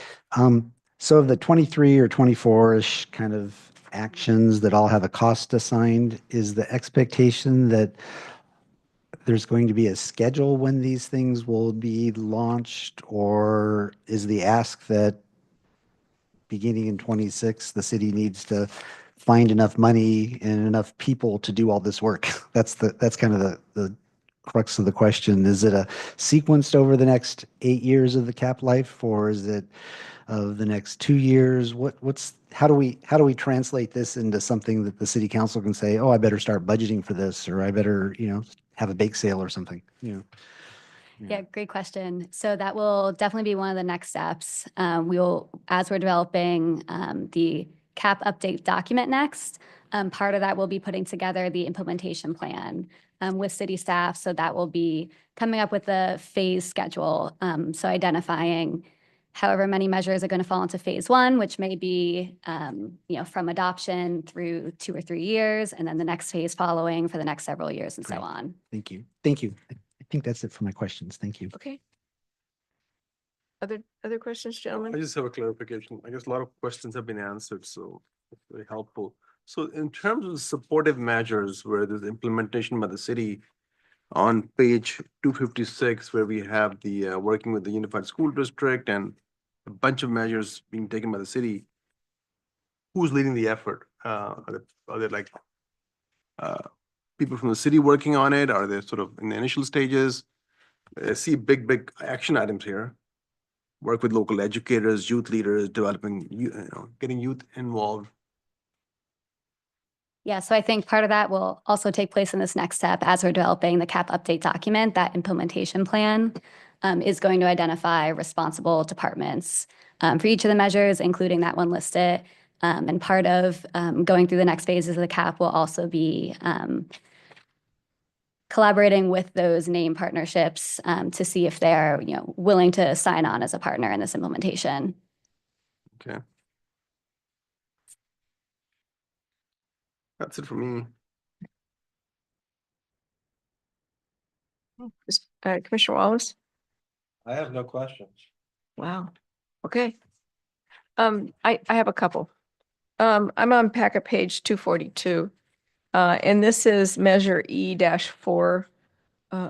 Speaker 8: So of the 23 or 24-ish kind of actions that all have a cost assigned, is the expectation that there's going to be a schedule when these things will be launched, or is the ask that beginning in 26, the city needs to find enough money and enough people to do all this work? That's kind of the crux of the question. Is it a sequenced over the next 8 years of the cap life, or is it of the next 2 years? How do we translate this into something that the city council can say, oh, I better start budgeting for this, or I better, have a bake sale or something,
Speaker 15: Yeah, great question. So that will definitely be one of the next steps. We will, as we're developing the CAP update document next, part of that will be putting together the implementation plan with city staff. So that will be coming up with a phase schedule. So identifying however many measures are going to fall into phase 1, which may be, from adoption through 2 or 3 years, and then the next phase following for the next several years and so
Speaker 8: Great.
Speaker 15: on.
Speaker 8: Thank you. Thank you. I think that's it for my questions. Thank you.
Speaker 1: Okay. Other questions,
Speaker 3: I
Speaker 1: gentlemen?
Speaker 3: just have a clarification. I guess a lot of questions have been answered, so it's very helpful. So in terms of supportive measures where there's implementation by the city, on page 256, where we have the working with the Unified School District and a bunch of measures being taken by the city, who's leading the effort? Are there like people from the city working on it? Are they sort of in the initial stages? I see big action items here. Work with local educators, youth leaders, developing, getting youth involved.
Speaker 15: Yeah, so I think part of that will also take place in this next step as we're developing the CAP update document. That implementation plan is going to identify responsible departments for each of the measures, including that one listed. And part of going through the next phases of the CAP will also be collaborating with those name partnerships to see if they're willing to sign on as a partner in this implementation.
Speaker 3: Okay. That's it for me.
Speaker 1: Commissioner Wallace?
Speaker 7: I have no questions.
Speaker 1: Wow. Okay. I have a couple. I'm on packet page 242. And this is measure E-4,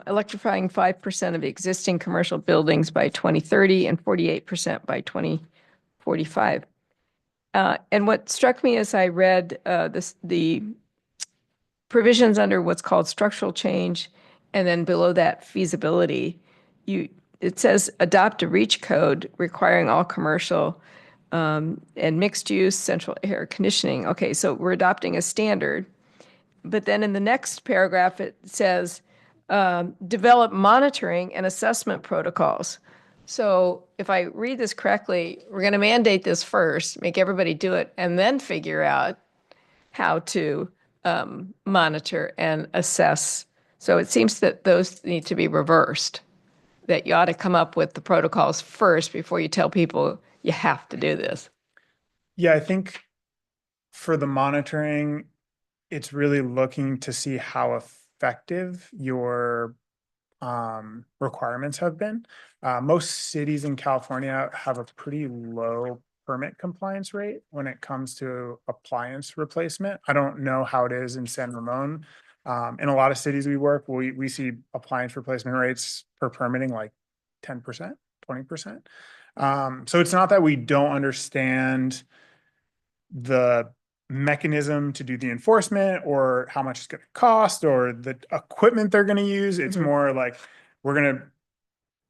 Speaker 1: electrifying 5% of existing commercial buildings by 2030 and 48% by 2045. And what struck me as I read the provisions under what's called structural change, and then below that feasibility, it says adopt a REACH code requiring all commercial and mixed use central air conditioning. Okay, so we're adopting a standard. But then in the next paragraph, it says develop monitoring and assessment protocols. So if I read this correctly, we're going to mandate this first, make everybody do it, and then figure out how to monitor and assess. So it seems that those need to be reversed, that you ought to come up with the protocols first before you tell people you have to do this.
Speaker 16: Yeah, I think for the monitoring, it's really looking to see how effective your requirements have been. Most cities in California have a pretty low permit compliance rate when it comes to appliance replacement. I don't know how it is in San Ramon. In a lot of cities we work, we see appliance replacement rates per permitting like 10%, 20%. So it's not that we don't understand the mechanism to do the enforcement or how much it's going to cost or the equipment they're going to use. It's more like we're going to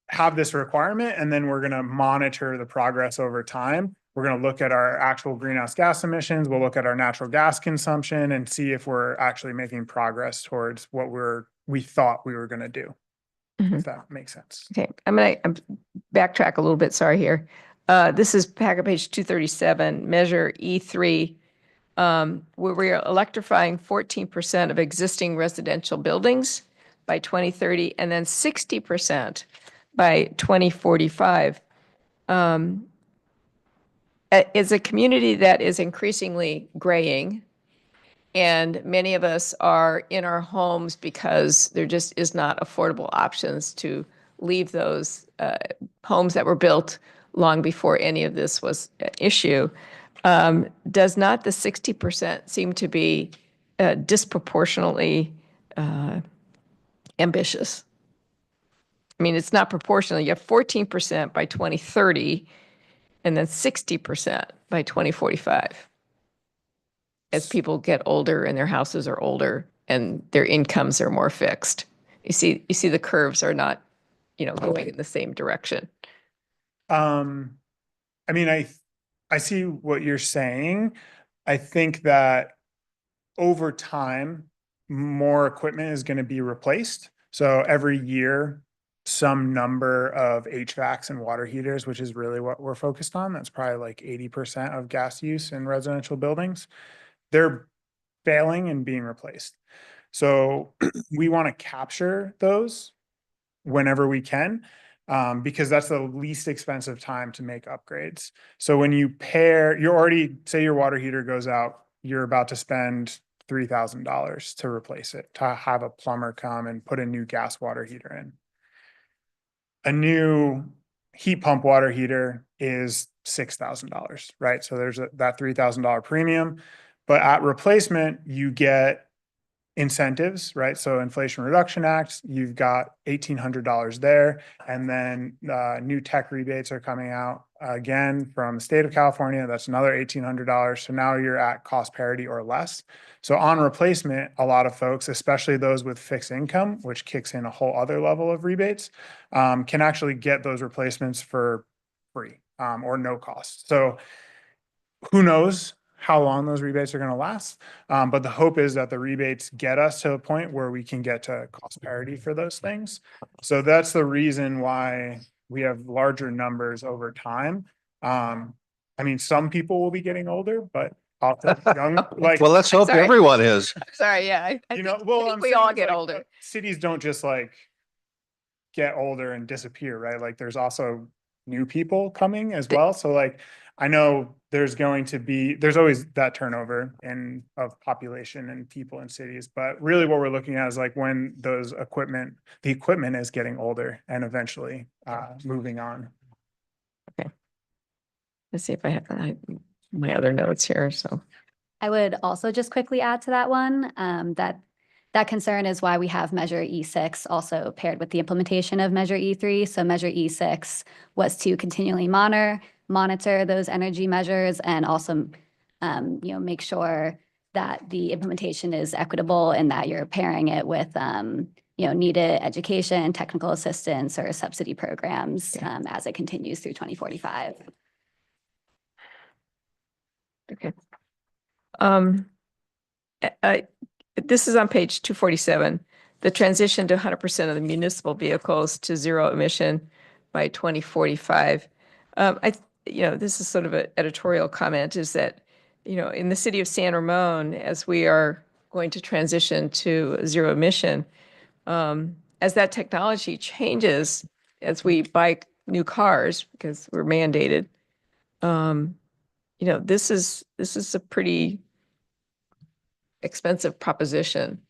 Speaker 16: have this requirement and then we're going to monitor the progress over time. We're going to look at our actual greenhouse gas emissions. We'll look at our natural gas consumption and see if we're actually making progress towards what we thought we were going to do. If that makes sense.
Speaker 1: Okay, I'm backtrack a little bit, sorry here. This is packet page 237, measure E3, where we are electrifying 14% of existing residential buildings by 2030 and then 60% by 2045. It's a community that is increasingly graying, and many of us are in our homes because there just is not affordable options to leave those homes that were built long before any of this was an issue. Does not the 60% seem to be disproportionately ambitious? I mean, it's not proportional. You have 14% by 2030 and then 60% by 2045. As people get older and their houses are older and their incomes are more fixed. You see the curves are not, going in the same direction.
Speaker 16: I mean, I see what you're saying. I think that over time, more equipment is going to be replaced. So every year, some number of HVACs and water heaters, which is really what we're focused on. That's probably like 80% of gas use in residential buildings. They're failing and being replaced. So we want to capture those whenever we can, because that's the least expensive time to make upgrades. So when you say your water heater goes out, you're about to spend $3,000 to replace it, to have a plumber come and put a new gas water heater in. A new heat pump water heater is $6,000, right? So there's that $3,000 premium. But at replacement, you get incentives, right? So Inflation Reduction Act, you've got $1,800 there. And then new tech rebates are coming out again from the state of California. That's another $1,800. So now you're at cost parity or less. So on replacement, a lot of folks, especially those with fixed income, which kicks in a whole other level of rebates, can actually get those replacements for free or no cost. So who knows how long those rebates are going to last. But the hope is that the rebates get us to a point where we can get to cost parity for those things. So that's the reason why we have larger numbers over time. I mean, some people will be getting older, but also young, like,
Speaker 9: Well, let's hope
Speaker 1: Sorry.
Speaker 9: everyone is.
Speaker 1: Sorry, yeah. I
Speaker 16: you
Speaker 1: think,
Speaker 16: know, well,
Speaker 1: I think
Speaker 16: I'm
Speaker 1: we
Speaker 16: saying
Speaker 1: all
Speaker 16: is,
Speaker 1: get
Speaker 16: like,
Speaker 1: older.
Speaker 16: cities don't just like get older and disappear, right? Like there's also new people coming as well. So like, I know there's always that turnover of population and people in cities, but really what we're looking at is like when the equipment is getting older and eventually moving on.
Speaker 1: Okay. Let's see if I have my other notes here. So
Speaker 15: I would also just quickly add to that one, that concern is why we have Measure E6 also paired with the implementation of Measure E3. So Measure E6 was to continually monitor those energy measures and also, make sure that the implementation is equitable and that you're pairing it with, needed education, technical assistance, or subsidy programs as it continues through 2045.
Speaker 1: Okay. This is on page 247, the transition to 100% of the municipal vehicles to zero emission by 2045. This is sort of an editorial comment, is that, in the city of San Ramon, as we are going to transition to zero emission, as that technology changes, as we buy new cars, because we're mandated, this is a pretty expensive proposition.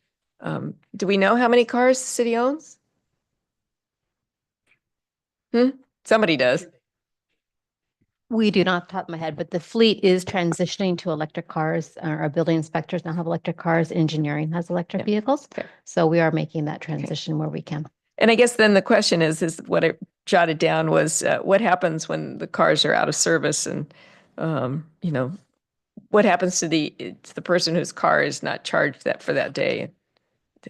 Speaker 1: Do we know how many cars the city owns? Somebody does.
Speaker 17: We do not off the top of my head, but the fleet is transitioning to electric cars. Our building inspectors now have electric cars. Engineering has electric vehicles.
Speaker 1: Okay.
Speaker 17: So we are making that transition where we can.
Speaker 1: And I guess then the question is what I jotted down was what happens when the cars are out of service and, what happens to the person whose car is not charged that for that day?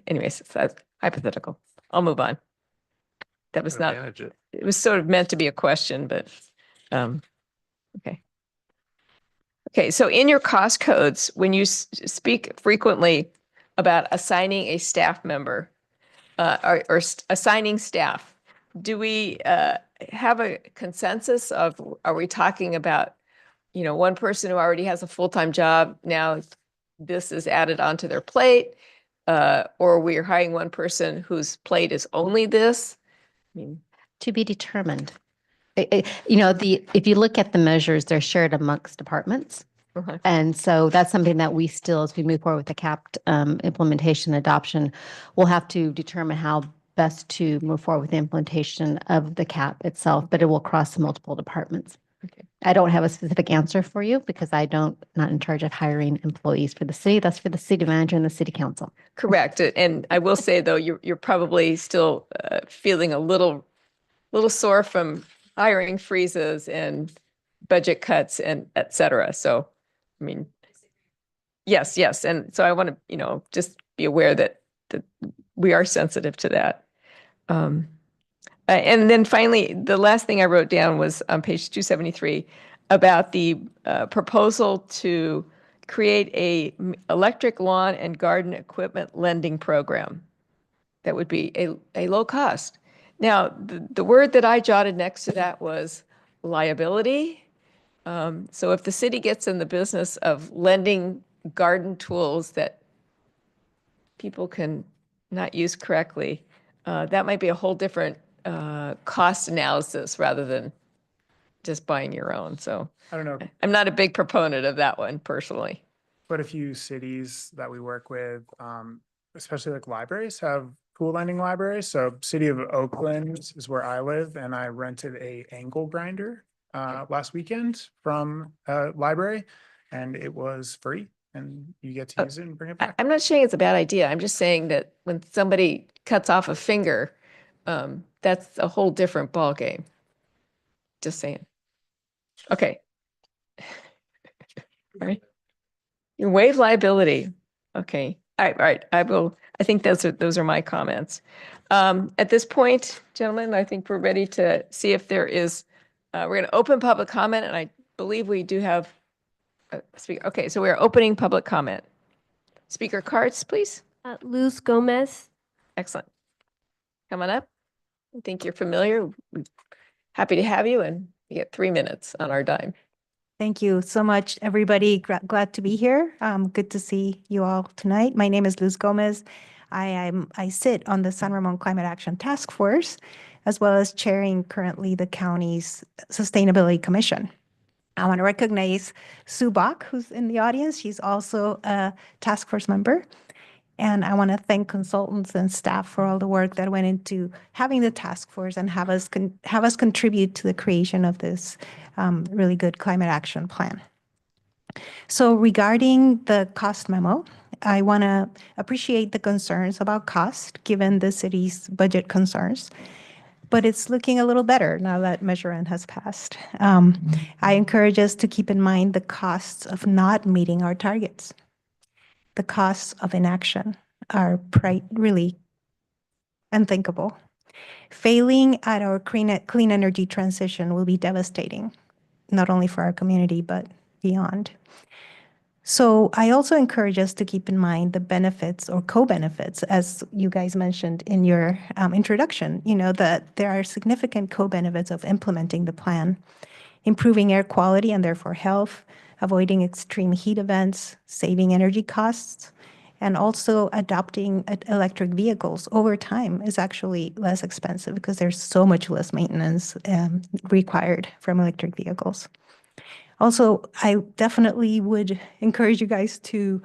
Speaker 1: Anyways, that's hypothetical. I'll move on. That was not,
Speaker 4: Manage it.
Speaker 1: it was sort of meant to be a question, but, okay. Okay, so in your cost codes, when you speak frequently about assigning a staff member, or assigning staff, do we have a consensus of, are we talking about, one person who already has a full-time job, now this is added onto their plate, or we're hiring one person whose plate is only this? I mean,
Speaker 17: To be determined. If you look at the measures, they're shared amongst departments.
Speaker 1: okay.
Speaker 17: And so that's something that we still, as we move forward with the CAPT implementation adoption, we'll have to determine how best to move forward with the implementation of the CAP itself, but it will cross multiple departments.
Speaker 1: Okay.
Speaker 17: I don't have a specific answer for you because not in charge of hiring employees for the city. That's for the city manager and the city council.
Speaker 1: Correct. And I will say, though, you're probably still feeling a little sore from hiring freezes and budget cuts and et cetera. So, I mean, yes. And so I want to, just be aware that we are sensitive to that. And then finally, the last thing I wrote down was on page 273 about the proposal to create a electric lawn and garden equipment lending program that would be a low cost. Now, the word that I jotted next to that was liability. So if the city gets in the business of lending garden tools that people can not use correctly, that might be a whole different cost analysis rather than just buying your own. So
Speaker 16: I don't know,
Speaker 1: I'm not a big proponent of that one personally.
Speaker 16: but a few cities that we work with, especially like libraries, have pool lending libraries. So City of Oakland is where I live, and I rented a angle grinder last weekend from a library, and it was free, and you get to use it and bring it back.
Speaker 1: I'm not saying it's a bad idea. I'm just saying that when somebody cuts off a finger, that's a whole different ballgame. Just saying. Okay. All right. You waive liability. Okay. All right. I think those are my comments. At this point, gentlemen, I think we're ready to see if there is, we're going to open public comment, and I believe we do have a speaker. Okay, so we're opening public comment. Speaker cards, please.
Speaker 2: Luz Gomez.
Speaker 1: Excellent. Come on up. I think you're familiar. We're happy to have you, and you get 3 minutes on our dime.
Speaker 18: Thank you so much, everybody. Glad to be here. Good to see you all tonight. My name is Luz Gomez. I sit on the San Ramon Climate Action Task Force, as well as chairing currently the county's Sustainability Commission. I want to recognize Sue Bach, who's in the audience. She's also a task force member. And I want to thank consultants and staff for all the work that went into having the task force and have us contribute to the creation of this really good climate action plan. So regarding the cost memo, I want to appreciate the concerns about cost given the city's budget concerns, but it's looking a little better now that Measure N has passed. I encourage us to keep in mind the costs of not meeting our targets. The costs of inaction are really unthinkable. Failing at our clean energy transition will be devastating, not only for our community, but beyond. So I also encourage us to keep in mind the benefits or co-benefits, as you guys mentioned in your introduction, that there are significant co-benefits of implementing the plan, improving air quality and therefore health, avoiding extreme heat events, saving energy costs, and also adopting electric vehicles over time is actually less expensive because there's so much less maintenance required from electric vehicles. Also, I definitely would encourage you guys to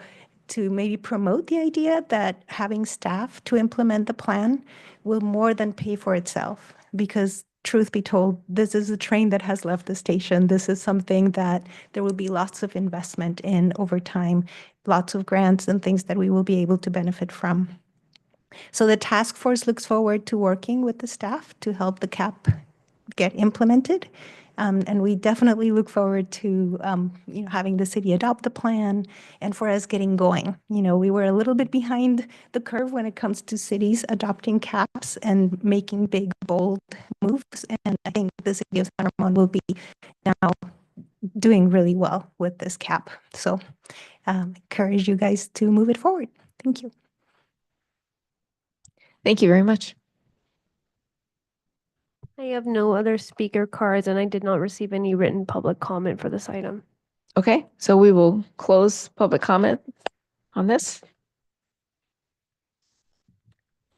Speaker 18: maybe promote the idea that having staff to implement the plan will more than pay for itself, because truth be told, this is a train that has left the station. This is something that there will be lots of investment in over time, lots of grants and things that we will be able to benefit from. So the task force looks forward to working with the staff to help the CAP get implemented And we definitely look forward to, having the city adopt the plan and for us getting going. We were a little bit behind the curve when it comes to cities adopting caps and making big, bold moves. And I think the city of San Ramon will be now doing really well with this cap. So encourage you guys to move it forward. Thank you.
Speaker 1: Thank you very much.
Speaker 2: I have no other speaker cards and I did not receive any written public comment for this item.
Speaker 1: Okay, so we will close public comment on this.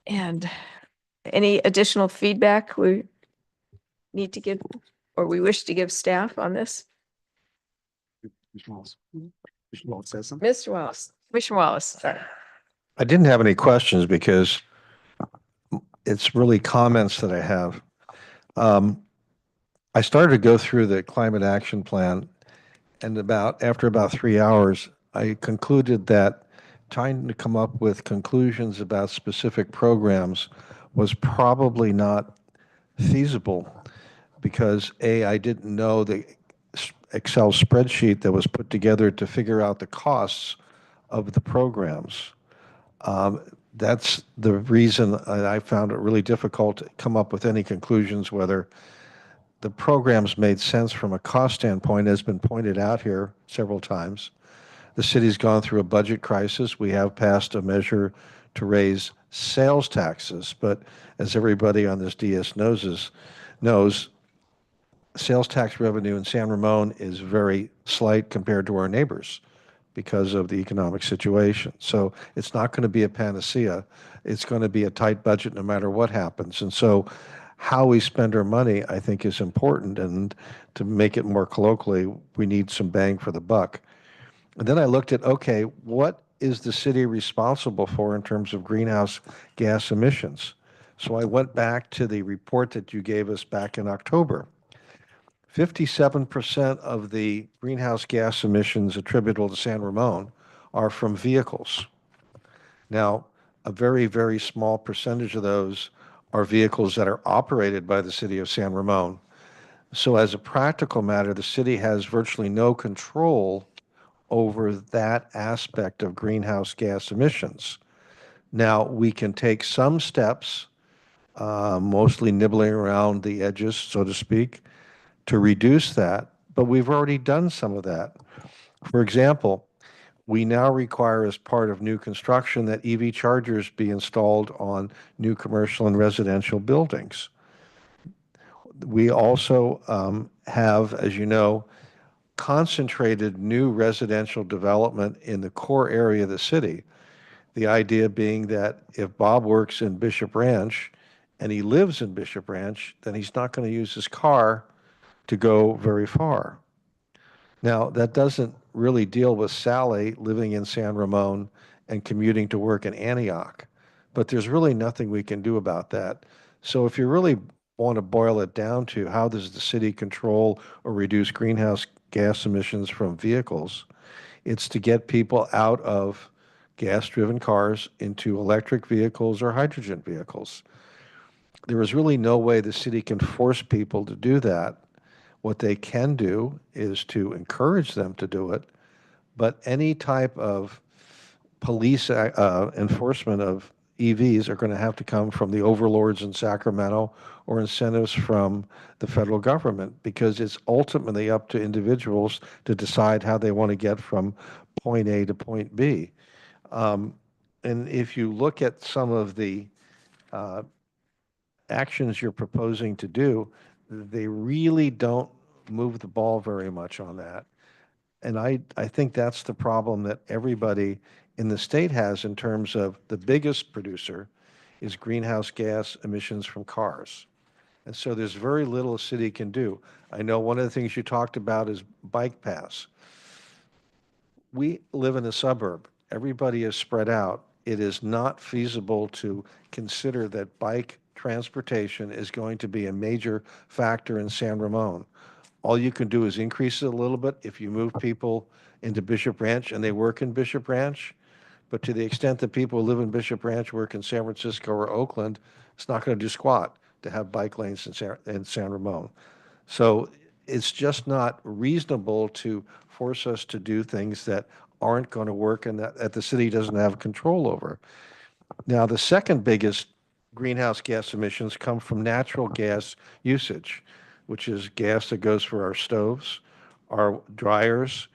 Speaker 1: And any additional feedback we need to give or we wish to give staff on this?
Speaker 3: Mr. Wallace. Mr. Wallace says something.
Speaker 1: Mr. Wallace, Commissioner Wallace, sorry.
Speaker 9: I didn't have any questions because it's really comments that I have. I started to go through the climate action plan, and after about 3 hours, I concluded that trying to come up with conclusions about specific programs was probably not feasible because I didn't know the Excel spreadsheet that was put together to figure out the costs of the programs. That's the reason I found it really difficult to come up with any conclusions whether the programs made sense from a cost standpoint. Has been pointed out here several times. The city's gone through a budget crisis. We have passed a measure to raise sales taxes, but as everybody on this DS knows, sales tax revenue in San Ramon is very slight compared to our neighbors because of the economic situation. So it's not going to be a panacea. It's going to be a tight budget no matter what happens. And so how we spend our money, I think, is important. And to make it more colloquially, we need some bang for the buck. And then I looked at, okay, what is the city responsible for in terms of greenhouse gas emissions? So I went back to the report that you gave us back in October. 57% of the greenhouse gas emissions attributable to San Ramon are from vehicles. Now, a very, very small percentage of those are vehicles that are operated by the city of San Ramon. So as a practical matter, the city has virtually no control over that aspect of greenhouse gas emissions. Now, we can take some steps, mostly nibbling around the edges, so to speak, to reduce that, but we've already done some of that. For example, we now require as part of new construction that EV chargers be installed on new commercial and residential buildings. We also have, as you know, concentrated new residential development in the core area of the city. The idea being that if Bob works in Bishop Ranch and he lives in Bishop Ranch, then he's not going to use his car to go very far. Now, that doesn't really deal with Sally living in San Ramon and commuting to work in Antioch, but there's really nothing we can do about that. So if you really want to boil it down to how does the city control or reduce greenhouse gas emissions from vehicles, it's to get people out of gas-driven cars into electric vehicles or hydrogen vehicles. There is really no way the city can force people to do that. What they can do is to encourage them to do it, but any type of police enforcement of EVs are going to have to come from the overlords in Sacramento or incentives from the federal government, because it's ultimately up to individuals to decide how they want to get from point A to point B. And if you look at some of the actions you're proposing to do, they really don't move the ball very much on that. And I think that's the problem that everybody in the state has in terms of the biggest producer is greenhouse gas emissions from cars. And so there's very little a city can do. I know one of the things you talked about is bike paths. We live in a suburb. Everybody is spread out. It is not feasible to consider that bike transportation is going to be a major factor in San Ramon. All you can do is increase it a little bit if you move people into Bishop Ranch and they work in Bishop Ranch. But to the extent that people who live in Bishop Ranch work in San Francisco or Oakland, it's not going to do squat to have bike lanes in San Ramon. So it's just not reasonable to force us to do things that aren't going to work and that the city doesn't have control over. Now, the second biggest greenhouse gas emissions come from natural gas usage, which is gas that goes for our stoves, our dryers,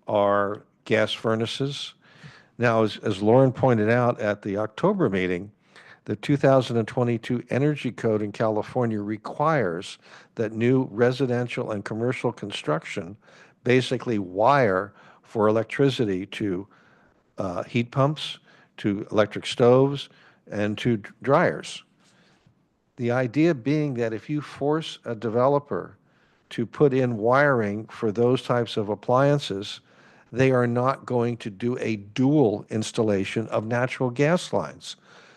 Speaker 9: our gas furnaces. Now, as Lauren pointed out at the October meeting, the 2022 Energy Code in California requires that new residential and commercial construction basically wire for electricity to heat pumps, to electric stoves, and to dryers. The idea being that if you force a developer to put in wiring for those types of appliances, they are not going to do a dual installation of natural gas lines.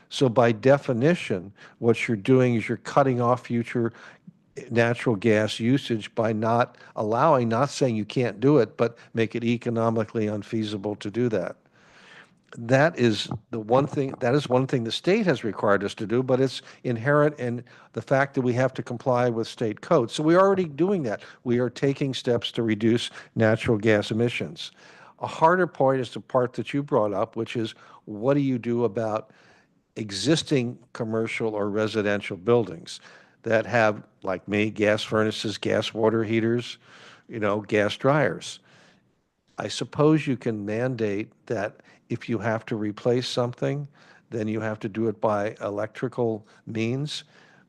Speaker 9: So by definition, what you're doing is you're cutting off future natural gas usage by not allowing, not saying you can't do it, but make it economically unfeasible to do that. That is one thing the state has required us to do, but it's inherent in the fact that we have to comply with state code. So we're already doing that. We are taking steps to reduce natural gas emissions. A harder point is the part that you brought up, which is what do you do about existing commercial or residential buildings that have, like me, gas furnaces, gas water heaters, gas dryers. I suppose you can mandate that if you have to replace something, then you have to do it by electrical means.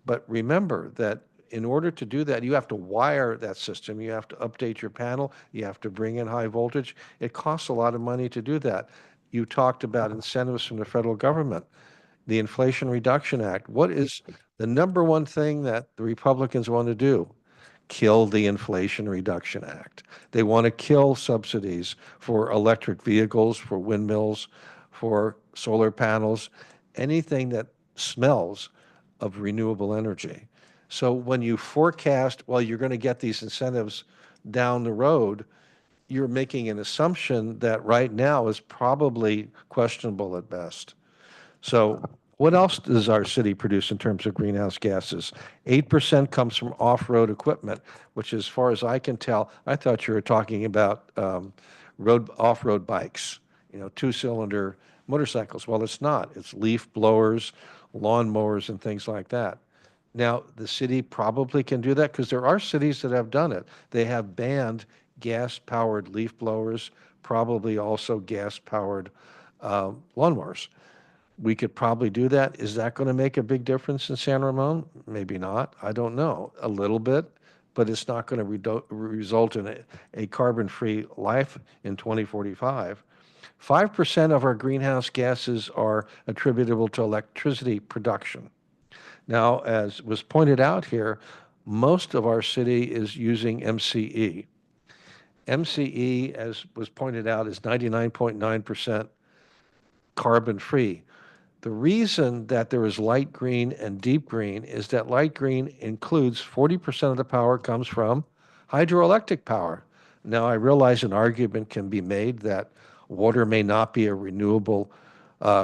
Speaker 9: But remember that in order to do that, you have to wire that system. You have to update your panel. You have to bring in high voltage. It costs a lot of money to do that. You talked about incentives from the federal government. The Inflation Reduction Act. What is the number one thing that the Republicans want to do? Kill the Inflation Reduction Act. They want to kill subsidies for electric vehicles, for windmills, for solar panels, anything that smells of renewable energy. So when you forecast, well, you're going to get these incentives down the road, you're making an assumption that right now is probably questionable at best. So what else does our city produce in terms of greenhouse gases? 8% comes from off-road equipment, which as far as I can tell, I thought you were talking about off-road bikes, two-cylinder motorcycles. Well, it's not. It's leaf blowers, lawn mowers, and things like that. Now, the city probably can do that because there are cities that have done it. They have banned gas-powered leaf blowers, probably also gas-powered lawnmowers. We could probably do that. Is that going to make a big difference in San Ramon? Maybe not. I don't know. A little bit, but it's not going to result in a carbon-free life in 2045. 5% of our greenhouse gases are attributable to electricity production. Now, as was pointed out here, most of our city is using MCE. MCE, as was pointed out, is 99.9% carbon-free. The reason that there is light green and deep green is that light green includes 40% of the power comes from hydroelectric power. Now, I realize an argument can be made that water may not be a renewable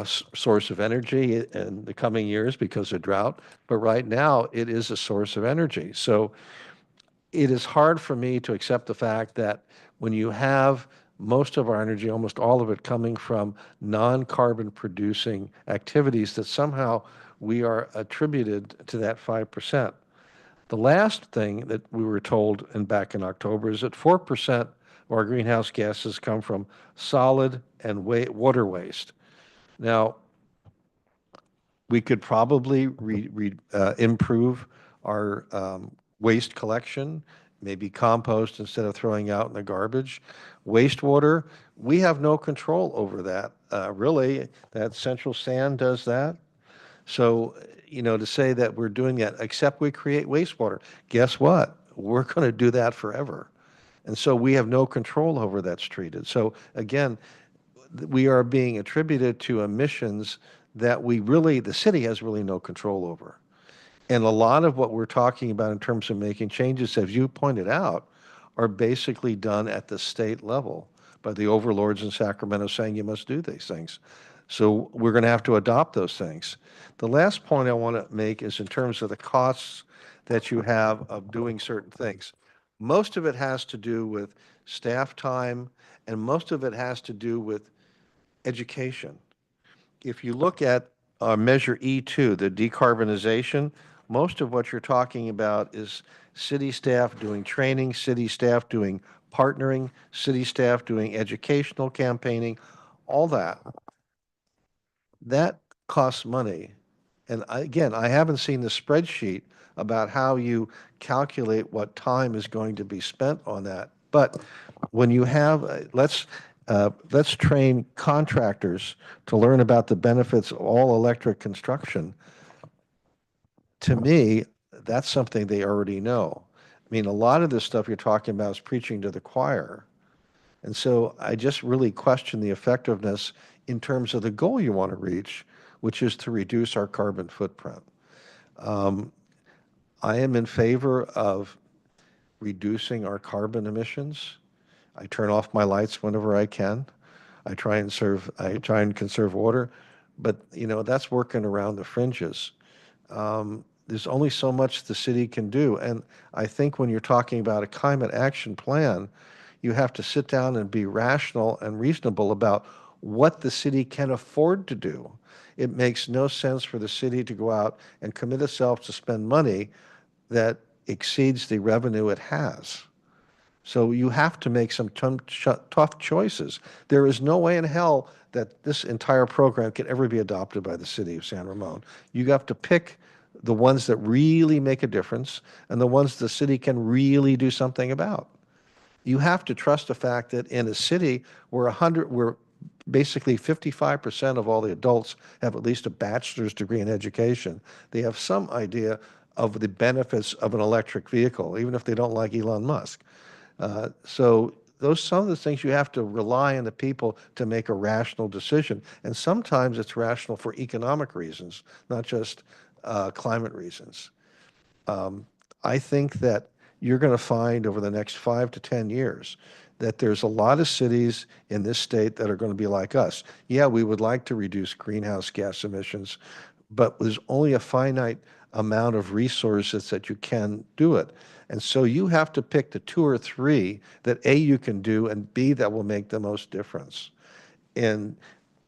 Speaker 9: source of energy in the coming years because of drought, but right now it is a source of energy. So it is hard for me to accept the fact that when you have most of our energy, almost all of it, coming from non-carbon producing activities, that somehow we are attributed to that 5%. The last thing that we were told back in October is that 4% of our greenhouse gases come from solid and water waste. Now, we could probably improve our waste collection, maybe compost instead of throwing out in the garbage. Wastewater, we have no control over that. Really, that Central Sand does that. So, to say that we're doing that, except we create wastewater, guess what? We're going to do that forever. And so we have no control over that's treated. So again, we are being attributed to emissions that the city has really no control over. And a lot of what we're talking about in terms of making changes, as you pointed out, are basically done at the state level by the overlords in Sacramento saying you must do these things. So we're going to have to adopt those things. The last point I want to make is in terms of the costs that you have of doing certain things. Most of it has to do with staff time, and most of it has to do with education. If you look at Measure E2, the decarbonization, most of what you're talking about is city staff doing training, city staff doing partnering, city staff doing educational campaigning, all that. That costs money. And again, I haven't seen the spreadsheet about how you calculate what time is going to be spent on that. But when you have, let's train contractors to learn about the benefits of all electric construction. To me, that's something they already know. I mean, a lot of this stuff you're talking about is preaching to the choir. And so I just really question the effectiveness in terms of the goal you want to reach, which is to reduce our carbon footprint. I am in favor of reducing our carbon emissions. I turn off my lights whenever I can. I try and conserve water, but you know, that's working around the fringes. There's only so much the city can do. And I think when you're talking about a climate action plan, you have to sit down and be rational and reasonable about what the city can afford to do. It makes no sense for the city to go out and commit itself to spend money that exceeds the revenue it has. So you have to make some tough choices. There is no way in hell that this entire program could ever be adopted by the city of San Ramon. You have to pick the ones that really make a difference and the ones the city can really do something about. You have to trust the fact that in a city where basically 55% of all the adults have at least a bachelor's degree in education, they have some idea of the benefits of an electric vehicle, even if they don't like Elon Musk. So some of the things you have to rely on the people to make a rational decision. And sometimes it's rational for economic reasons, not just climate reasons. I think that you're going to find over the next 5 to 10 years that there's a lot of cities in this state that are going to be like us. Yeah, we would like to reduce greenhouse gas emissions, but there's only a finite amount of resources that you can do it. And so you have to pick the 2 or 3 that A, you can do, and B, that will make the most difference. And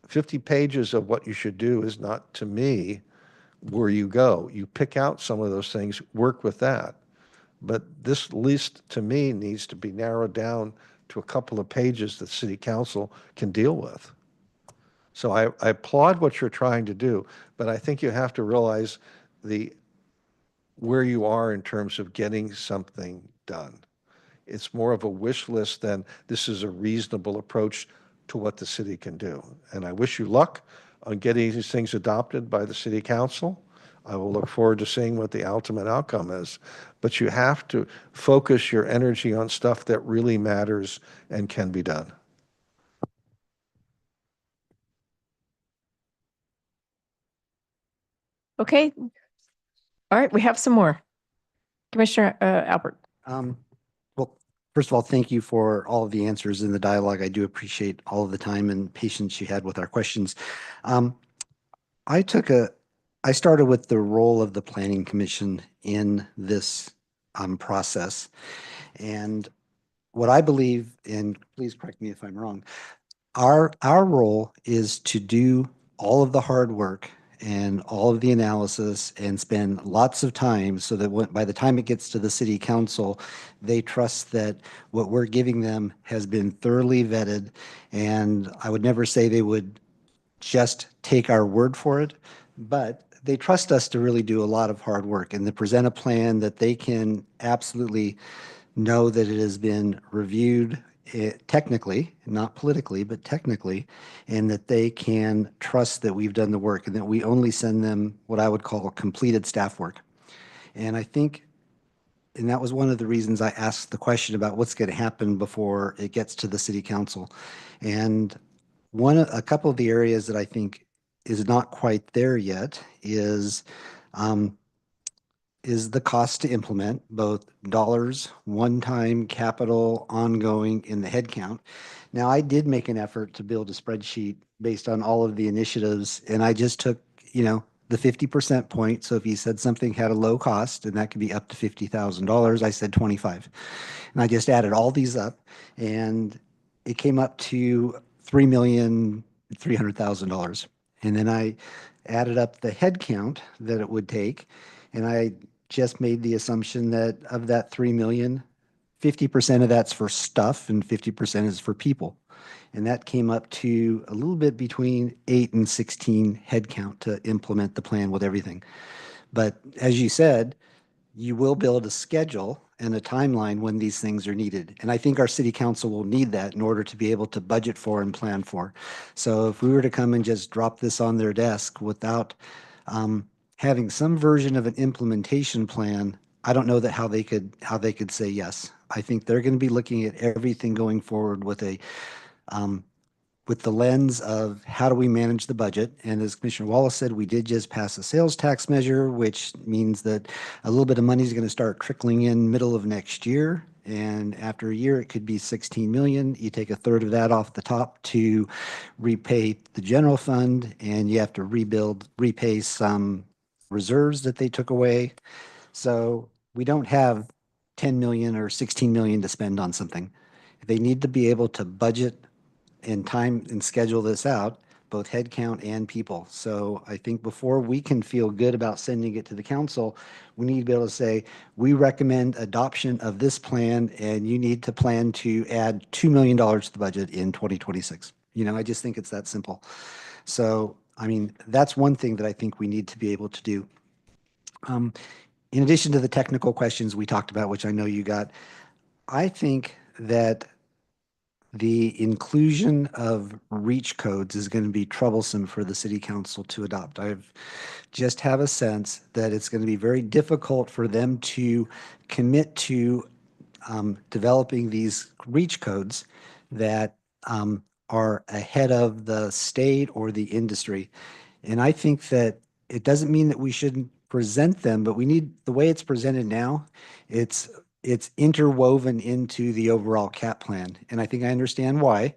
Speaker 9: 50 pages of what you should do is not, to me, where you go. You pick out some of those things, work with that. But this list, to me, needs to be narrowed down to a couple of pages that City Council can deal with. So I applaud what you're trying to do, but I think you have to realize where you are in terms of getting something done. It's more of a wish list than this is a reasonable approach to what the city can do. And I wish you luck on getting these things adopted by the City Council. I will look forward to seeing what the ultimate outcome is. But you have to focus your energy on stuff that really matters and can be done.
Speaker 1: Okay. All right, we have some more. Commissioner Albert.
Speaker 8: Well, first of all, thank you for all of the answers in the dialogue. I do appreciate all of the time and patience you had with our questions. I started with the role of the Planning Commission in this process. And what I believe, and please correct me if I'm wrong, our role is to do all of the hard work and all of the analysis and spend lots of time so that by the time it gets to the City Council, they trust that what we're giving them has been thoroughly vetted. And I would never say they would just take our word for it, but they trust us to really do a lot of hard work and to present a plan that they can absolutely know that it has been reviewed technically, not politically, but technically, and that they can trust that we've done the work and that we only send them what I would call completed staff work. And I think, and that was one of the reasons I asked the question about what's going to happen before it gets to the City Council. And a couple of the areas that I think is not quite there yet is the cost to implement, both dollars, one-time, capital, ongoing, in the headcount. Now, I did make an effort to build a spreadsheet based on all of the initiatives, and I just took, the 50% point. So if you said something had a low cost, and that could be up to $50,000, I said 25. And I just added all these up, and it came up to $3,300,000. And then I added up the head count that it would take, and I just made the assumption that of that 3 million, 50% of that's for stuff and 50% is for people. And that came up to a little bit between 8 and 16 head count to implement the plan with everything. But as you said, you will build a schedule and a timeline when these things are needed. And I think our city council will need that in order to be able to budget for and plan for. So if we were to come and just drop this on their desk without having some version of an implementation plan, I don't know that how they could say yes. I think they're going to be looking at everything going forward with the lens of how do we manage the budget. And as Commissioner Wallace said, we did just pass a sales tax measure, which means that a little bit of money is going to start trickling in middle of next year. And after a year, it could be 16 million. You take a third of that off the top to repay the general fund, and you have to repay some reserves that they took away. So we don't have 10 million or 16 million to spend on something. They need to be able to budget and time and schedule this out, both head count and people. So I think before we can feel good about sending it to the council, we need to be able to say, we recommend adoption of this plan, and you need to plan to add $2 million to the budget in 2026. I just think it's that simple. So, I mean, that's one thing that I think we need to be able to do. In addition to the technical questions we talked about, which I know you got, I think that the inclusion of reach codes is going to be troublesome for the city council to adopt. I just have a sense that it's going to be very difficult for them to commit to developing these reach codes that are ahead of the state or the industry. And I think that it doesn't mean that we shouldn't present them, but we need, the way it's presented now, it's interwoven into the overall CAP plan. And I think I understand why,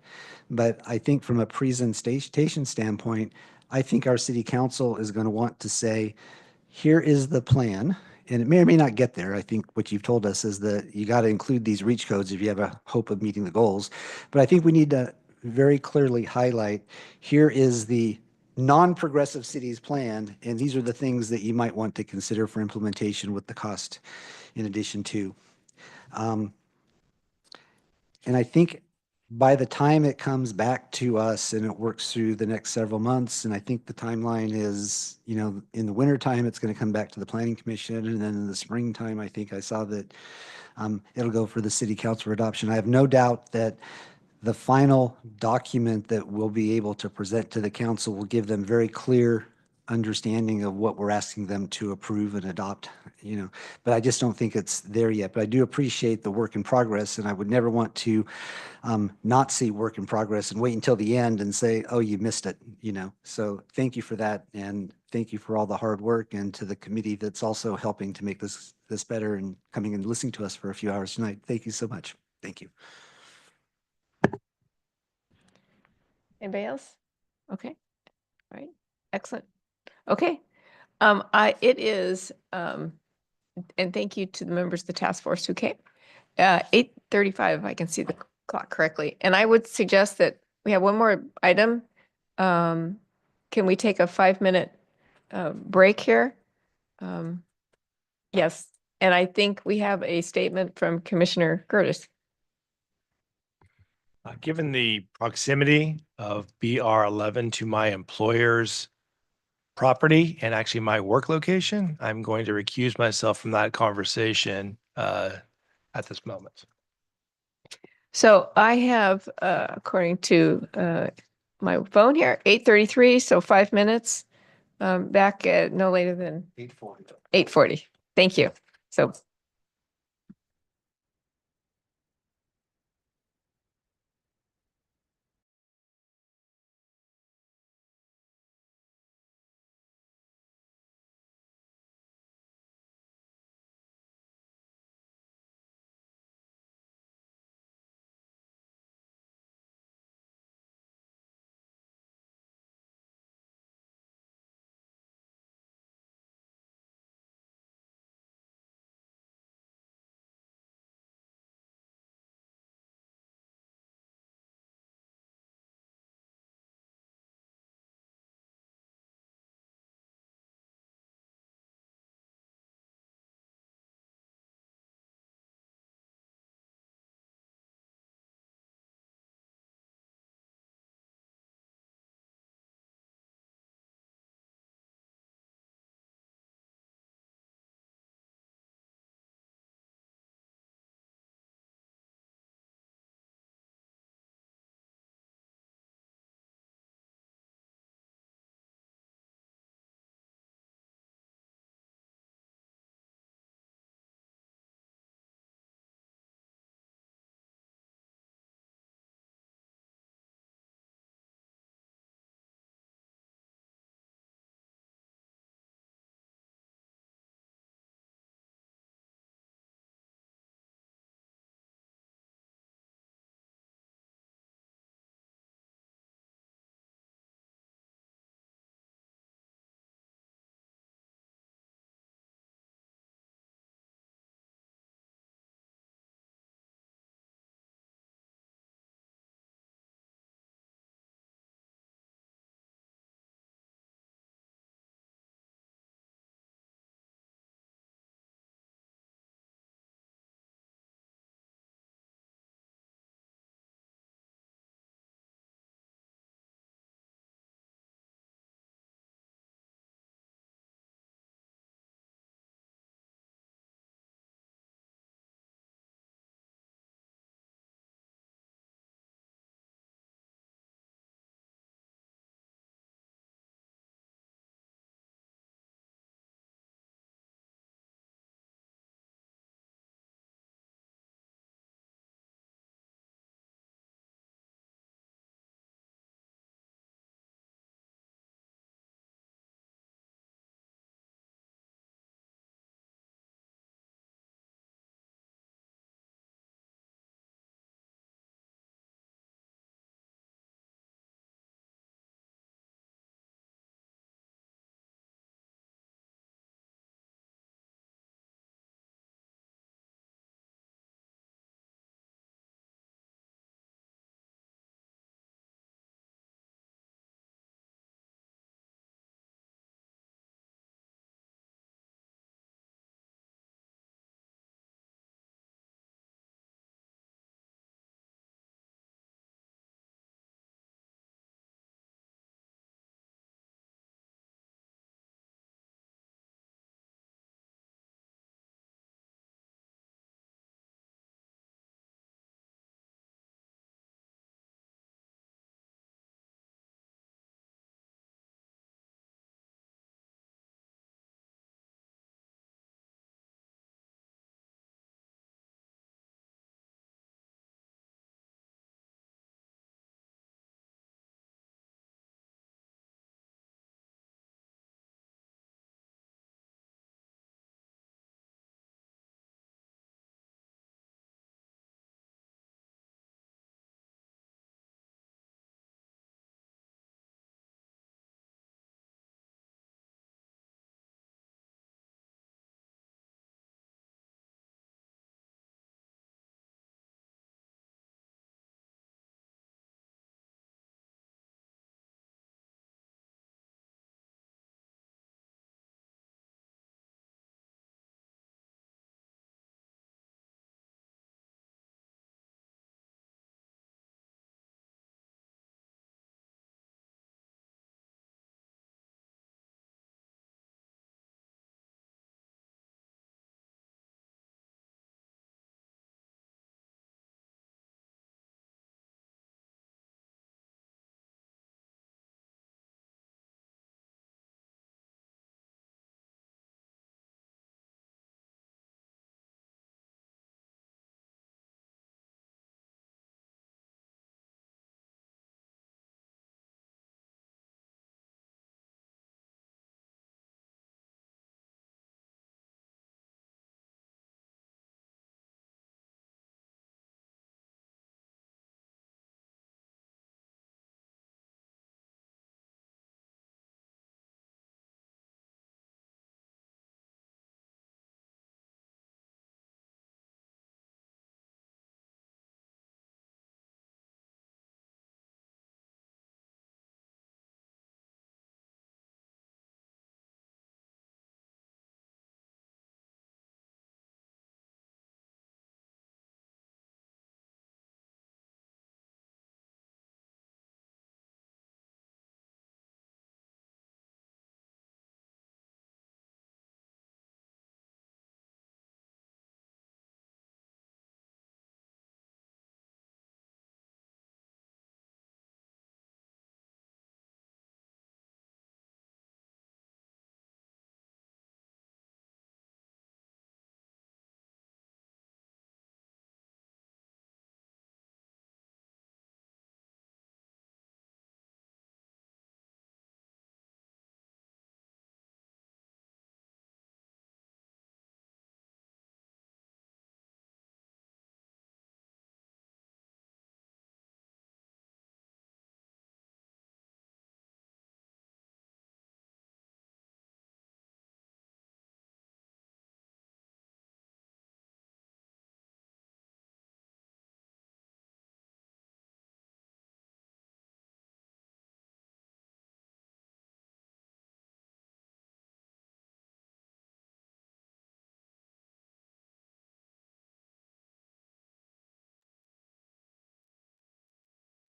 Speaker 8: but I think from a presentation standpoint, I think our city council is going to want to say, here is the plan. And it may or may not get there. I think what you've told us is that you got to include these reach codes if you have a hope of meeting the goals. But I think we need to very clearly highlight, here is the non-progressive cities plan, and these are the things that you might want to consider for implementation with the cost in addition to. And I think by the time it comes back to us and it works through the next several months, and I think the timeline is, in the wintertime, it's going to come back to the Planning Commission, and then in the springtime, I think I saw that it'll go for the City Council for adoption. I have no doubt that the final document that we'll be able to present to the council will give them very clear understanding of what we're asking them to approve and adopt, but I just don't think it's there yet. But I do appreciate the work in progress, and I would never want to not see work in progress and wait until the end and say, oh, you missed it, So thank you for that, and thank you for all the hard work, and to the committee that's also helping to make this better and coming and listening to us for a few hours tonight. Thank you so much. Thank you.
Speaker 1: Anybody else? Okay. All right. Excellent. Okay. It is, and thank you to the members of the task force who came. 8:35, I can see the clock correctly. And I would suggest that we have one more item. Can we take a 5-minute break here? Yes. And I think we have a statement from Commissioner Curtis.
Speaker 7: Given the proximity of BR 11 to my employer's property and actually my work location, I'm going to recuse myself from that conversation at this moment.
Speaker 1: So I have, according to my phone here, 8:33, so 5 minutes. Back at no later than
Speaker 8: 8:40.
Speaker 1: 8:40. Thank you. So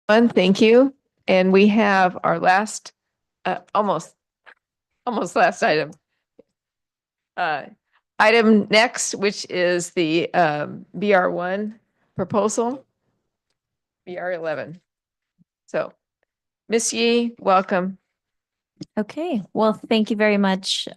Speaker 1: Thank you. And we have our last, almost last item. Item next, which is the BR1 proposal, BR11. So, Ms. Yee, welcome.
Speaker 19: Okay, well, thank you very much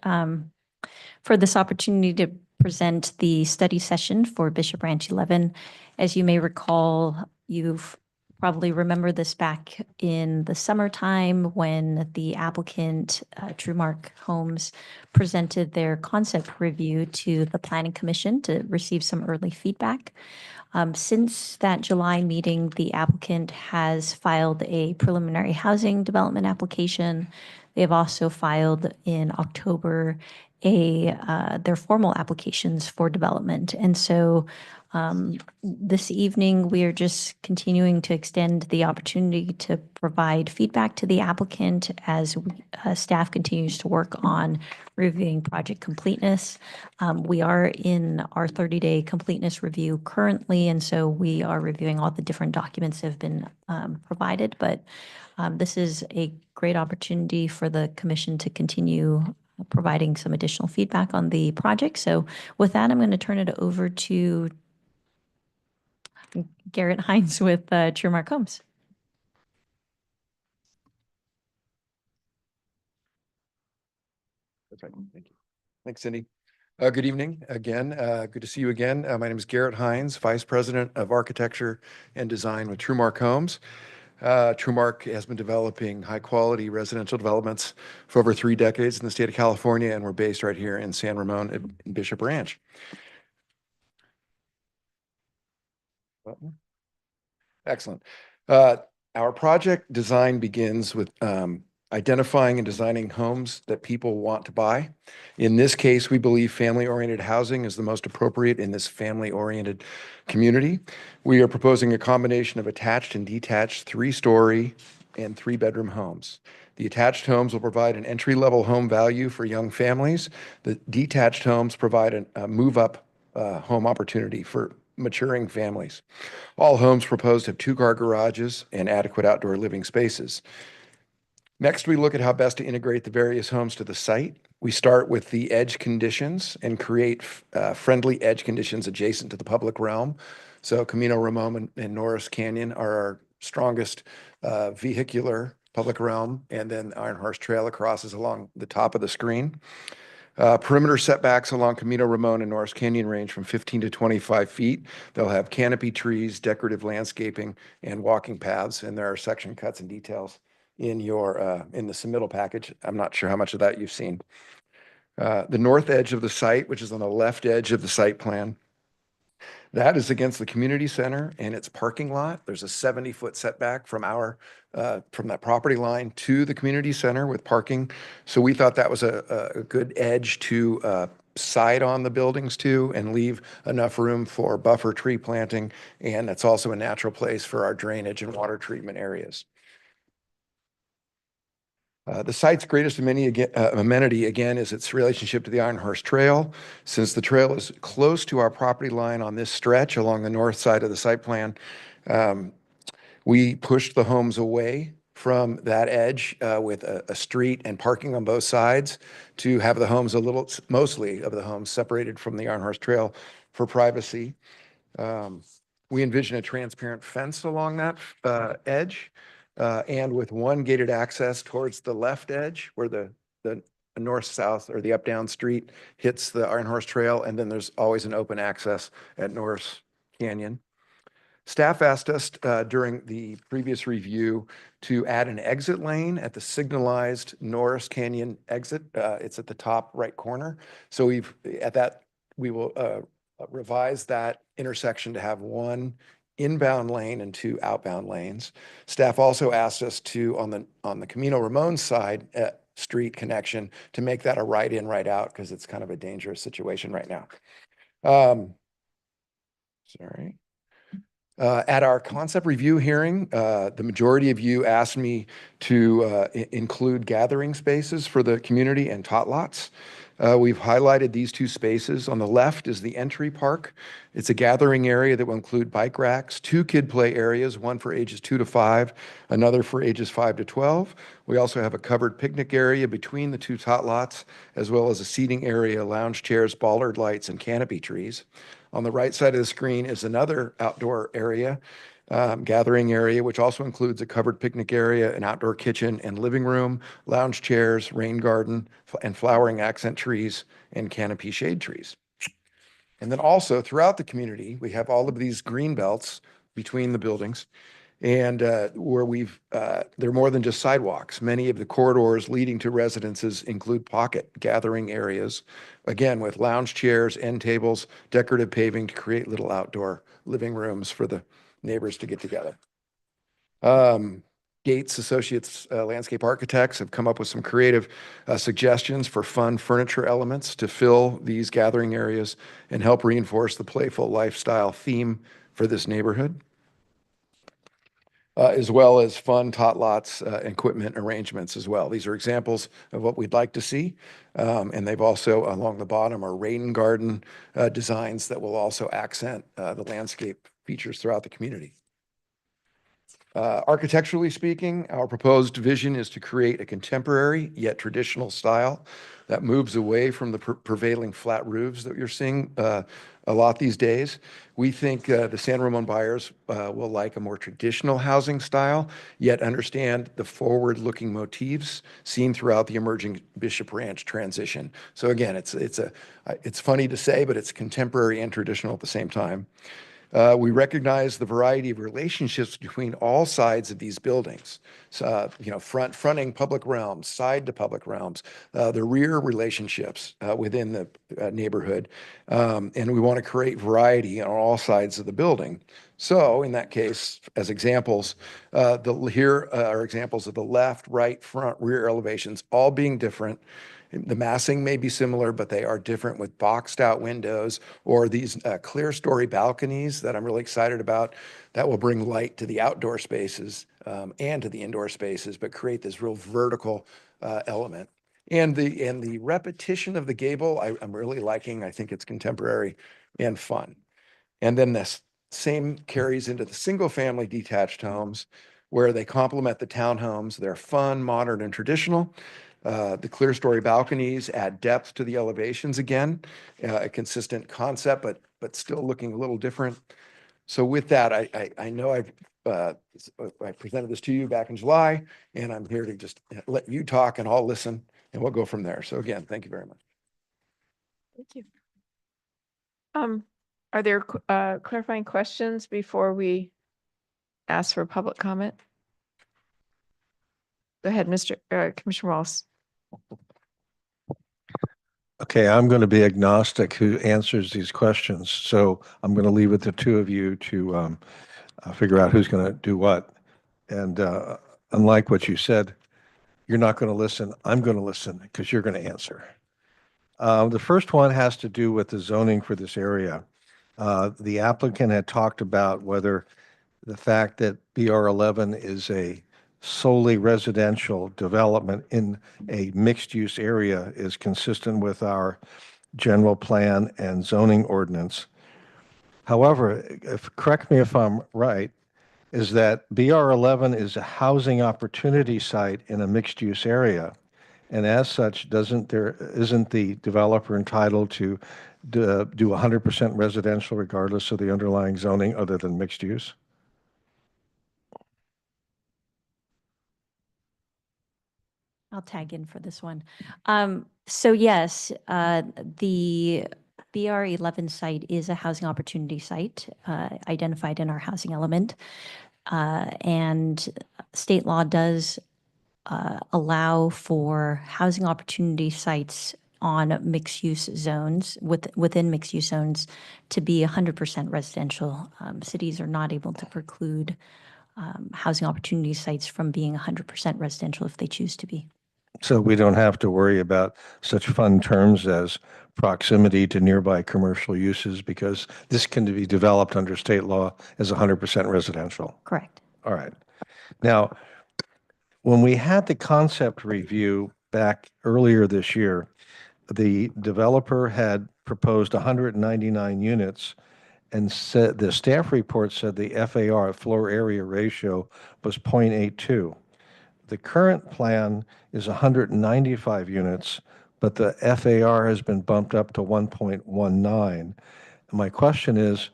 Speaker 19: for this opportunity to present the study session for Bishop Ranch 11. As you may recall, you've probably remember this back in the summertime when the applicant, Trumark Homes, presented their concept review to the Planning Commission to receive some early feedback. Since that July meeting, the applicant has filed a preliminary housing development application. They have also filed in October their formal applications for development. And so this evening, we are just continuing to extend the opportunity to provide feedback to the applicant as staff continues to work on reviewing project completeness. We are in our 30-day completeness review currently, and so we are reviewing all the different documents that have been provided. But this is a great opportunity for the commission to continue providing some additional feedback on the project. So with that, I'm going to turn it over to Garrett Hines with Trumark Homes.
Speaker 20: Perfect. Thank you. Thanks, Cindy. Good evening again. Good to see you again. My name is Garrett Hines, Vice President of Architecture and Design with Trumark Homes. Trumark has been developing high-quality residential developments for over 3 decades in the state of California, and we're based right here in San Ramon in Bishop Ranch. Excellent. Our project design begins with identifying and designing homes that people want to buy. In this case, we believe family-oriented housing is the most appropriate in this family-oriented community. We are proposing a combination of attached and detached 3-story and 3-bedroom homes. The attached homes will provide an entry-level home value for young families. The detached homes provide a move-up home opportunity for maturing families. All homes proposed have 2-car garages and adequate outdoor living spaces. Next, we look at how best to integrate the various homes to the site. We start with the edge conditions and create friendly edge conditions adjacent to the public realm. So Camino Ramon and Norris Canyon are our strongest vehicular public realm, and then Iron Horse Trail crosses along the top of the screen. Perimeter setbacks along Camino Ramon and Norris Canyon range from 15 to 25 feet. They'll have canopy trees, decorative landscaping, and walking paths, and there are section cuts and details in the submittal package. I'm not sure how much of that you've seen. The north edge of the site, which is on the left edge of the site plan, that is against the community center and its parking lot. There's a 70-foot setback from that property line to the community center with parking. So we thought that was a good edge to side on the buildings to and leave enough room for buffer tree planting. And that's also a natural place for our drainage and water treatment areas. The site's greatest amenity, again, is its relationship to the Iron Horse Trail. Since the trail is close to our property line on this stretch along the north side of the site plan, we pushed the homes away from that edge with a street and parking on both sides to have the homes mostly of the homes separated from the Iron Horse Trail for privacy. We envision a transparent fence along that edge. And with one gated access towards the left edge where the north-south or the up-down street hits the Iron Horse Trail, and then there's always an open access at Norris Canyon. Staff asked us during the previous review to add an exit lane at the signalized Norris Canyon exit. It's at the top right corner. So we will revise that intersection to have one inbound lane and 2 outbound lanes. Staff also asked us to, on the Camino Ramon side street connection, to make that a right in, right out, because it's kind of a dangerous situation right now. At our concept review hearing, the majority of you asked me to include gathering spaces for the community and tot lots. We've highlighted these two spaces. On the left is the entry park. It's a gathering area that will include bike racks, 2 kid play areas, one for ages 2 to 5, another for ages 5 to 12. We also have a covered picnic area between the 2 tot lots, as well as a seating area, lounge chairs, bollard lights, and canopy trees. On the right side of the screen is another outdoor area, gathering area, which also includes a covered picnic area, an outdoor kitchen and living room, lounge chairs, rain garden, and flowering accent trees and canopy shade trees. And then also throughout the community, we have all of these green belts between the buildings, and where they're more than just sidewalks. Many of the corridors leading to residences include pocket gathering areas, again, with lounge chairs, end tables, decorative paving to create little outdoor living rooms for the neighbors to get together. Gates Associates Landscape Architects have come up with some creative suggestions for fun furniture elements to fill these gathering areas and help reinforce the playful lifestyle theme for this neighborhood, as well as fun tot lots equipment arrangements as well. These are examples of what we'd like to see. And they've also, along the bottom, are rain garden designs that will also accent the landscape features throughout the community. Architecturally speaking, our proposed vision is to create a contemporary yet traditional style that moves away from the prevailing flat roofs that you're seeing a lot these days. We think the San Ramon buyers will like a more traditional housing style, yet understand the forward-looking motifs seen throughout the emerging Bishop Ranch transition. So again, it's funny to say, but it's contemporary and traditional at the same time. We recognize the variety of relationships between all sides of these buildings. So, fronting public realms, side to public realms, the rear relationships within the neighborhood. And we want to create variety on all sides of the building. So in that case, as examples, here are examples of the left, right, front, rear elevations, all being different. The massing may be similar, but they are different with boxed out windows or these clear story balconies that I'm really excited about that will bring light to the outdoor spaces and to the indoor spaces, but create this real vertical element. And the repetition of the gable, I'm really liking. I think it's contemporary and fun. And then this same carries into the single family detached homes where they complement the townhomes. They're fun, modern, and traditional. The clear story balconies add depth to the elevations again, a consistent concept, but still looking a little different. So with that, I know I presented this to you back in July, and I'm here to just let you talk and I'll listen and we'll go from there. So again, thank you very much.
Speaker 1: Thank you. Are there clarifying questions before we ask for public comment? Go ahead, Commissioner Wallace.
Speaker 21: Okay, I'm going to be agnostic who answers these questions. So I'm going to leave it to two of you to figure out who's going to do what. And unlike what you said, you're not going to listen. I'm going to listen because you're going to answer. The first one has to do with the zoning for this area. The applicant had talked about whether the fact that BR 11 is a solely residential development in a mixed-use area is consistent with our general plan and zoning ordinance. However, correct me if I'm right, is that BR 11 is a housing opportunity site in a mixed-use area. And as such, isn't the developer entitled to do 100% residential regardless of the underlying zoning other than mixed use?
Speaker 19: I'll tag in for this one. So yes, the BR 11 site is a housing opportunity site identified in our housing element. And state law does allow for housing opportunity sites on mixed-use zones, within mixed-use zones, to be 100% residential. Cities are not able to preclude housing opportunity sites from being 100% residential if they choose to be.
Speaker 21: So we don't have to worry about such fun terms as proximity to nearby commercial uses because this can be developed under state law as 100% residential.
Speaker 19: Correct.
Speaker 21: All right. Now, when we had the concept review back earlier this year, the developer had proposed 199 units and said, the staff report said the FAR, floor area ratio, was 0.82. The current plan is 195 units, but the FAR has been bumped up to 1.19. My question is,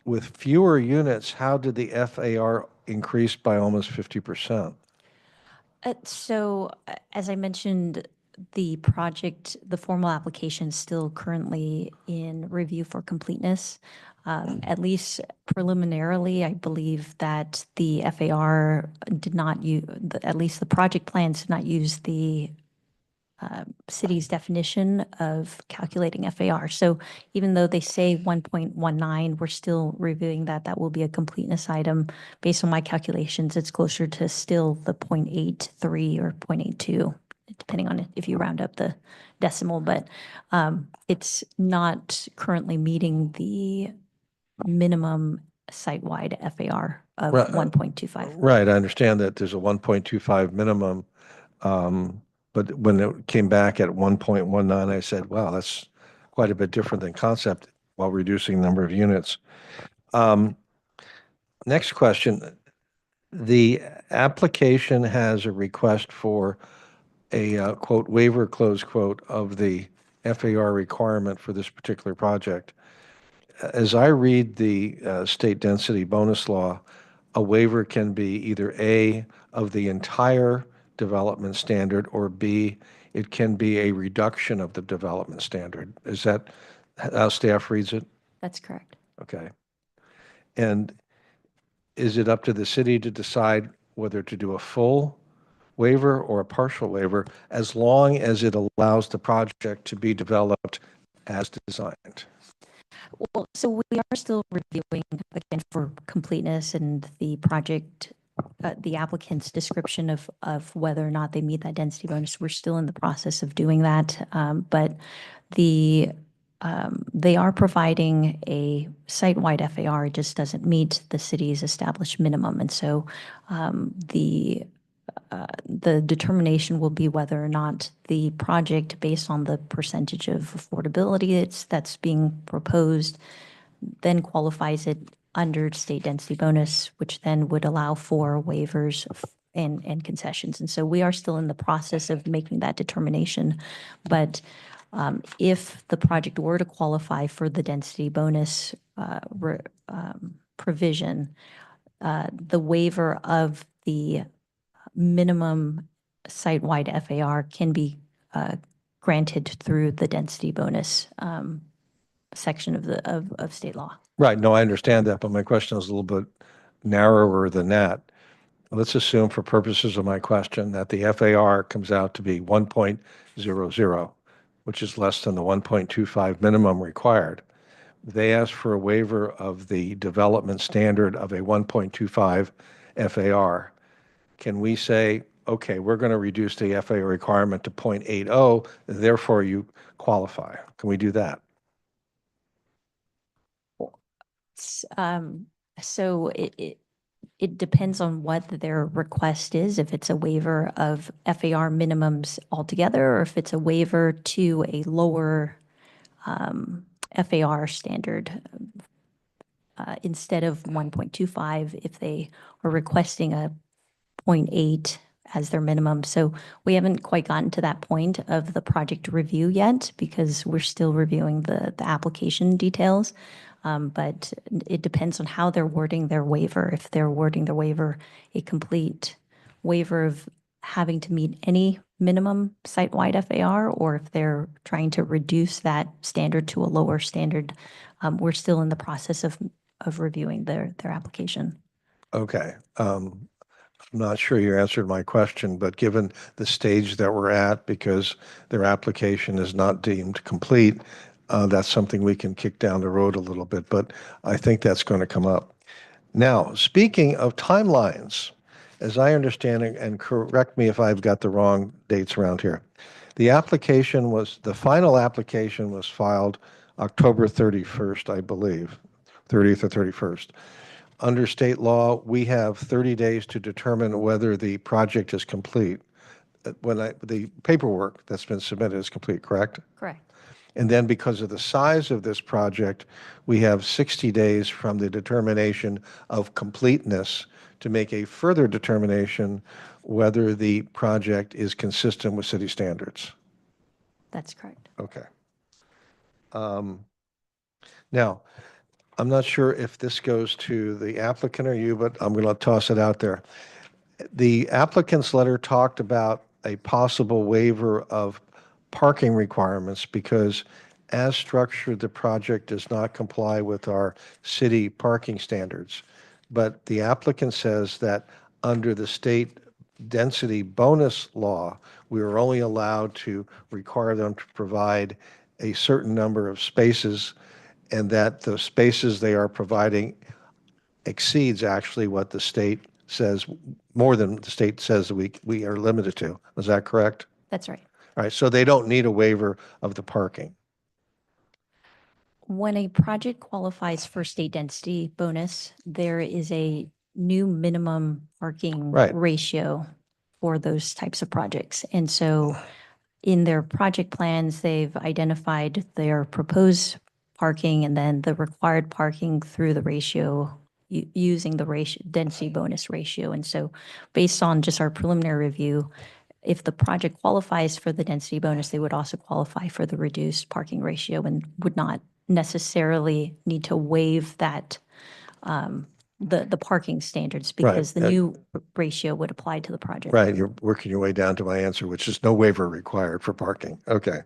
Speaker 21: with fewer units, how did the FAR increase by almost 50%?
Speaker 19: As I mentioned, the project, the formal application is still currently in review for completeness. At least preliminarily, I believe that the FAR did not use, at least the project plans did not use the city's definition of calculating FAR. So even though they say 1.19, we're still reviewing that. That will be a completeness item. Based on my calculations, it's closer to still the 0.83 or 0.82, depending on if you round up the decimal. But it's not currently meeting the minimum site-wide FAR of
Speaker 21: Right.
Speaker 19: 1.25.
Speaker 21: Right, I understand that there's a 1.25 minimum, but when it came back at 1.19, I said, wow, that's quite a bit different than concept while reducing the number of units. Next question. The application has a request for a quote waiver, close quote, of the FAR requirement for this particular project. As I read the state density bonus law, a waiver can be either A, of the entire development standard, or B, it can be a reduction of the development standard. Is that how staff reads it?
Speaker 19: That's correct.
Speaker 21: Okay. And is it up to the city to decide whether to do a full waiver or a partial waiver, as long as it allows the project to be developed as designed?
Speaker 19: Well, so we are still reviewing, again, for completeness and the project, the applicant's description of whether or not they meet that density bonus. We're still in the process of doing that. But they are providing a site-wide FAR. It just doesn't meet the city's established minimum. And so the determination will be whether or not the project, based on the percentage of affordability that's being proposed, then qualifies it under state density bonus, which then would allow for waivers and concessions. And so we are still in the process of making that determination. But if the project were to qualify for the density bonus provision, the waiver of the minimum site-wide FAR can be granted through the density bonus section of state law.
Speaker 21: Right. No, I understand that, but my question is a little bit narrower than that. Let's assume for purposes of my question that the FAR comes out to be 1.00, which is less than the 1.25 minimum required. They ask for a waiver of the development standard of a 1.25 FAR. Can we say, okay, we're going to reduce the FAR requirement to 0.80, therefore you qualify? Can we do that?
Speaker 19: So it depends on what their request is, if it's a waiver of FAR minimums altogether, or if it's a waiver to a lower FAR standard. Instead of 1.25, if they are requesting a 0.8 as their minimum. So we haven't quite gotten to that point of the project review yet, because we're still reviewing the application details. But it depends on how they're wording their waiver. If they're wording the waiver a complete waiver of having to meet any minimum site-wide FAR, or if they're trying to reduce that standard to a lower standard, we're still in the process of reviewing their application.
Speaker 21: Okay. I'm not sure you answered my question, but given the stage that we're at, because their application is not deemed complete, that's something we can kick down the road a little bit, but I think that's going to come up. Now, speaking of timelines, as I understand it, and correct me if I've got the wrong dates around here, the final application was filed October 31st, I believe, 30th or 31st. Under state law, we have 30 days to determine whether the project is complete. the paperwork that's been submitted is complete, correct?
Speaker 19: Correct.
Speaker 21: And then because of the size of this project, we have 60 days from the determination of completeness to make a further determination whether the project is consistent with city standards.
Speaker 19: That's correct.
Speaker 21: Okay. Now, I'm not sure if this goes to the applicant or you, but I'm going to toss it out there. The applicant's letter talked about a possible waiver of parking requirements because as structured, the project does not comply with our city parking standards. But the applicant says that under the state density bonus law, we are only allowed to require them to provide a certain number of spaces, and that the spaces they are providing exceeds actually what the state says, more than the state says we are limited to. Is that correct?
Speaker 19: That's right.
Speaker 21: All right, so they don't need a waiver of the parking.
Speaker 19: When a project qualifies for state density bonus, there is a new minimum parking
Speaker 21: Right.
Speaker 19: ratio for those types of projects. And so in their project plans, they've identified their proposed parking and then the required parking through the ratio using the ratio density bonus ratio. And so based on just our preliminary review, if the project qualifies for the density bonus, they would also qualify for the reduced parking ratio and would not necessarily need to waive that, the parking standards because the new ratio would apply to the project.
Speaker 21: Right, you're working your way down to my answer, which is no waiver required for parking. Okay.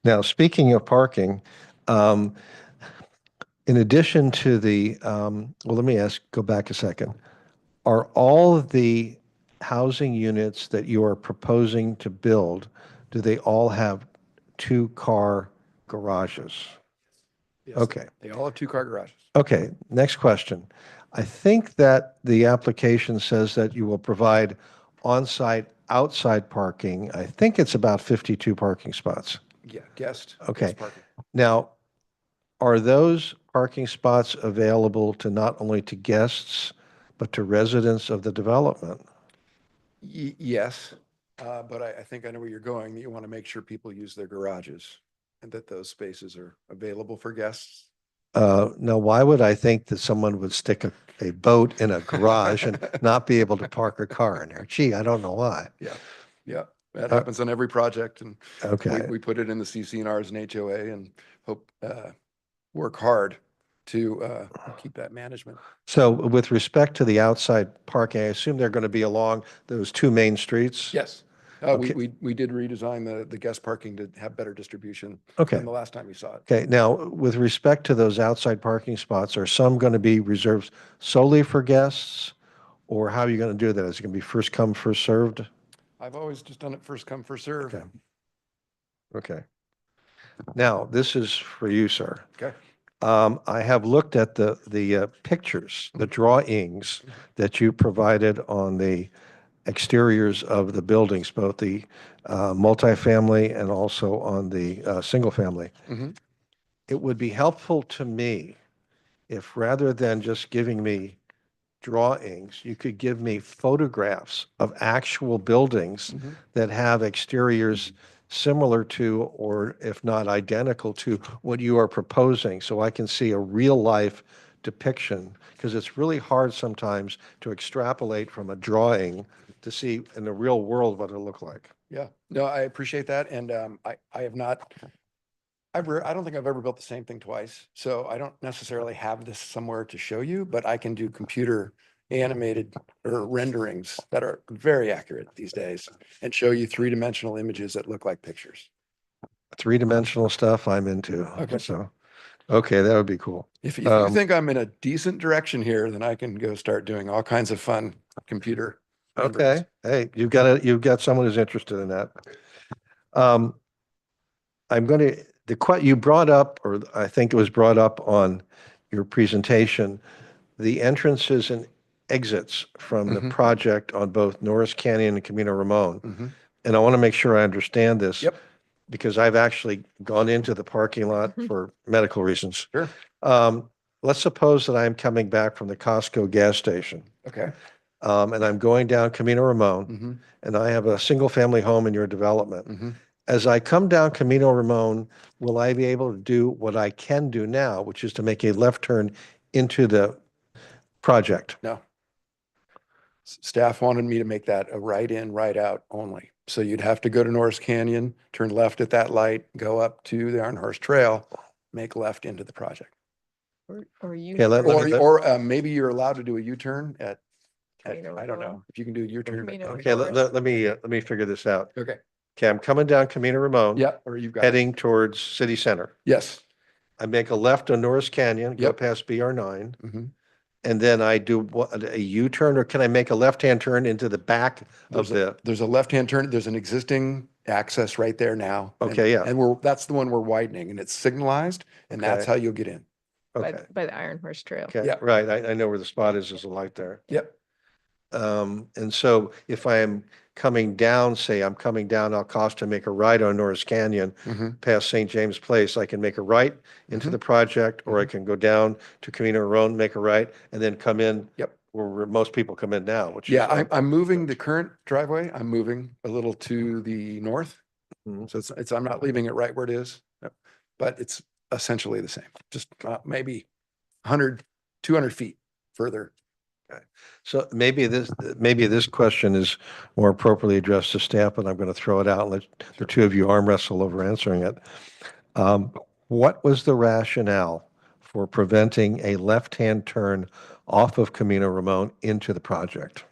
Speaker 21: Now, speaking of parking, in addition to the, well, let me go back a second. Are all of the housing units that you are proposing to build, do they all have two-car garages?
Speaker 20: Yes,
Speaker 21: Okay.
Speaker 20: They all have two-car garages.
Speaker 21: Okay, next question. I think that the application says that you will provide on-site, outside parking. I think it's about 52 parking spots.
Speaker 20: Yeah, guest.
Speaker 21: Okay.
Speaker 20: guest parking.
Speaker 21: Now, are those parking spots available to not only to guests, but to residents of the development?
Speaker 20: Yes, but I think I know where you're going. You want to make sure people use their garages and that those spaces are available for guests.
Speaker 21: Now, why would I think that someone would stick a boat in a garage and not be able to park a car in there? Gee, I don't know why.
Speaker 20: Yeah, yeah, that happens on every project, and
Speaker 21: Okay.
Speaker 20: we put it in the CCNRs and HOA and hope work hard to keep that management.
Speaker 21: So with respect to the outside parking, I assume they're going to be along those two main streets?
Speaker 20: Yes,
Speaker 21: Okay.
Speaker 20: we did redesign the guest parking to have better distribution
Speaker 21: Okay.
Speaker 20: than the last time we saw it.
Speaker 21: Okay, now, with respect to those outside parking spots, are some going to be reserved solely for guests? Or how are you going to do that? Is it going to be first come, first served?
Speaker 20: I've always just done it first come, first serve.
Speaker 21: Okay. Okay. Now, this is for you, sir.
Speaker 20: Okay.
Speaker 21: I have looked at the pictures, the drawings that you provided on the exteriors of the buildings, both the multifamily and also on the single family.
Speaker 20: Mhm.
Speaker 21: It would be helpful to me if rather than just giving me drawings, you could give me photographs of actual buildings
Speaker 20: Mhm.
Speaker 21: that have exteriors similar to, or if not identical to, what you are proposing, so I can see a real-life depiction, because it's really hard sometimes to extrapolate from a drawing to see in the real world what it'll look like.
Speaker 20: Yeah, no, I appreciate that. And I have not, I don't think I've ever built the same thing twice. So I don't necessarily have this somewhere to show you, but I can do computer animated or renderings that are very accurate these days and show you three-dimensional images that look like pictures.
Speaker 21: Three-dimensional stuff I'm into,
Speaker 20: Okay.
Speaker 21: so, okay, that would be cool.
Speaker 20: If you think I'm in a decent direction here, then I can go start doing all kinds of fun computer. renderings.
Speaker 21: Okay, hey, you've got someone who's interested in that. I'm going to, you brought up, or I think it was brought up on your presentation, the entrances and exits from the
Speaker 20: Mhm.
Speaker 21: project on both Norris Canyon and Camino Ramon.
Speaker 20: Mhm.
Speaker 21: And I want to make sure I understand this.
Speaker 20: Yep.
Speaker 21: Because I've actually gone into the parking lot for medical reasons.
Speaker 20: Sure.
Speaker 21: Let's suppose that I'm coming back from the Costco gas station.
Speaker 20: Okay.
Speaker 21: and I'm going down Camino Ramon,
Speaker 20: Mhm,
Speaker 21: and I have a single-family home in your development.
Speaker 20: mhm.
Speaker 21: As I come down Camino Ramon, will I be able to do what I can do now, which is to make a left turn into the project?
Speaker 20: No. Staff wanted me to make that a right in, right out only. So you'd have to go to Norris Canyon, turn left at that light, go up to the Iron Horse Trail, make left into the project.
Speaker 1: Or you.
Speaker 21: Okay, let me-
Speaker 20: Or maybe you're allowed to do a U-turn at,
Speaker 1: Camino
Speaker 20: I don't know,
Speaker 1: Ramon.
Speaker 20: if you can do a U-turn.
Speaker 1: Camino
Speaker 21: Okay, let me figure this out.
Speaker 20: Okay,
Speaker 21: Okay, I'm coming down Camino Ramon.
Speaker 20: yeah, or you've got. it.
Speaker 21: Heading towards city center.
Speaker 20: Yes.
Speaker 21: I make a left on Norris Canyon, go
Speaker 20: Yep.
Speaker 21: past BR9,
Speaker 20: Mhm.
Speaker 21: and then I do a U-turn, or can I make a left-hand turn into the back of
Speaker 20: There's a left-hand turn. There's an existing access right there now.
Speaker 21: Okay, yeah.
Speaker 20: And that's the one we're widening and it's signalized and that's
Speaker 21: Okay.
Speaker 20: how you'll get in.
Speaker 21: Okay,
Speaker 1: By the Iron Horse Trail.
Speaker 21: okay,
Speaker 20: Yeah.
Speaker 21: right, I know where the spot is, there's a light there.
Speaker 20: Yep.
Speaker 21: And so if I am coming down, say I'm coming down Alcosta, make a right on Norris Canyon,
Speaker 20: Mhm.
Speaker 21: past St. James Place, I can make a right into
Speaker 20: Mhm.
Speaker 21: the project, or I can go down to Camino Ramon, make a right, and then come in.
Speaker 20: Yep.
Speaker 21: Where most people come in now, which is.
Speaker 20: Yeah, I'm moving the current driveway. I'm moving a little to the north.
Speaker 21: Mhm.
Speaker 20: So I'm not leaving it right where it is, but it's essentially the same, just maybe 100, 200 feet further.
Speaker 21: So maybe this question is more appropriately addressed to staff, but I'm going to throw it out and let the two of you arm wrestle over answering it. What was the rationale for preventing a left-hand turn off of Camino Ramon into the project?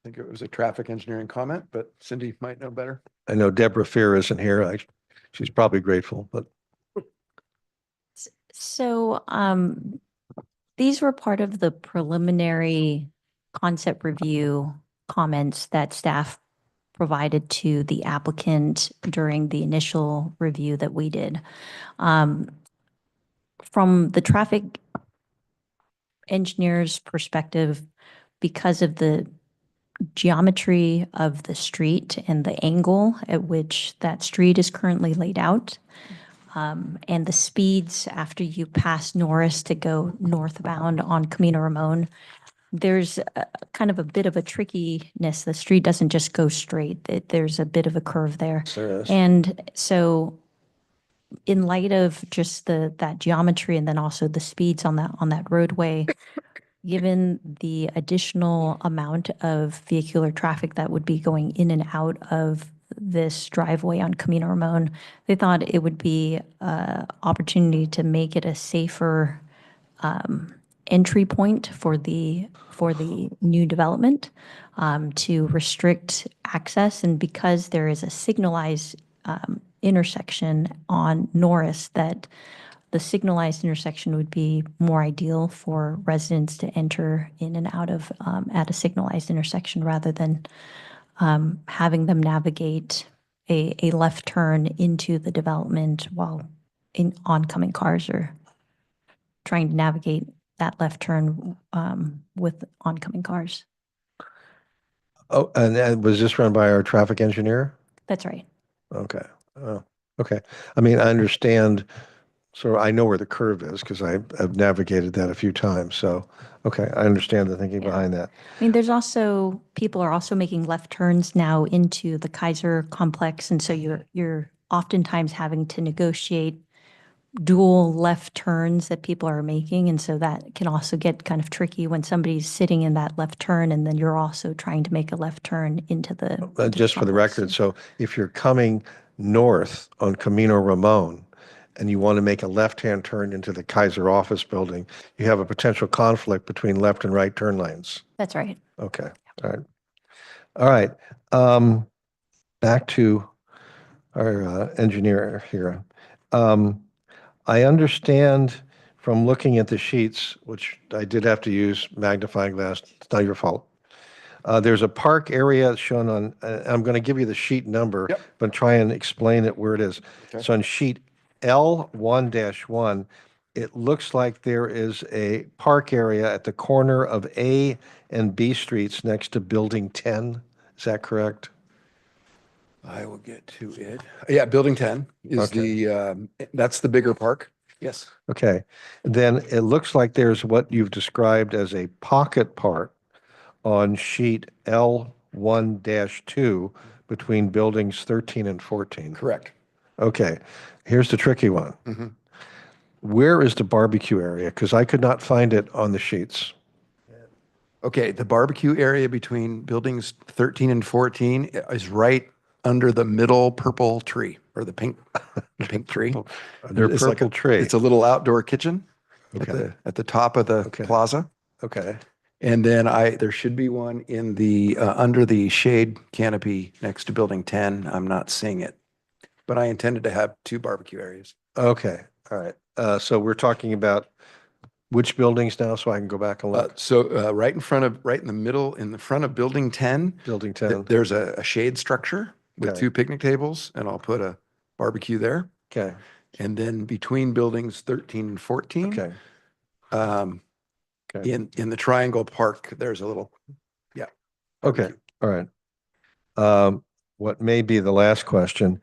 Speaker 20: I think it was a traffic engineering comment, but Cindy might know better.
Speaker 21: I know Deborah Fear isn't here. She's probably grateful, but
Speaker 19: So, these were part of the preliminary concept review comments that staff provided to the applicant during the initial review that we did. From the traffic engineer's perspective, because of the geometry of the street and the angle at which that street is currently laid out, and the speeds after you pass Norris to go northbound on Camino Ramon, there's kind of a bit of a trickiness. The street doesn't just go straight. There's a bit of a curve there.
Speaker 21: there is.
Speaker 19: And so in light of just that geometry and then also the speeds on that roadway, given the additional amount of vehicular traffic that would be going in and out of this driveway on Camino Ramon, they thought it would be an opportunity to make it a safer entry point for the new development, to restrict access. And because there is a signalized intersection on Norris, that the signalized intersection would be more ideal for residents to enter in and out of at a signalized intersection rather than having them navigate a left turn into the development while oncoming cars are trying to navigate that left turn with oncoming cars.
Speaker 21: Oh, and was this run by our traffic engineer?
Speaker 19: That's right.
Speaker 21: Okay. Oh, okay. I mean, I understand. So I know where the curve is because I've navigated that a few times. So, okay, I understand the thinking behind that.
Speaker 19: I mean, there's also, people are also making left turns now into the Kaiser complex. And so you're oftentimes having to negotiate dual left turns that people are making. And so that can also get kind of tricky when somebody's sitting in that left turn and then you're also trying to make a left turn into the.
Speaker 21: Just for the record, so if you're coming north on Camino Ramon and you want to make a left-hand turn into the Kaiser office building, you have a potential conflict between left and right turn lanes.
Speaker 19: That's right.
Speaker 21: Okay, all right. All right, back to our engineer here. I understand from looking at the sheets, which I did have to use magnifying glass, it's not your fault. There's a park area shown on, I'm going to give you the sheet number, but try and explain it where it is.
Speaker 20: Okay.
Speaker 21: So on sheet L1-1, it looks like there is a park area at the corner of A and B streets next to Building 10. Is that correct?
Speaker 20: I will get to it. Yeah, Building 10 is that's the bigger park. Yes.
Speaker 21: Okay. Then it looks like there's what you've described as a pocket park on sheet L1-2 between buildings 13 and 14.
Speaker 20: Correct.
Speaker 21: Okay, here's the tricky one.
Speaker 20: Mhm.
Speaker 21: Where is the barbecue area? Because I could not find it on the sheets.
Speaker 20: Okay, the barbecue area between buildings 13 and 14 is right under the middle purple tree, or the pink tree.
Speaker 21: Under
Speaker 20: It's like
Speaker 21: purple tree.
Speaker 20: It's a little outdoor kitchen at
Speaker 21: Okay.
Speaker 20: the top of the plaza.
Speaker 21: Okay.
Speaker 20: And then there should be one in the, under the shade canopy next to building 10. I'm not seeing it, but I intended to have 2 barbecue areas.
Speaker 21: Okay, all right. So we're talking about which buildings now, so I can go back and look?
Speaker 20: Right in the middle, in the front of building 10.
Speaker 21: Building 10.
Speaker 20: There's a shade structure with
Speaker 21: Okay.
Speaker 20: 2 picnic tables, and I'll put a barbecue there.
Speaker 21: Okay.
Speaker 20: And then between buildings 13 and 14.
Speaker 21: Okay.
Speaker 20: In the Triangle Park, there's a little, yeah.
Speaker 21: Okay, all right. What may be the last question?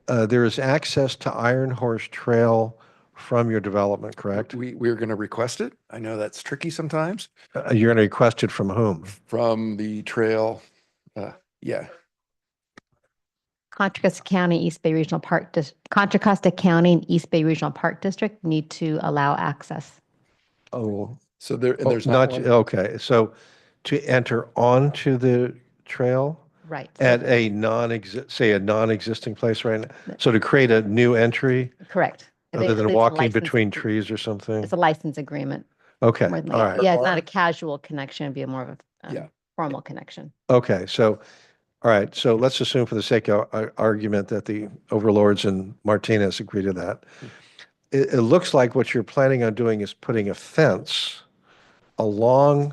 Speaker 21: There is access to Iron Horse Trail from your development, correct?
Speaker 20: We're going to request it. I know that's tricky sometimes.
Speaker 21: You're going to request it from whom?
Speaker 20: From the trail, yeah.
Speaker 17: Contra Costa County, East Bay Regional Park, Contra Costa County and East Bay Regional Park District need to allow access.
Speaker 21: Oh.
Speaker 20: So there's
Speaker 21: not,
Speaker 20: one.
Speaker 21: okay, so to enter onto the trail?
Speaker 17: Right.
Speaker 21: At a non-existing place right now? So to create a new entry?
Speaker 17: Correct.
Speaker 21: Other than
Speaker 17: It's a
Speaker 21: walking
Speaker 17: license-
Speaker 21: between trees or something?
Speaker 17: It's a license agreement.
Speaker 21: Okay,
Speaker 17: more than
Speaker 21: all
Speaker 17: likely.
Speaker 21: right.
Speaker 17: Yeah, it's not a casual connection, it'd be more of a
Speaker 20: Yeah.
Speaker 17: formal connection.
Speaker 21: Okay, so, all right, so let's assume for the sake of argument that the overlords and Martinez agree to that. It looks like what you're planning on doing is putting a fence along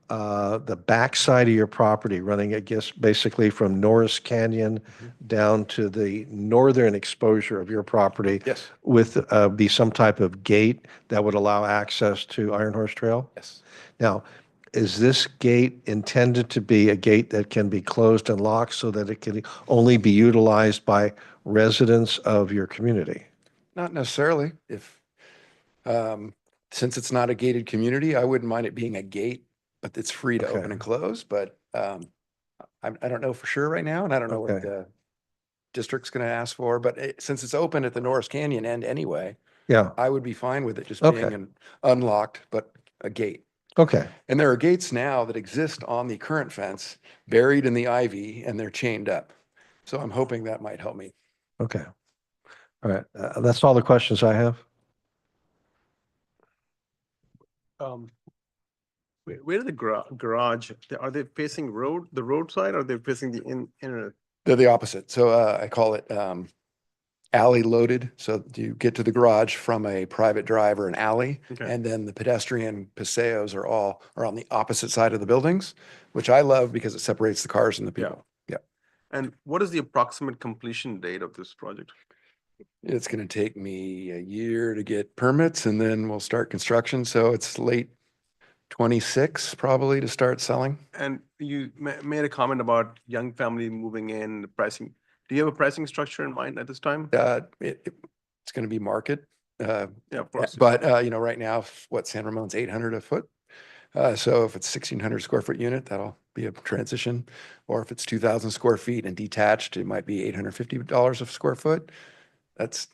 Speaker 21: the backside of your property, running, I guess, basically from Norris Canyon down to the northern exposure of your property.
Speaker 20: Yes.
Speaker 21: With be some type of gate that would allow access to Iron Horse Trail?
Speaker 20: Yes.
Speaker 21: Now, is this gate intended to be a gate that can be closed and locked so that it can only be utilized by residents of your community?
Speaker 20: Not necessarily. Since it's not a gated community, I wouldn't mind it being a gate, but it's free to open and close. But I don't know for sure right now, and I don't know what the district's going to ask for. But since it's open at the Norris Canyon end anyway,
Speaker 21: Yeah,
Speaker 20: I would be fine with it just being an unlocked, but a gate.
Speaker 21: okay,
Speaker 20: And there are gates now that exist on the current fence, buried in the ivy, and they're chained up. So I'm hoping that might help me.
Speaker 21: okay. All right, that's all the questions I have.
Speaker 3: Where are the garage? Are they facing the roadside, or are they facing the inner?
Speaker 20: They're the opposite. So I call it alley loaded. So you get to the garage from a private drive or an alley,
Speaker 3: Okay.
Speaker 20: and then the pedestrian paseos are on the opposite side of the buildings, which I love because it separates the cars and the people. Yeah.
Speaker 3: And what is the approximate completion date of this project?
Speaker 20: It's going to take me a year to get permits, and then we'll start construction. So it's late 26 probably to start selling.
Speaker 3: And you made a comment about young family moving in, the pricing. Do you have a pricing structure in mind at this time?
Speaker 20: It's going to be market.
Speaker 3: Yeah, of course.
Speaker 20: But right now, San Ramon's 800 a foot. So if it's 1,600 square foot unit, that'll be a transition. Or if it's 2,000 square feet and detached, it might be $850 a square foot. That's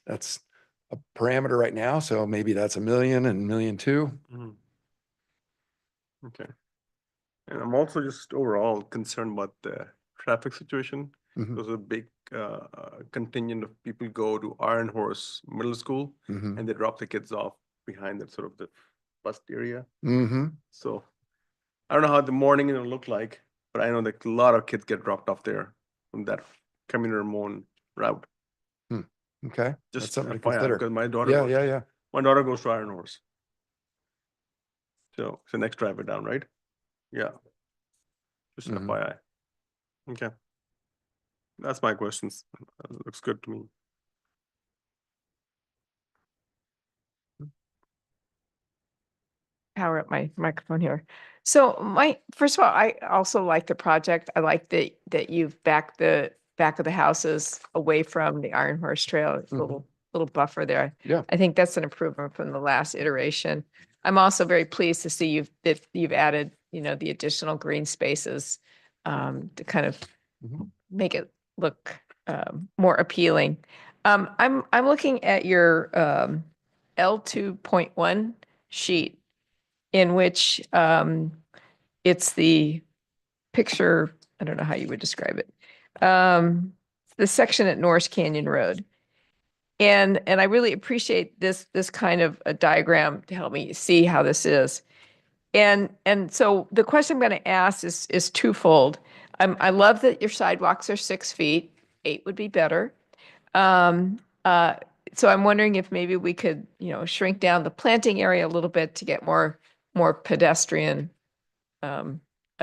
Speaker 20: a parameter right now. So maybe that's $1 million and $1.2 million.
Speaker 3: Mhm. Okay. And I'm also just overall concerned about the traffic situation.
Speaker 20: Mhm.
Speaker 3: There's a big contingent of people go to Iron Horse Middle School,
Speaker 20: Mhm.
Speaker 3: and they drop the kids off behind that sort of the bus area.
Speaker 20: Mm-hmm.
Speaker 3: So I don't know how the morning it'll look like, but I know that a lot of kids get dropped off there from that Camino Ramon route.
Speaker 20: Okay.
Speaker 3: Just
Speaker 20: That's something to
Speaker 3: FYI,
Speaker 20: consider.
Speaker 3: because my daughter
Speaker 20: Yeah.
Speaker 3: my daughter goes to Iron Horse. So it's the next driver down, right? Yeah. Just
Speaker 20: Mhm.
Speaker 3: FYI. Okay. That's my questions. Looks good to me.
Speaker 1: Power up my microphone here. So first of all, I also like the project. I like that you've backed the back of the houses away from the Iron Horse Trail. It's a little buffer there.
Speaker 20: Yeah.
Speaker 1: I think that's an improvement from the last iteration. I'm also very pleased to see you've added the additional green spaces to kind of make it look more appealing. I'm looking at your L2.1 sheet in which it's the picture, I don't know how you would describe it. The section at Norris Canyon Road. And I really appreciate this kind of a diagram to help me see how this is. And so the question I'm going to ask is twofold. I love that your sidewalks are 6 feet. 8 would be better. So I'm wondering if maybe we could, shrink down the planting area a little bit to get more pedestrian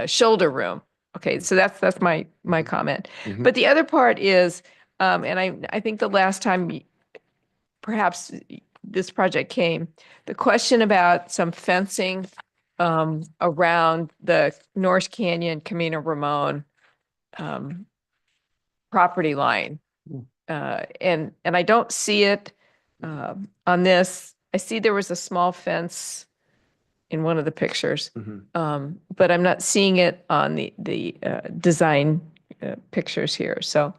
Speaker 1: shoulder room. Okay, so that's my comment. But the other part is, and I think the last time perhaps this project came, the question about some fencing around the Norris Canyon Camino Ramon property line. And I don't see it on this. I see there was a small fence in one of the pictures, but I'm not seeing it on the design pictures here. So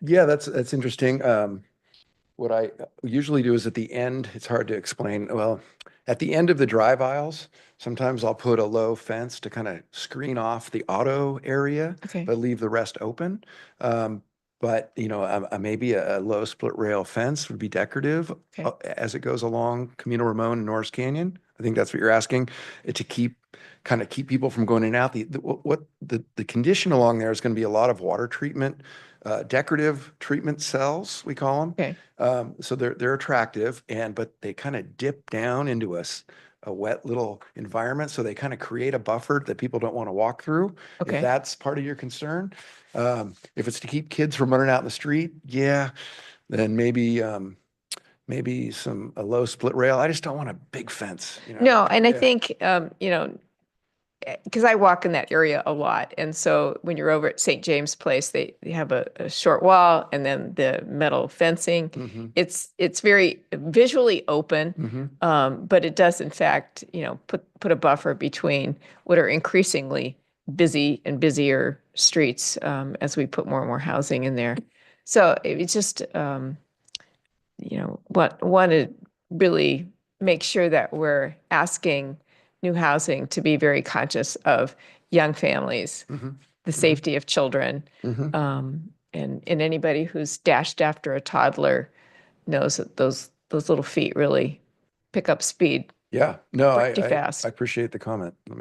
Speaker 20: Yeah, that's interesting. What I usually do is at the end, it's hard to explain. Well, at the end of the drive aisles, sometimes I'll put a low fence to kind of screen off the auto area,
Speaker 1: Okay.
Speaker 20: but leave the rest open. But maybe a low split rail fence would be decorative
Speaker 1: Okay.
Speaker 20: as it goes along Camino Ramon and Norris Canyon. I think that's what you're asking, to keep people from going in and out. The condition along there is going to be a lot of water treatment, decorative treatment cells, we call them.
Speaker 1: Okay.
Speaker 20: So they're attractive, but they kind of dip down into a wet little environment. So they kind of create a buffer that people don't want to walk through.
Speaker 1: Okay.
Speaker 20: If that's part of your concern, if it's to keep kids from running out in the street, yeah, then maybe a low split rail. I just don't want a big fence.
Speaker 1: no, and I
Speaker 20: Yeah.
Speaker 1: think because I walk in that area a lot, and so when you're over at St. James Place, they have a short wall and then the metal fencing.
Speaker 20: Mhm.
Speaker 1: It's very visually open, but it does in fact put a buffer between what are increasingly busy and busier streets as we put more and more housing in there. So it's just want to really make sure that we're asking new housing to be very conscious of young families, the safety of children, and anybody who's dashed after a toddler knows that those little feet really pick up speed.
Speaker 20: Yeah, no,
Speaker 1: Pretty fast.
Speaker 20: I appreciate the comment. Let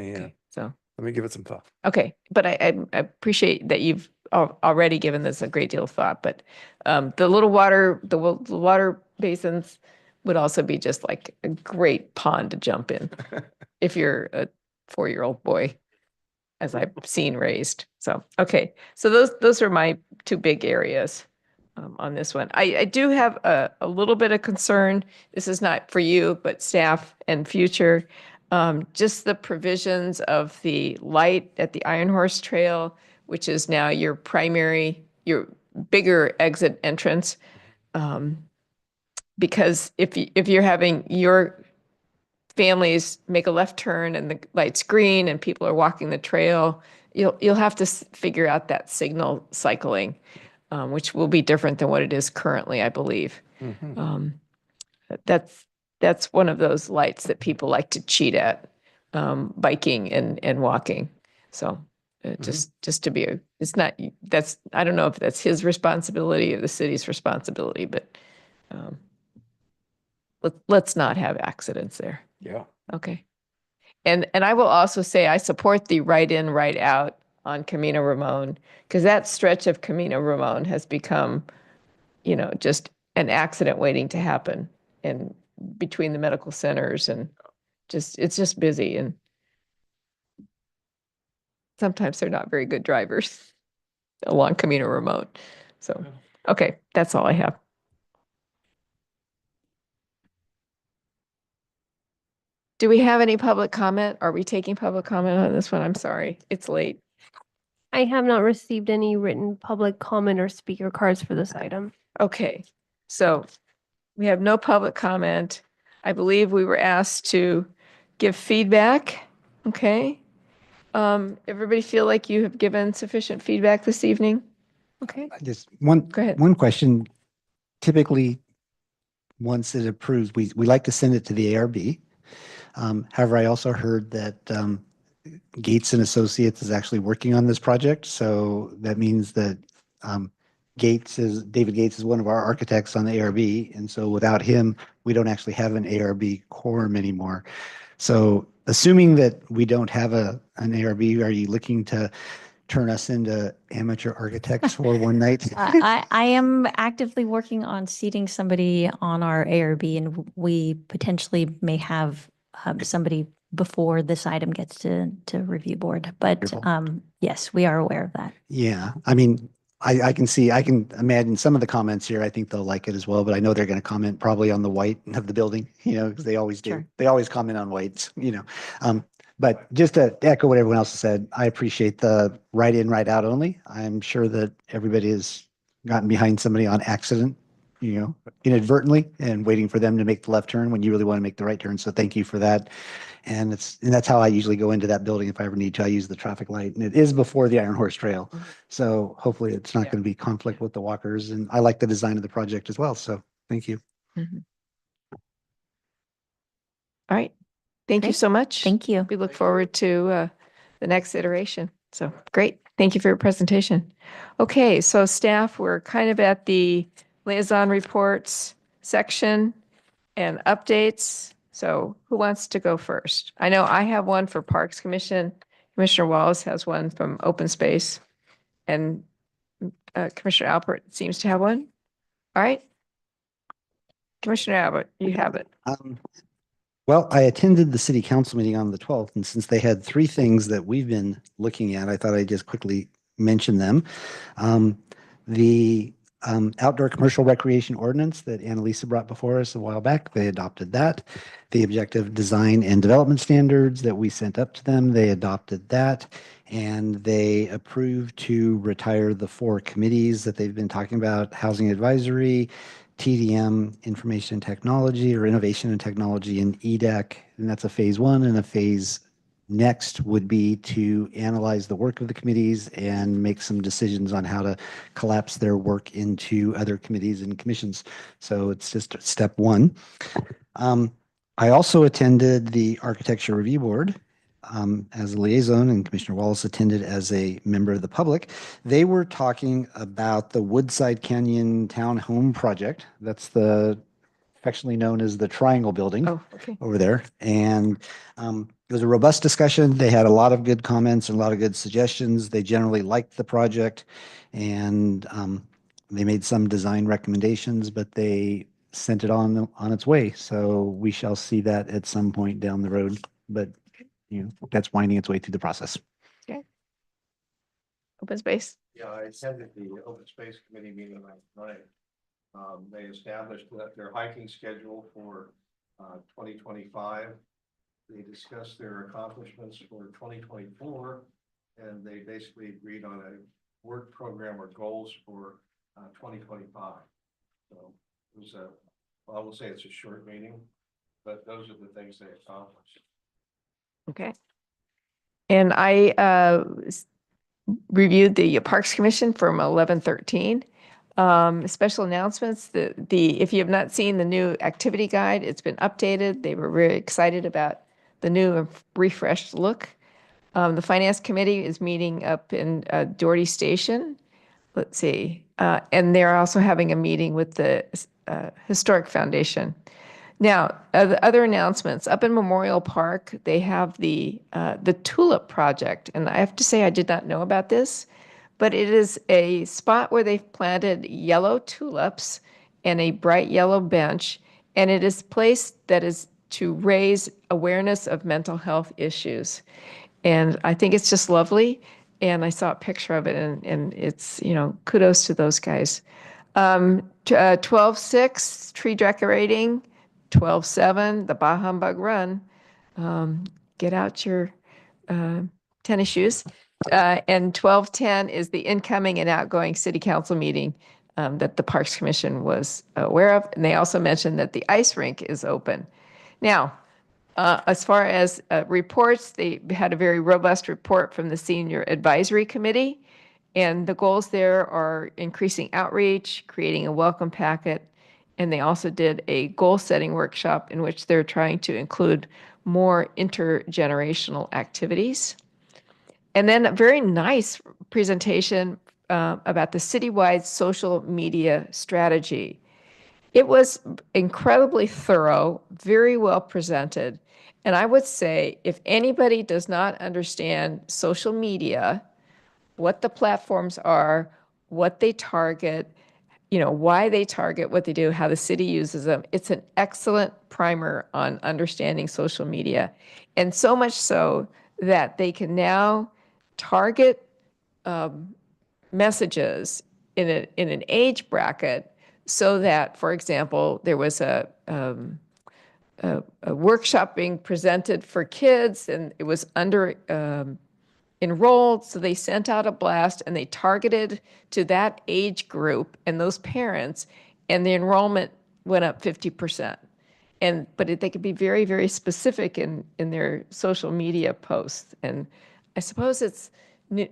Speaker 20: me give it some thought.
Speaker 1: Okay, but I appreciate that you've already given this a great deal of thought, but the water basins would also be just like a great pond to jump in if you're a 4-year-old boy, as I've seen raised. So, okay, so those are my 2 big areas on this one. I do have a little bit of concern. This is not for you, but staff and future. Just the provisions of the light at the Iron Horse Trail, which is now your bigger exit entrance. Because if you're having your families make a left turn and the light's green and people are walking the trail, you'll have to figure out that signal cycling, which will be different than what it is currently, I believe. That's one of those lights that people like to cheat at, biking and walking. So just to be I don't know if that's his responsibility or the city's responsibility, but let's not have accidents there.
Speaker 20: Yeah.
Speaker 1: Okay. And I will also say I support the right in, right out on Camino Ramon, because that stretch of Camino Ramon has become, just an accident waiting to happen, and between the medical centers and it's just busy, and sometimes they're not very good drivers along Camino Ramon. So, okay, that's all I have. Do we have any public comment? Are we taking public comment on this one? I'm sorry, it's late.
Speaker 2: I have not received any written public comment or speaker cards for this item.
Speaker 1: Okay, so we have no public comment. I believe we were asked to give feedback, okay? Everybody feel like you have given sufficient feedback this evening? Okay,
Speaker 8: Just one,
Speaker 1: go ahead.
Speaker 8: one question. Typically, once it approves, we like to send it to the ARB. However, I also heard that Gates and Associates is actually working on this project. So that means that David Gates is one of our architects on the ARB. And so without him, we don't actually have an ARB quorum anymore. So assuming that we don't have an ARB, are you looking to turn us into amateur architects for one night?
Speaker 19: I am actively working on seating somebody on our ARB, and we potentially may have somebody before this item gets to review board. But yes, we are aware of that.
Speaker 8: Yeah, I mean, I can imagine some of the comments here. I think they'll like it as well, but I know they're going to comment probably on the white of the building, because they always do.
Speaker 19: Sure.
Speaker 8: They always comment on whites, But just to echo what everyone else said, I appreciate the right in, right out only. I'm sure that everybody has gotten behind somebody on accident, inadvertently, and waiting for them to make the left turn when you really want to make the right turn. So thank you for that. And that's how I usually go into that building if I ever need to. I use the traffic light, and it is before the Iron Horse Trail. So hopefully it's not going to be conflict with the walkers. And I like the design of the project as well. So thank you.
Speaker 1: Mhm. All right. Thank you
Speaker 19: Okay.
Speaker 1: so much.
Speaker 19: Thank you.
Speaker 1: We look forward to the next iteration. So great. Thank you for your presentation. Okay, so staff, we're kind of at the liaison reports section and updates. So who wants to go first? I know I have one for Parks Commission. Commissioner Wallace has one from Open Space. And Commissioner Alpert seems to have one. All right. Commissioner Abbott, you have it.
Speaker 8: Well, I attended the city council meeting on the 12th, and since they had three things that we've been looking at, I thought I'd just quickly mention them. The outdoor commercial recreation ordinance that Annalisa brought before us a while back, they adopted that. The objective design and development standards that we sent up to them, they adopted that. And they approved to retire the 4 committees that they've been talking about: Housing Advisory, TDM, Information Technology, or Innovation and Technology, and EDEC. And that's a phase 1, and a phase next would be to analyze the work of the committees and make some decisions on how to collapse their work into other committees and commissions. So it's just step 1. I also attended the Architecture Review Board as a liaison, and Commissioner Wallace attended as a member of the public. They were talking about the Woodside Canyon Town Home Project. That's affectionately known as the Triangle Building over there. And it was a robust discussion. They had a lot of good comments and a lot of good suggestions. They generally liked the project, and they made some design recommendations, but they sent it on its way. So we shall see that at some point down the road. But that's winding its way through the process.
Speaker 1: Okay. Open Space.
Speaker 21: Yeah, I attended the Open Space Committee meeting last night. They established their hiking schedule for 2025. They discussed their accomplishments for 2024, and they basically agreed on a work program or goals for 2025. So it was I will say it's a short meeting, but those are the things they accomplished.
Speaker 1: Okay. And I reviewed the Parks Commission from 11/13. Special announcements, if you have not seen the new activity guide, it's been updated. They were very excited about the new and refreshed look. The Finance Committee is meeting up in Doherty Station. Let's see. And they're also having a meeting with the Historic Foundation. Now, the other announcements, up in Memorial Park, they have the Tulip Project. And I have to say, I did not know about this, but it is a spot where they've planted yellow tulips and a bright yellow bench. And it is a place that is to raise awareness of mental health issues. And I think it's just lovely. And I saw a picture of it, and it's, kudos to those guys. 12/6, tree decorating. 12/7, the Bah Humbug Run. Get out your tennis shoes. And 12/10 is the incoming and outgoing city council meeting that the Parks Commission was aware of. And they also mentioned that the ice rink is open. Now, As far as reports, they had a very robust report from the Senior Advisory Committee. And the goals there are increasing outreach, creating a welcome packet, and they also did a goal-setting workshop in which they're trying to include more intergenerational activities. And then a very nice presentation about the citywide social media strategy. It was incredibly thorough, very well presented. And I would say if anybody does not understand social media, what the platforms are, what they target, why they target what they do, how the city uses them. It's an excellent primer on understanding social media. And so much so that they can now target messages in an age bracket so that, for example, there was a workshop being presented for kids and it was under enrolled, so they sent out a blast and they targeted to that age group and those parents, and the enrollment went up 50%. But they could be very, very specific in their social media posts. And I suppose it's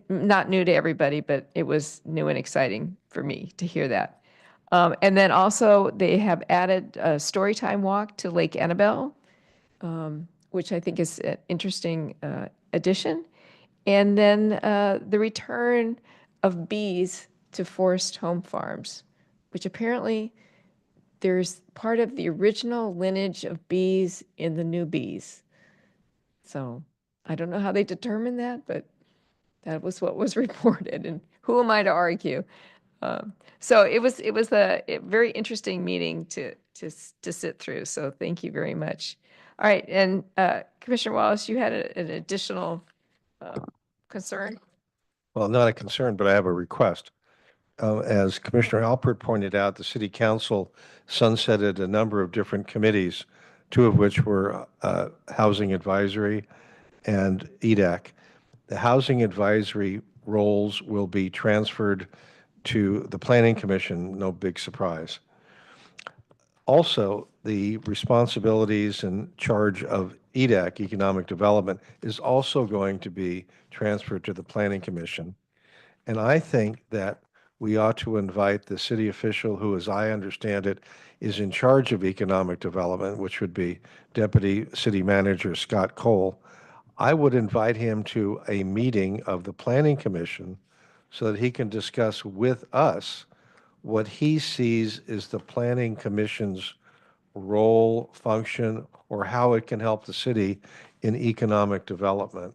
Speaker 1: not new to everybody, but it was new and exciting for me to hear that. And then also they have added a storytime walk to Lake Annabelle, which I think is an interesting addition. And then the return of bees to forest home farms, which apparently there's part of the original lineage of bees in the new bees. So I don't know how they determined that, but that was what was reported. And who am I to argue? So it was a very interesting meeting to sit through. So thank you very much. All right, and Commissioner Wallace, you had an additional concern?
Speaker 21: Well, not a concern, but I have a request. As Commissioner Alpert pointed out, the City Council sunsetted a number of different committees, two of which were Housing Advisory and EDAC. The Housing Advisory roles will be transferred to the Planning Commission, no big surprise. Also, the responsibilities and charge of EDAC, Economic Development, is also going to be transferred to the Planning Commission. And I think that we ought to invite the city official who, as I understand it, is in charge of economic development, which would be Deputy City Manager Scott Cole. I would invite him to a meeting of the Planning Commission so that he can discuss with us what he sees is the Planning Commission's role, function, or how it can help the city in economic development.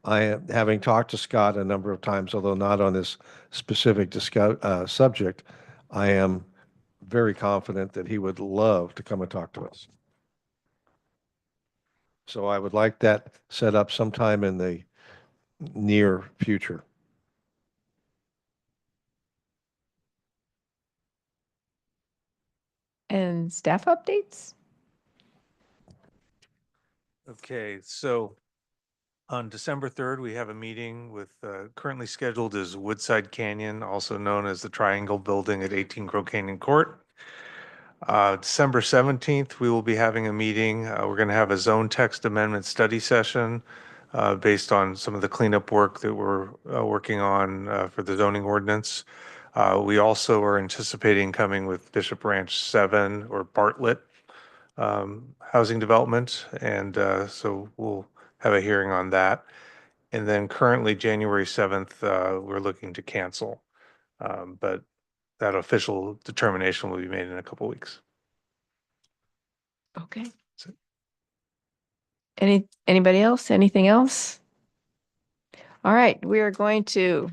Speaker 21: Having talked to Scott a number of times, although not on this specific subject, I am very confident that he would love to come and talk to us. So I would like that set up sometime in the near future.
Speaker 1: And staff updates?
Speaker 4: Okay, so on December 3rd, we have a meeting with currently scheduled as Woodside Canyon, also known as the Triangle Building at 18 Crow Canyon Court. December 17th, we will be having a meeting. We're going to have a zone text amendment study session based on some of the cleanup work that we're working on for the zoning ordinance. We also are anticipating coming with Bishop Ranch 7 or Bartlett housing development. And so we'll have a hearing on that. And then currently January 7th, we're looking to cancel. But that official determination will be made in a couple weeks.
Speaker 1: Okay. Anybody else? Anything else? All right, we are going to